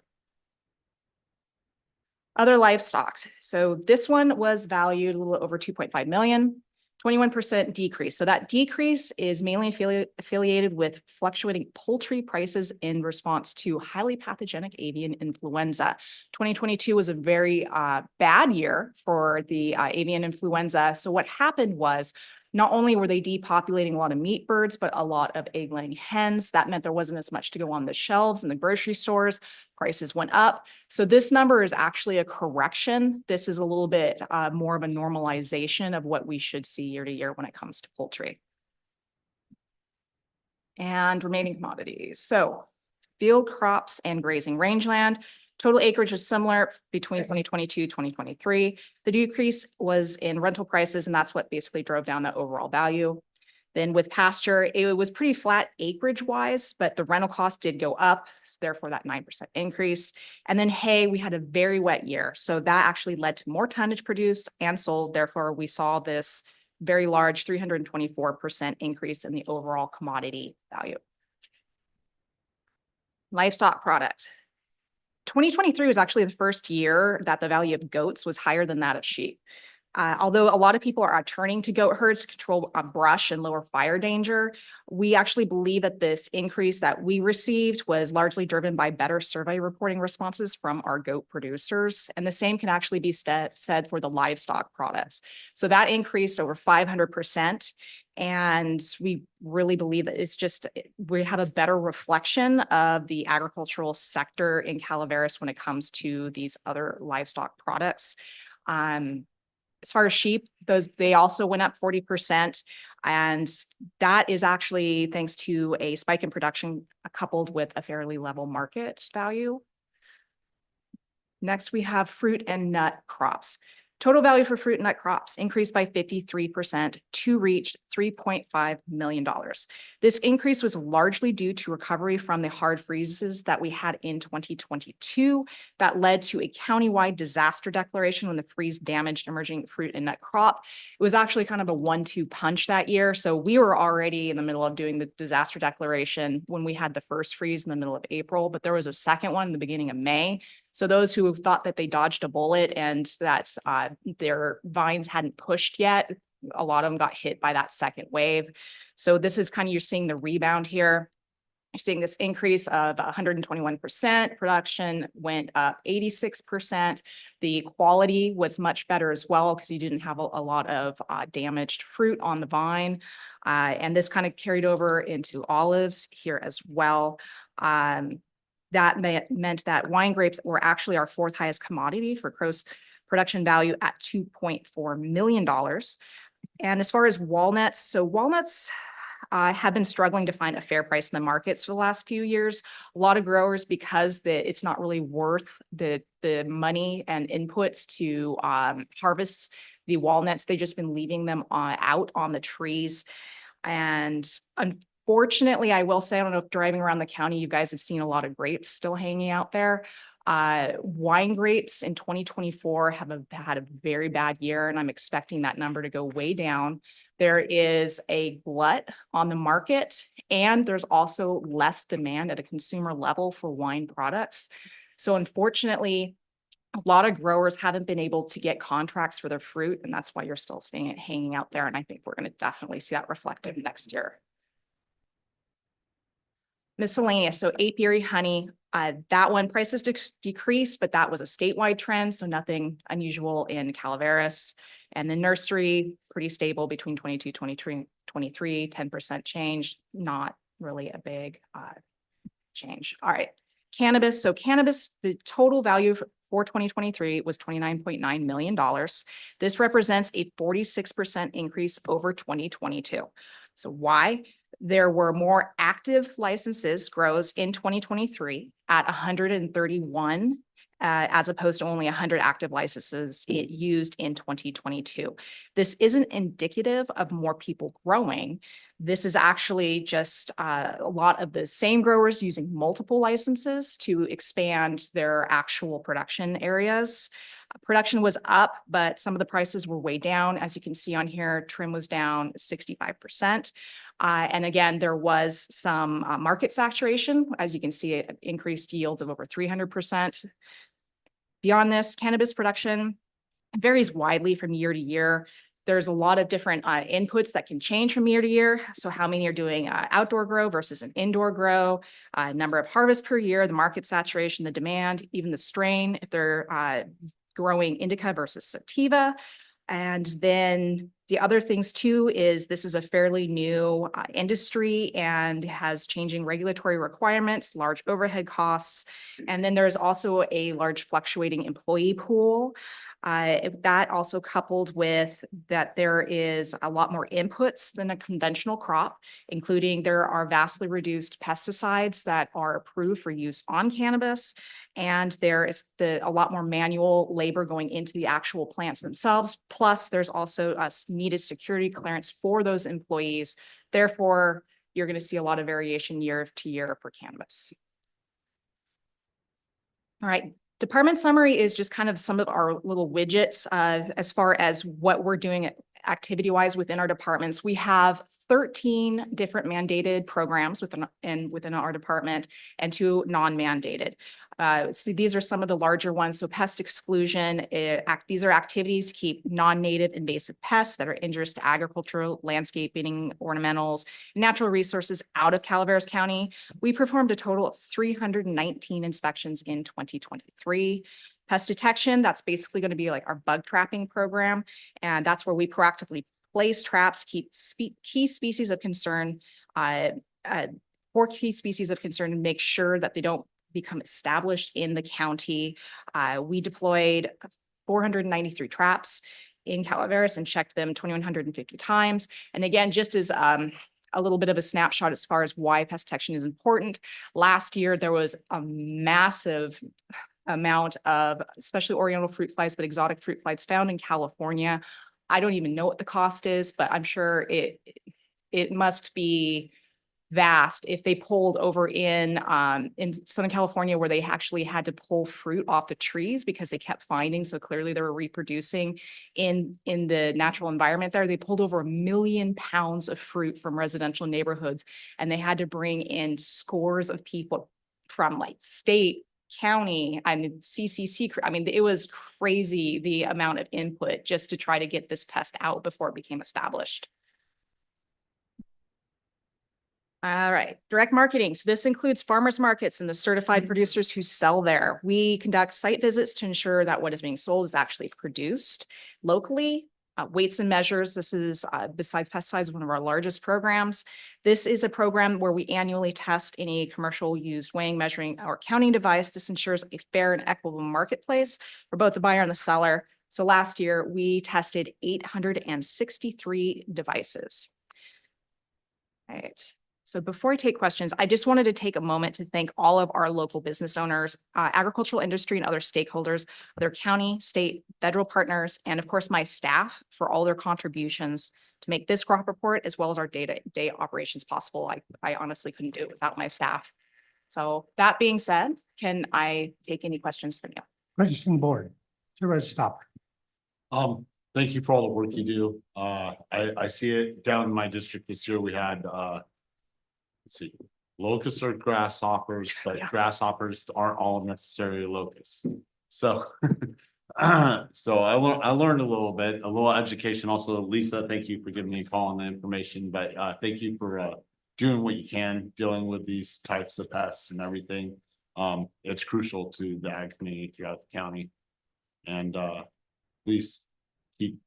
Other livestock. So this one was valued a little over 2.5 million. 21% decrease. So that decrease is mainly affiliated with fluctuating poultry prices in response to highly pathogenic avian influenza. 2022 was a very bad year for the avian influenza. So what happened was, not only were they depopulating a lot of meat birds, but a lot of egg-laying hens. That meant there wasn't as much to go on the shelves in the grocery stores. Prices went up. So this number is actually a correction. This is a little bit more of a normalization of what we should see year to year when it comes to poultry. And remaining commodities. So field crops and grazing rangeland. Total acreage was similar between 2022 and 2023. The decrease was in rental prices, and that's what basically drove down the overall value. Then with pasture, it was pretty flat acreage wise, but the rental cost did go up, so therefore that 9% increase. And then hay, we had a very wet year, so that actually led to more tonnage produced and sold. Therefore, we saw this very large 324% increase in the overall commodity value. Livestock products. 2023 was actually the first year that the value of goats was higher than that of sheep. Although a lot of people are turning to goat herds to control brush and lower fire danger, we actually believe that this increase that we received was largely driven by better survey reporting responses from our goat producers. And the same can actually be said for the livestock products. So that increased over 500%. And we really believe that it's just, we have a better reflection of the agricultural sector in Calaveras when it comes to these other livestock products. As far as sheep, they also went up 40%. And that is actually thanks to a spike in production coupled with a fairly level market value. Next, we have fruit and nut crops. Total value for fruit and nut crops increased by 53% to reach $3.5 million. This increase was largely due to recovery from the hard freezes that we had in 2022 that led to a countywide disaster declaration when the freeze damaged emerging fruit and nut crop. It was actually kind of a 1-2 punch that year. So we were already in the middle of doing the disaster declaration when we had the first freeze in the middle of April, but there was a second one in the beginning of May. So those who thought that they dodged a bullet and that their vines hadn't pushed yet, a lot of them got hit by that second wave. So this is kind of, you're seeing the rebound here. You're seeing this increase of 121%. Production went up 86%. The quality was much better as well because you didn't have a lot of damaged fruit on the vine. And this kind of carried over into olives here as well. That meant that wine grapes were actually our fourth highest commodity for gross production value at $2.4 million. And as far as walnuts, so walnuts have been struggling to find a fair price in the markets for the last few years. A lot of growers, because it's not really worth the money and inputs to harvest the walnuts, they've just been leaving them out on the trees. And unfortunately, I will say, I don't know if driving around the county, you guys have seen a lot of grapes still hanging out there. Wine grapes in 2024 have had a very bad year, and I'm expecting that number to go way down. There is a glut on the market, and there's also less demand at a consumer level for wine products. So unfortunately, a lot of growers haven't been able to get contracts for their fruit, and that's why you're still seeing it hanging out there. And I think we're going to definitely see that reflected next year. Miscellaneous, so apiary honey, that one prices decreased, but that was a statewide trend, so nothing unusual in Calaveras. And the nursery, pretty stable between 22, 23, 10% change, not really a big change. All right, cannabis. So cannabis, the total value for 2023 was $29.9 million. This represents a 46% increase over 2022. So why? There were more active licenses grows in 2023 at 131, as opposed to only 100 active licenses used in 2022. This isn't indicative of more people growing. This is actually just a lot of the same growers using multiple licenses to expand their actual production areas. Production was up, but some of the prices were way down. As you can see on here, trim was down 65%. And again, there was some market saturation. As you can see, it increased yields of over 300%. Beyond this, cannabis production varies widely from year to year. There's a lot of different inputs that can change from year to year. So how many are doing outdoor grow versus an indoor grow, number of harvests per year, the market saturation, the demand, even the strain, if they're growing indica versus sativa. And then the other things too is this is a fairly new industry and has changing regulatory requirements, large overhead costs. And then there's also a large fluctuating employee pool. That also coupled with that there is a lot more inputs than a conventional crop, including there are vastly reduced pesticides that are approved for use on cannabis. And there is a lot more manual labor going into the actual plants themselves. Plus, there's also a needed security clearance for those employees. Therefore, you're going to see a lot of variation year to year for cannabis. All right. Department summary is just kind of some of our little widgets as far as what we're doing activity-wise within our departments. We have 13 different mandated programs within our department and 2 non-mandated. So these are some of the larger ones. So pest exclusion, these are activities to keep non-native invasive pests that are injurious to agricultural, landscaping, ornamentals, natural resources out of Calaveras County. We performed a total of 319 inspections in 2023. Pest detection, that's basically going to be like our bug trapping program. And that's where we proactively place traps, keep key species of concern, for key species of concern, and make sure that they don't become established in the county. We deployed 493 traps in Calaveras and checked them 2,150 times. And again, just as a little bit of a snapshot as far as why pest detection is important. Last year, there was a massive amount of, especially oriental fruit flies, but exotic fruit flies found in California. I don't even know what the cost is, but I'm sure it must be vast if they pulled over in Southern California, where they actually had to pull fruit off the trees because they kept finding. So clearly they were reproducing in the natural environment there. They pulled over 1 million pounds of fruit from residential neighborhoods, and they had to bring in scores of people from like state, county, I mean, CCC. I mean, it was crazy the amount of input just to try to get this pest out before it became established. All right, direct marketing. So this includes farmers markets and the certified producers who sell there. We conduct site visits to ensure that what is being sold is actually produced locally. Weights and measures. This is, besides pesticides, one of our largest programs. This is a program where we annually test any commercial used weighing, measuring, or counting device. This ensures a fair and equitable marketplace for both the buyer and the seller. So last year, we tested 863 devices. All right. So before I take questions, I just wanted to take a moment to thank all of our local business owners, agricultural industry, and other stakeholders, other county, state, federal partners, and of course, my staff for all their contributions to make this crop report as well as our day-to-day operations possible. I honestly couldn't do it without my staff. So that being said, can I take any questions from you? Questions from the board? Supervisor Stopper. Thank you for all the work you do. I see it down in my district this year. We had let's see, locusts are grasshoppers, but grasshoppers aren't all necessarily locusts. So so I learned a little bit, a little education. Also, Lisa, thank you for giving me a call on the information, but thank you for doing what you can dealing with these types of pests and everything. It's crucial to the ag community throughout the county. And please keep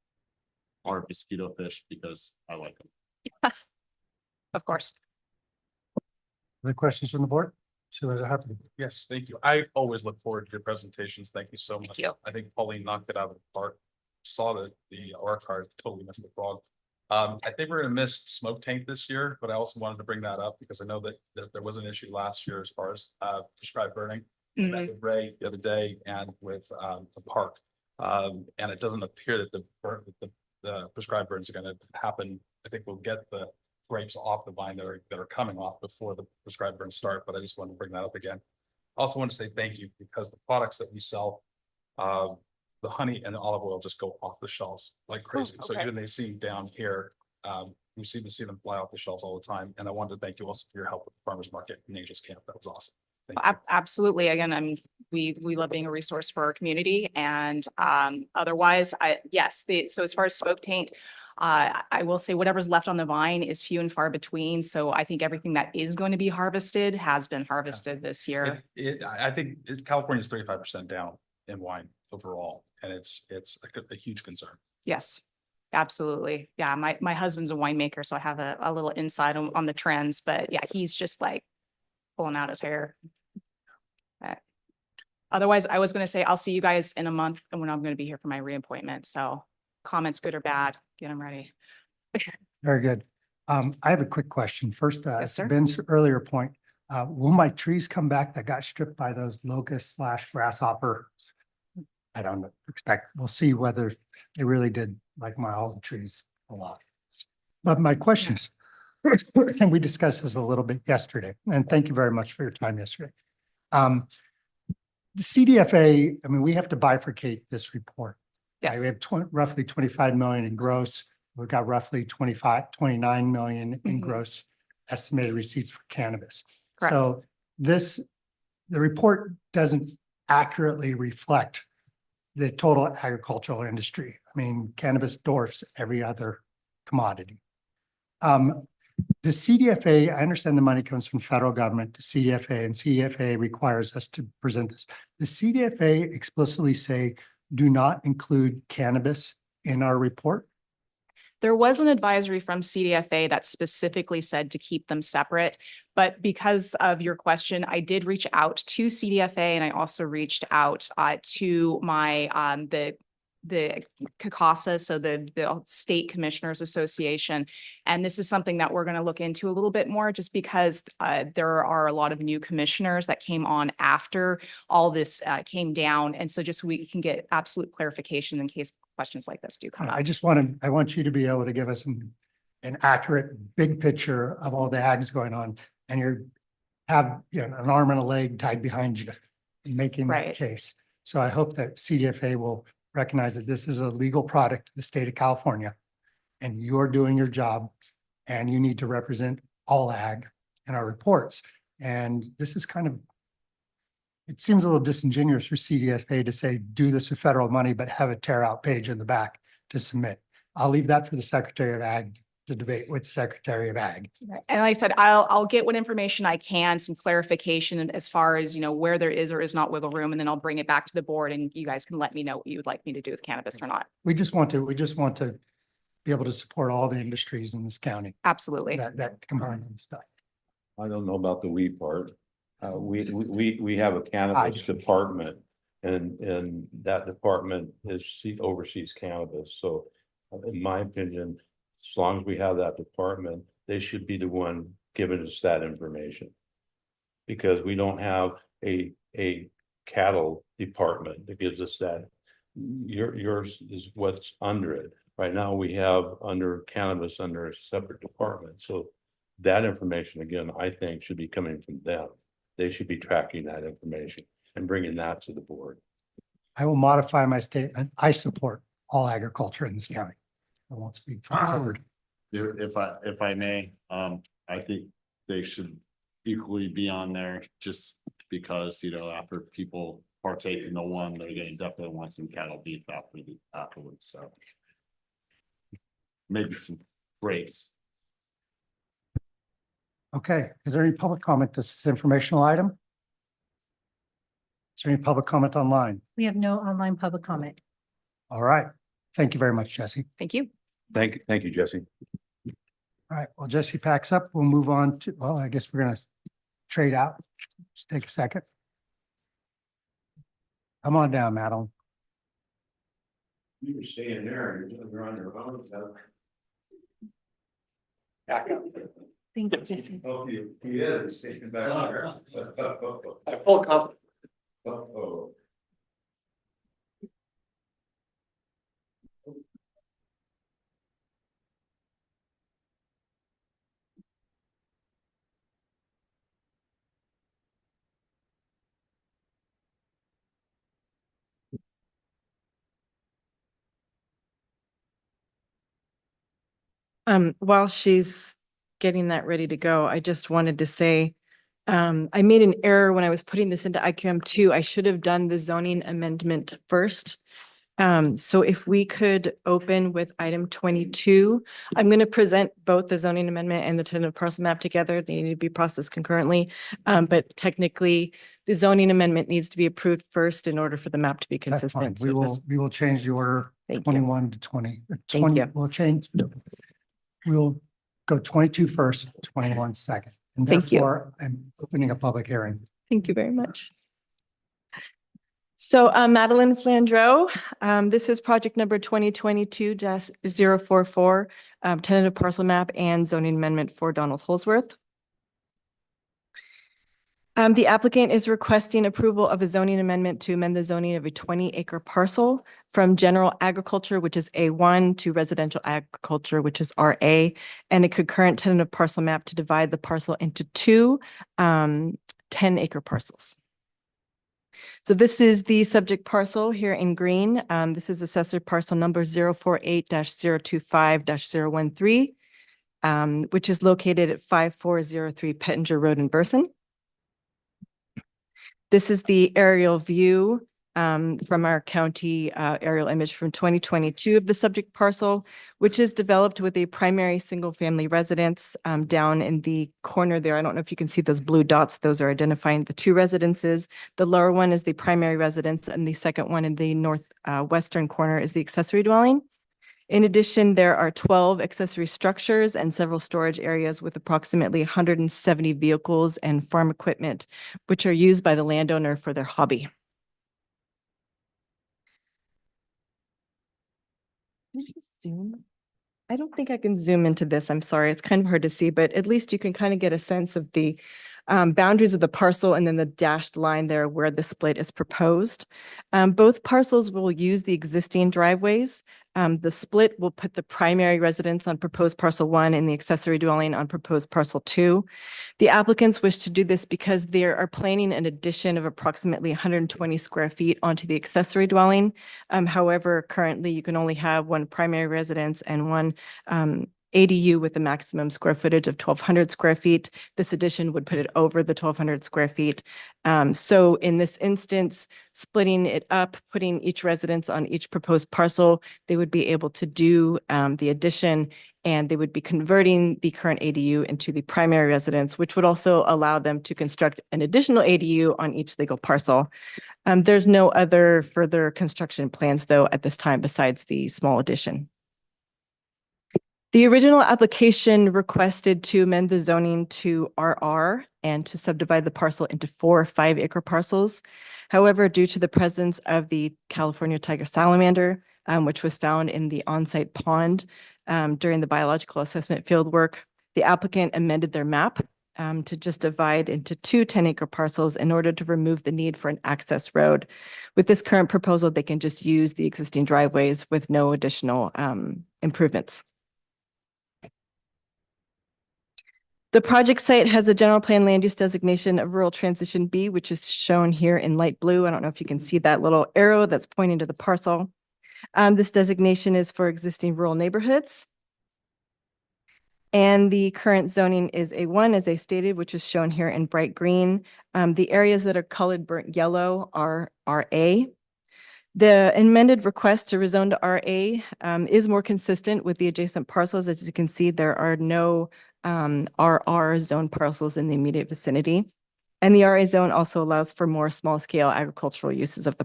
our mosquito fish because I like them. Yes, of course. Other questions from the board? Supervisor Huffman. Yes, thank you. I always look forward to your presentations. Thank you so much. Thank you. I think Pauline knocked it out of the park. Saw the card, totally missed the frog. I think we're gonna miss smoke taint this year, but I also wanted to bring that up because I know that there was an issue last year as far as prescribed burning. I met with Ray the other day and with the park. And it doesn't appear that the prescribed burns are gonna happen. I think we'll get the grapes off the vine that are coming off before the prescribed burns start, but I just wanted to bring that up again. I also want to say thank you because the products that we sell, the honey and the olive oil just go off the shelves like crazy. Oh, okay. So even they seem down here, we seem to see them fly off the shelves all the time. And I wanted to thank you also for your help with the farmers market and Angels Camp. That was awesome. Absolutely. Again, I mean, we love being a resource for our community, and otherwise, so as far as smoke taint, I will say whatever's left on the vine is few and far between. So I think everything that is going to be harvested has been harvested this year. I think California is 35% down in wine overall, and it's a huge concern. Yes, absolutely. Yeah, my husband's a winemaker, so I have a little insight on the trends. But yeah, he's just like pulling out his hair. Otherwise, I was going to say, I'll see you guys in a month and when I'm going to be here for my reappointment. So comments, good or bad, get them ready. Very good. I have a quick question. First, Yes, sir. Ben's earlier point, will my trees come back that got stripped by those locusts / grasshopper? I don't expect, we'll see whether they really did like my olive trees a lot. But my question is, and we discussed this a little bit yesterday, and thank you very much for your time yesterday. The CDFA, I mean, we have to bifurcate this report. Yes. We have roughly 25 million in gross. We've got roughly 29 million in gross estimated receipts for cannabis. Correct. So the report doesn't accurately reflect the total agricultural industry. I mean, cannabis dwarfs every other commodity. The CDFA, I understand the money comes from federal government to CDFA, and CDFA requires us to present this. The CDFA explicitly say, do not include cannabis in our report. There was an advisory from CDFA that specifically said to keep them separate, but because of your question, I did reach out to CDFA and I also reached out to my the CACASA, so the State Commissioners Association. And this is something that we're going to look into a little bit more just because there are a lot of new commissioners that came on after all this came down. And so just so we can get absolute clarification in case questions like this do come up. I want you to be able to give us an accurate big picture of all the ags going on, and you have an arm and a leg tied behind you in making that case. So I hope that CDFA will recognize that this is a legal product to the state of California, and you're doing your job, and you need to represent all ag in our reports. And this is kind of, it seems a little disingenuous for CDFA to say, do this with federal money, but have a tear out page in the back to submit. I'll leave that for the Secretary of Ag to debate with the Secretary of Ag. And like I said, I'll get what information I can, some clarification as far as, where there is or is not wiggle room, and then I'll bring it back to the board and you guys can let me know what you would like me to do with cannabis or not. We just want to be able to support all the industries in this county. Absolutely. That combine stuff. I don't know about the weed part. We have a cannabis department, and that department oversees cannabis. So in my opinion, as long as we have that department, they should be the one giving us that information. Because we don't have a cattle department that gives us that. Yours is what's under it. Right now, we have under cannabis under a separate department. So that information, again, I think should be coming from them. They should be tracking that information and bringing that to the board. I will modify my statement. I support all agriculture in this county. I won't speak for the board. If I may, I think they should equally be on there just because, after people partake in the one, they're going to definitely want some cattle beef afterwards. So maybe some grapes. Okay, is there any public comment to this informational item? Is there any public comment online? We have no online public comment. All right. Thank you very much, Jesse. Thank you. Thank you, Jesse. All right, well, Jesse packs up. We'll move on to, well, I guess we're going to trade out. Just take a second. Come on down, Madeline. You were staying there, you're on your own. Thank you, Jesse. Oh, he is taking back. I full confidence. Oh. While she's getting that ready to go, I just wanted to say, I made an error when I was putting this into IQM2. I should have done the zoning amendment first. So if we could open with item 22, I'm going to present both the zoning amendment and the tentative parcel map together. They need to be processed concurrently. But technically, the zoning amendment needs to be approved first in order for the map to be That's fine. consistent. We will change the order 21 to 20. Thank you. We'll go 22 first, 21 second. And Thank you. therefore, I'm opening a public hearing. Thank you very much. So Madeline Flandreau, this is project number 2022-044, tentative parcel map and zoning amendment for Donald Holsworth. The applicant is requesting approval of a zoning amendment to amend the zoning of a 20-acre parcel from general agriculture, which is A1, to residential agriculture, which is RA, and a concurrent tentative parcel map to divide the parcel into two 10-acre parcels. So this is the subject parcel here in green. This is assessor parcel number 048-025-013, which is located at 5403 Pettinger Road in Burson. This is the aerial view from our county aerial image from 2022 of the subject parcel, which is developed with a primary single-family residence down in the corner there. I don't know if you can see those blue dots. Those are identifying the two residences. The lower one is the primary residence, and the second one in the northwestern corner is the accessory dwelling. In addition, there are 12 accessory structures and several storage areas with approximately 170 vehicles and farm equipment, which are used by the landowner for their hobby. Can I zoom? I don't think I can zoom into this. I'm sorry. It's kind of hard to see, but at least you can kind of get a sense of the boundaries of the parcel and then the dashed line there where the split is proposed. Both parcels will use the existing driveways. The split will put the primary residence on proposed parcel 1 and the accessory dwelling on proposed parcel 2. The applicants wish to do this because they are planning an addition of approximately 120 square feet onto the accessory dwelling. However, currently you can only have one primary residence and one ADU with a maximum square footage of 1,200 square feet. This addition would put it over the 1,200 square feet. So in this instance, splitting it up, putting each residence on each proposed parcel, they would be able to do the addition, and they would be converting the current ADU into the primary residence, which would also allow them to construct an additional ADU on each legal parcel. There's no other further construction plans, though, at this time besides the small addition. The original application requested to amend the zoning to RR and to subdivide the parcel into 4 5-acre parcels. However, due to the presence of the California tiger salamander, which was found in the on-site pond during the biological assessment fieldwork, the applicant amended their map to just divide into 2 10-acre parcels in order to remove the need for an access road. With this current proposal, they can just use the existing driveways with no additional improvements. The project site has a general plan land use designation of rural transition B, which is shown here in light blue. I don't know if you can see that little arrow that's pointing to the parcel. This designation is for existing rural neighborhoods. And the current zoning is A1, as I stated, which is shown here in bright green. The areas that are colored burnt yellow are RA. The amended request to rezone to RA is more consistent with the adjacent parcels. As you can see, there are no RR zone parcels in the immediate vicinity. And the RA zone also allows for more small scale agricultural uses of the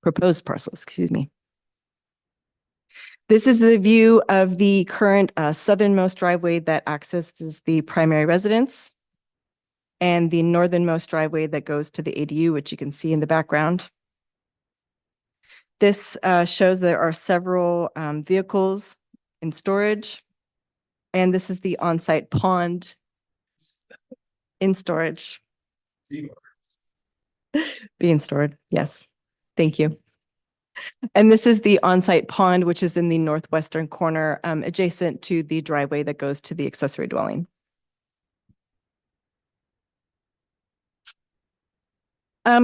proposed parcel, excuse me. This is the view of the current southernmost driveway that accesses the primary residence and the northernmost driveway that goes to the ADU, which you can see in the background. This shows there are several vehicles in storage. And this is the on-site pond in storage. Being stored, yes. Thank you. And this is the on-site pond, which is in the northwestern corner, adjacent to the driveway that goes to the accessory dwelling.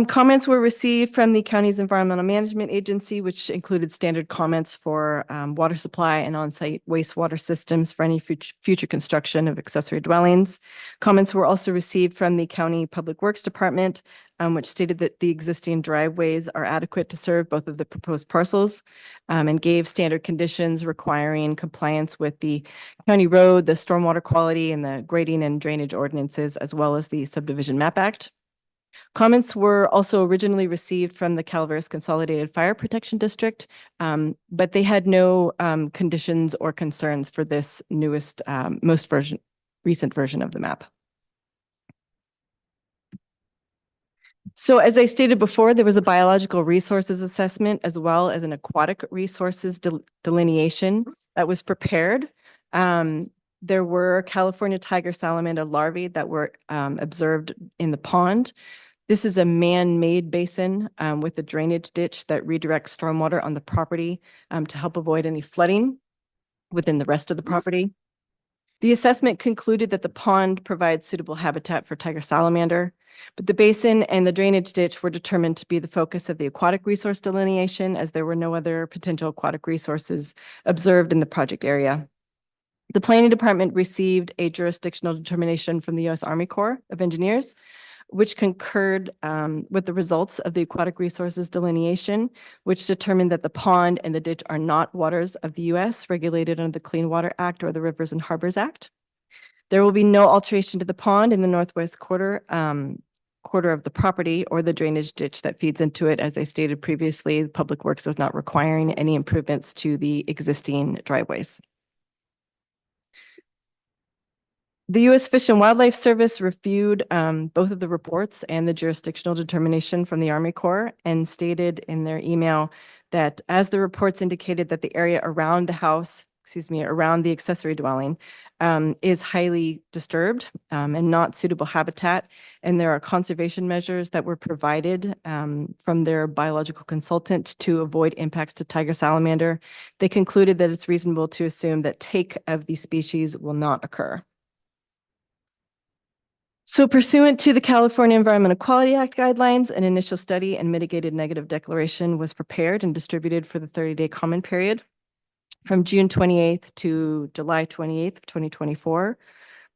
Comments were received from the county's environmental management agency, which included standard comments for water supply and on-site wastewater systems for any future construction of accessory dwellings. Comments were also received from the county public works department, which stated that the existing driveways are adequate to serve both of the proposed parcels, and gave standard conditions requiring compliance with the county road, the stormwater quality, and the grading and drainage ordinances, as well as the Subdivision Map Act. Comments were also originally received from the Calaveras Consolidated Fire Protection District, but they had no conditions or concerns for this newest, recent version of the map. So as I stated before, there was a biological resources assessment as well as an aquatic resources delineation that was prepared. There were California tiger salamander larvae that were observed in the pond. This is a man-made basin with a drainage ditch that redirects stormwater on the property to help avoid any flooding within the rest of the property. The assessment concluded that the pond provides suitable habitat for tiger salamander, but the basin and the drainage ditch were determined to be the focus of the aquatic resource delineation, as there were no other potential aquatic resources observed in the project area. The planning department received a jurisdictional determination from the U.S. Army Corps of Engineers, which concurred with the results of the aquatic resources delineation, which determined that the pond and the ditch are not waters of the U.S. regulated under the Clean Water Act or the Rivers and Harbors Act. There will be no alteration to the pond in the northwest quarter of the property or the drainage ditch that feeds into it. As I stated previously, Public Works is not requiring any improvements to the existing driveways. The U.S. Fish and Wildlife Service reviewed both of the reports and the jurisdictional determination from the Army Corps and stated in their email that as the reports indicated that the area around the house, around the accessory dwelling is highly disturbed and not suitable habitat. And there are conservation measures that were provided from their biological consultant to avoid impacts to tiger salamander. They concluded that it's reasonable to assume that take of these species will not occur. So pursuant to the California Environmental Quality Act guidelines, an initial study and mitigated negative declaration was prepared and distributed for the 30-day comment period from June 28th to July 28th, 2024.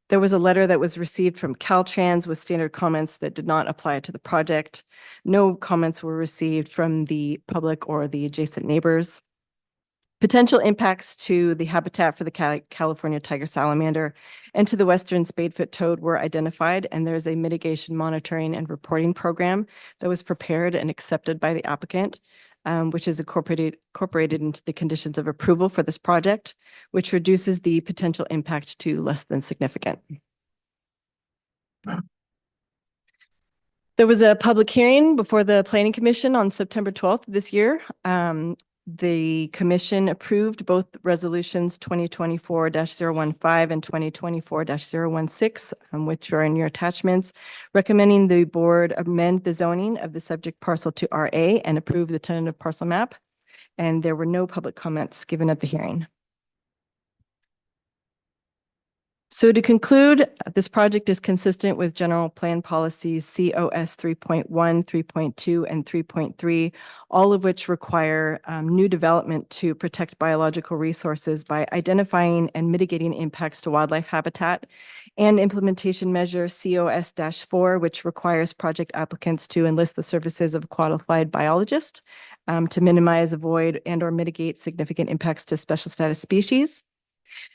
There was a letter that was received from Caltrans with standard comments that did not apply to the project. No comments were received from the public or the adjacent neighbors. Potential impacts to the habitat for the California tiger salamander and to the western spadefoot toad were identified, and there's a mitigation monitoring and reporting program that was prepared and accepted by the applicant, which is incorporated into the conditions of approval for this project, which reduces the potential impact to less than significant. There was a public hearing before the Planning Commission on September 12th this year. The commission approved both resolutions 2024-015 and 2024-016, which are in your attachments, recommending the board amend the zoning of the subject parcel to RA and approve the tentative parcel map. And there were no public comments given at the hearing. So to conclude, this project is consistent with general plan policies COS 3.1, 3.2, and 3.3, all of which require new development to protect biological resources by identifying and mitigating impacts to wildlife habitat, and implementation measure COS-4, which requires project applicants to enlist the services of a qualified biologist to minimize, avoid, and or mitigate significant impacts to special status species.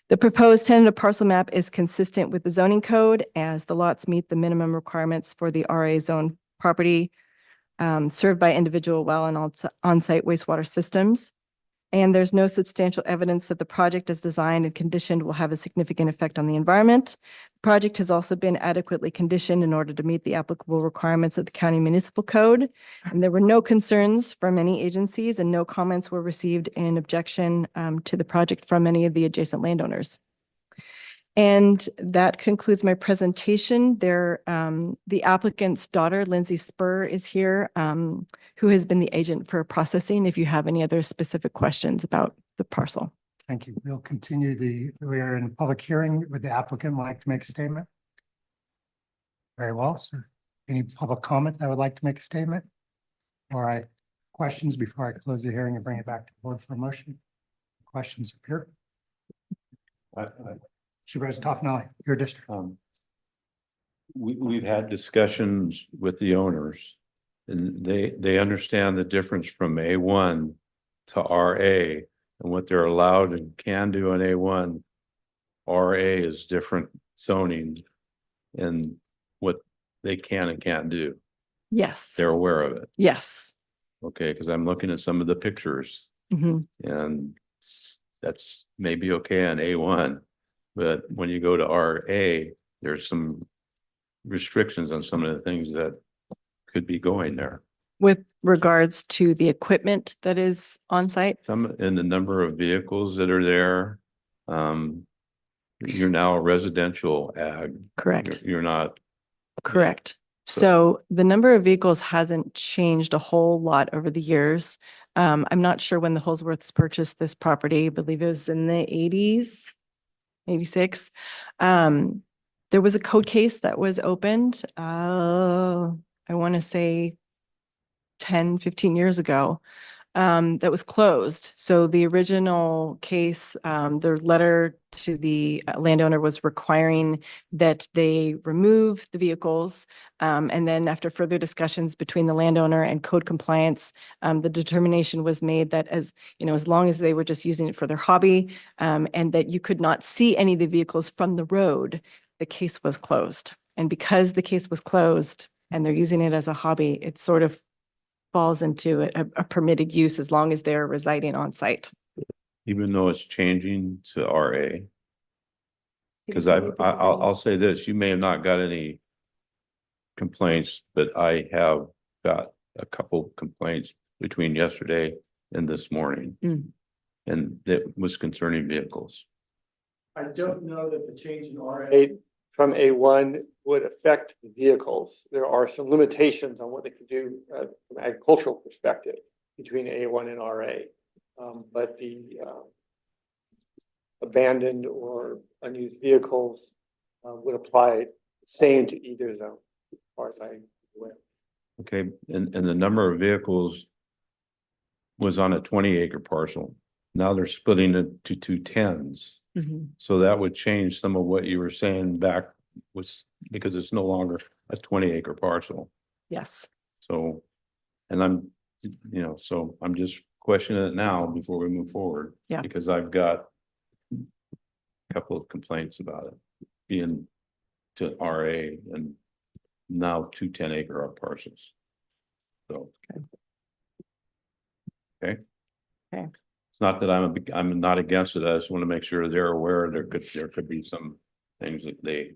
The proposed tentative parcel map is consistent with the zoning code as the lots meet the minimum requirements for the RA zone property served by individual well and on-site wastewater systems. And there's no substantial evidence that the project as designed and conditioned will have a significant effect on the environment. The project has also been adequately conditioned in order to meet the applicable requirements of the county municipal code. And there were no concerns from any agencies and no comments were received in objection to the project from any of the adjacent landowners. And that concludes my presentation. The applicant's daughter, Lindsay Spur, is here, who has been the agent for processing, if you have any other specific questions about the parcel. Thank you. We'll continue we are in a public hearing. Would the applicant like to make a statement? Very well, sir. Any public comment that would like to make a statement? All right. Questions before I close the hearing and bring it back to the board for a motion? Questions appear? Supervisor Toffenali, your district. We've had discussions with the owners and they understand the difference from A1 to RA and what they're allowed and can do in A1. RA is different zoning and what they can and can't do. Yes. They're aware of it. Yes. Okay, because I'm looking at some of the pictures and that's maybe okay on A1. But when you go to RA, there's some restrictions on some of the things that could be going there. With regards to the equipment that is on site? Some in the number of vehicles that are there. You're now a residential ag. Correct. You're not. Correct. So the number of vehicles hasn't changed a whole lot over the years. I'm not sure when the Holsworths purchased this property. I believe it was in the 80s, 86. There was a code case that was opened, I want to say 10, 15 years ago, that was closed. So the original case, the letter to the landowner was requiring that they remove the vehicles. And then after further discussions between the landowner and code compliance, the determination was made that as long as they were just using it for their hobby, and that you could not see any of the vehicles from the road, the case was closed. And because the case was closed and they're using it as a hobby, it sort of falls into a permitted use as long as they're residing on site. Even though it's changing to RA. Because I'll say this, you may have not got any complaints, but I have got a couple complaints between yesterday and this morning. And that was concerning vehicles. I don't know that the change in RA from A1 would affect the vehicles. There are some limitations on what they can do from an agricultural perspective between A1 and RA. But the abandoned or unused vehicles would apply the same to either zone, as far as I'm aware. Okay, and the number of vehicles was on a 20-acre parcel. Now they're splitting it to 2 10s. So that would change some of what you were saying back was because it's no longer a 20-acre parcel. Yes. So, and I'm, so I'm just questioning it now before we move forward. Yeah. Because I've got a couple of complaints about it being to RA and now 2 10-acre parcels. So. Okay. Okay. It's not that I'm not against it. I just want to make sure they're aware there could be some things that they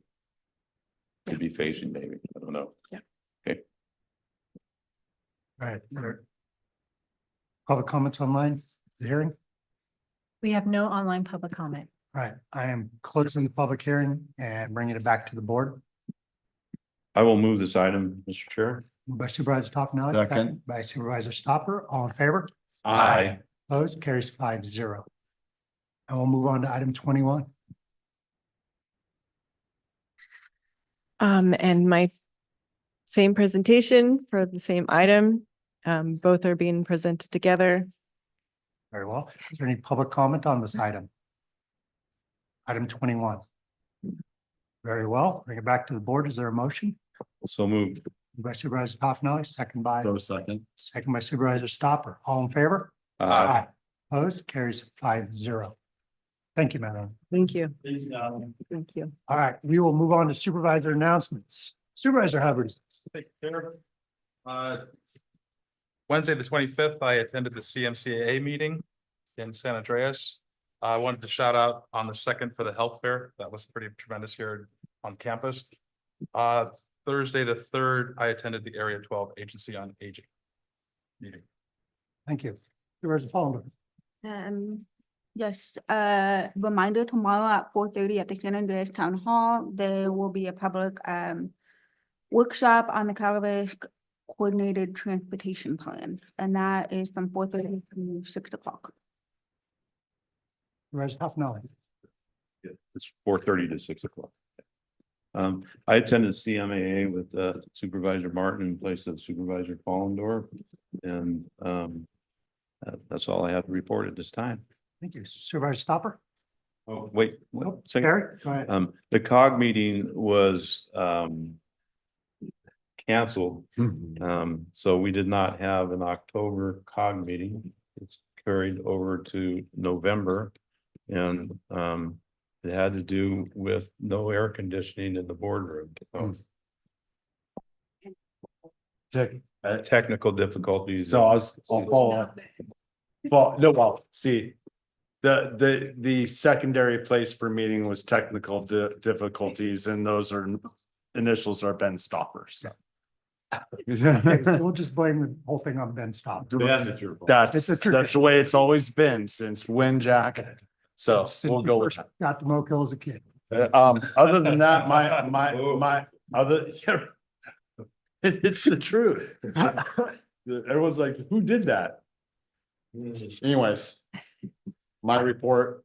could be facing maybe. I don't know. Yeah. Okay. All right. Public comments online, the hearing? We have no online public comment. All right, I am closing the public hearing and bringing it back to the board. I will move this item, Mr. Chair. Moved by Supervisor Toffenali. Second. By Supervisor Stopper, all in favor? Aye. Opposed, carries 5-0. And we'll move on to item 21. And my same presentation for the same item. Both are being presented together. Very well. Is there any public comment on this item? Item 21. Very well. Bring it back to the board. Is there a motion? So moved. Moved by Supervisor Toffenali, second by Second. by Supervisor Stopper. All in favor? Aye. Opposed, carries 5-0. Thank you, Madam. Thank you. Thanks, Alan. Thank you. All right, we will move on to supervisor announcements. Supervisor Hubbard. Wednesday, the 25th, I attended the CMCAA meeting in San Andreas. I wanted to shout out on the 2nd for the health fair. That was pretty tremendous here on campus. Thursday, the 3rd, I attended the Area 12 Agency on Aging meeting. Thank you. Supervisor Fallenberg. Yes, reminder tomorrow at 4:30 at the San Andreas Town Hall, there will be a public workshop on the Calaveras Coordinated Transportation Plan, and that is from 4:30 to 6 o'clock. Supervisor Toffenali. It's 4:30 to 6 o'clock. I attended CMAA with Supervisor Martin in place of Supervisor Fallendorf. And that's all I have to report at this time. Thank you. Supervisor Stopper. Oh, wait. Nope. Second. Barry, go ahead. The COG meeting was canceled. So we did not have an October COG meeting. It's carried over to November. And it had to do with no air conditioning in the boardroom. So technical difficulties. So I'll follow up. Well, no, well, see, the secondary place for meeting was technical difficulties, and those are initials are Ben Stopper. So Okay, so we'll just blame the whole thing on Ben Stop. That's It's a tradition. the way it's always been since when Jack. So Since we'll you go with first got to Mokel as a kid. that. Other than that, my other. It's the truth. Everyone's like, who did that? Anyways, my report.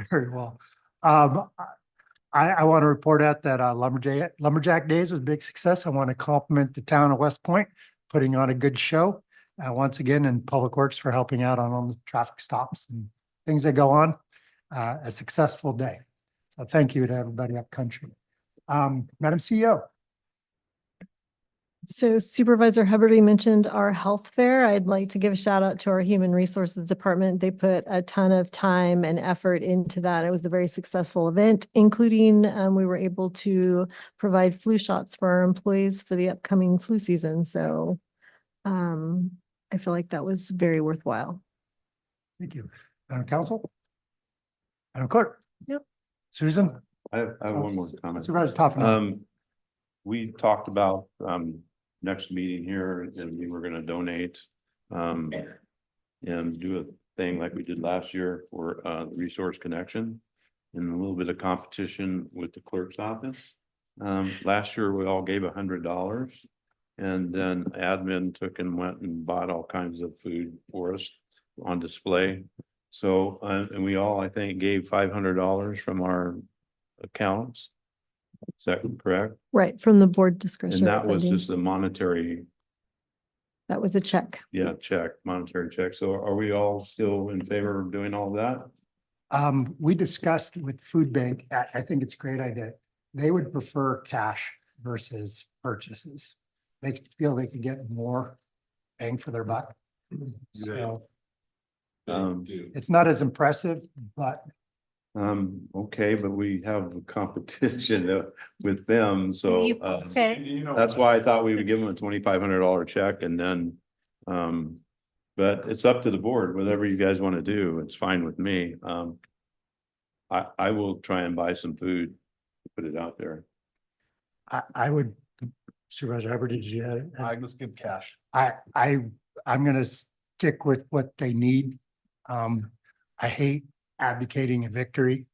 Very well. I want to report out that Lumberjack Days was a big success. I want to compliment the town of West Point, putting on a good show. Once again, and Public Works for helping out on all the traffic stops and things that go on. A successful day. So thank you to everybody up country. Madam CEO. So Supervisor Hubbard, you mentioned our health fair. I'd like to give a shout out to our Human Resources Department. They put a ton of time and effort into that. It was a very successful event, including we were able to provide flu shots for our employees for the upcoming flu season. So I feel like that was very worthwhile. Thank you. Madam Council. Madam Clerk. Yep. Susan. I have one more comment. Supervisor Toffenali. We talked about, next meeting here, and we were gonna donate, and do a thing like we did last year for, the Resource Connection and a little bit of competition with the clerk's office. Last year, we all gave $100, and then admin took and went and bought all kinds of food for us on display. So, and we all, I think, gave $500 from our accounts. Is that correct? Right, from the board And discretionary that was funding. just a monetary, That was a check. check, monetary check. So are we all still in favor of doing all that? We discussed with Food Bank, I think it's a great idea. They would prefer cash versus purchases. They feel they could get more bang for their buck. So it's not as impressive, but Okay, but we have a competition with them, so Okay. that's why I thought we would give them a $2,500 check and then but it's up to the board, whatever you guys want to do, it's fine with me. I will try and buy some food, put it out there. I would, Supervisor Hubbard, did you? Let's give cash. I'm gonna stick with what they need. I hate abdicating a victory.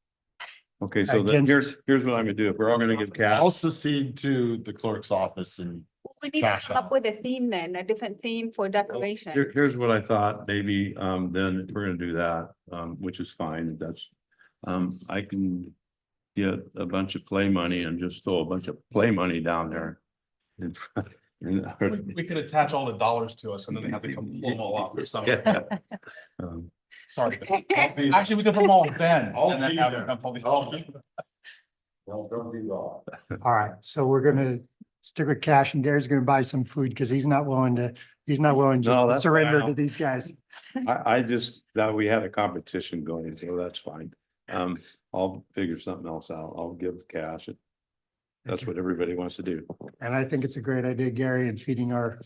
Okay, so then here's what I'm gonna do. If we're all gonna give cash. I'll secede to the clerk's office and. We need to come up with a theme then, a different theme for decoration. Here's what I thought, maybe, then if we're gonna do that, which is fine, that's, I can get a bunch of play money and just throw a bunch of play money down there. We could attach all the dollars to us and then they have to come pull them all off or something. Sorry. Actually, we could throw them all with Ben and then have them come pull these all. Well, don't be wrong. All right, so we're gonna stick with cash and Gary's gonna buy some food because he's not willing to No, to that's surrender fine. to these guys. I just thought we had a competition going, so that's fine. I'll figure something else out. I'll give cash. That's what everybody wants to do. And I think it's a great idea, Gary, and feeding our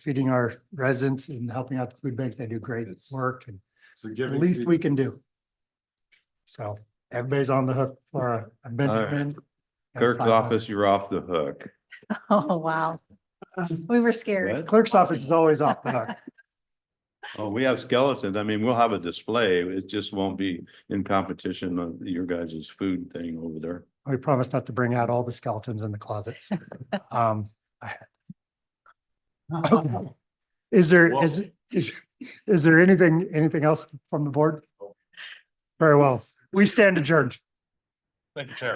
residents and helping out the food bank. They do great work and the least we can do. So everybody's on the hook for a Benjamin. Clerk's office, you're off the hook. Oh, wow. We were scared. Clerk's office is always off the hook. Oh, we have skeletons. I mean, we'll have a display. It just won't be in competition of your guys' food thing over there. We promised not to bring out all the skeletons in the closets. Okay. Is there anything else from the board? Very well. We stand adjourned. Thank you, Chair.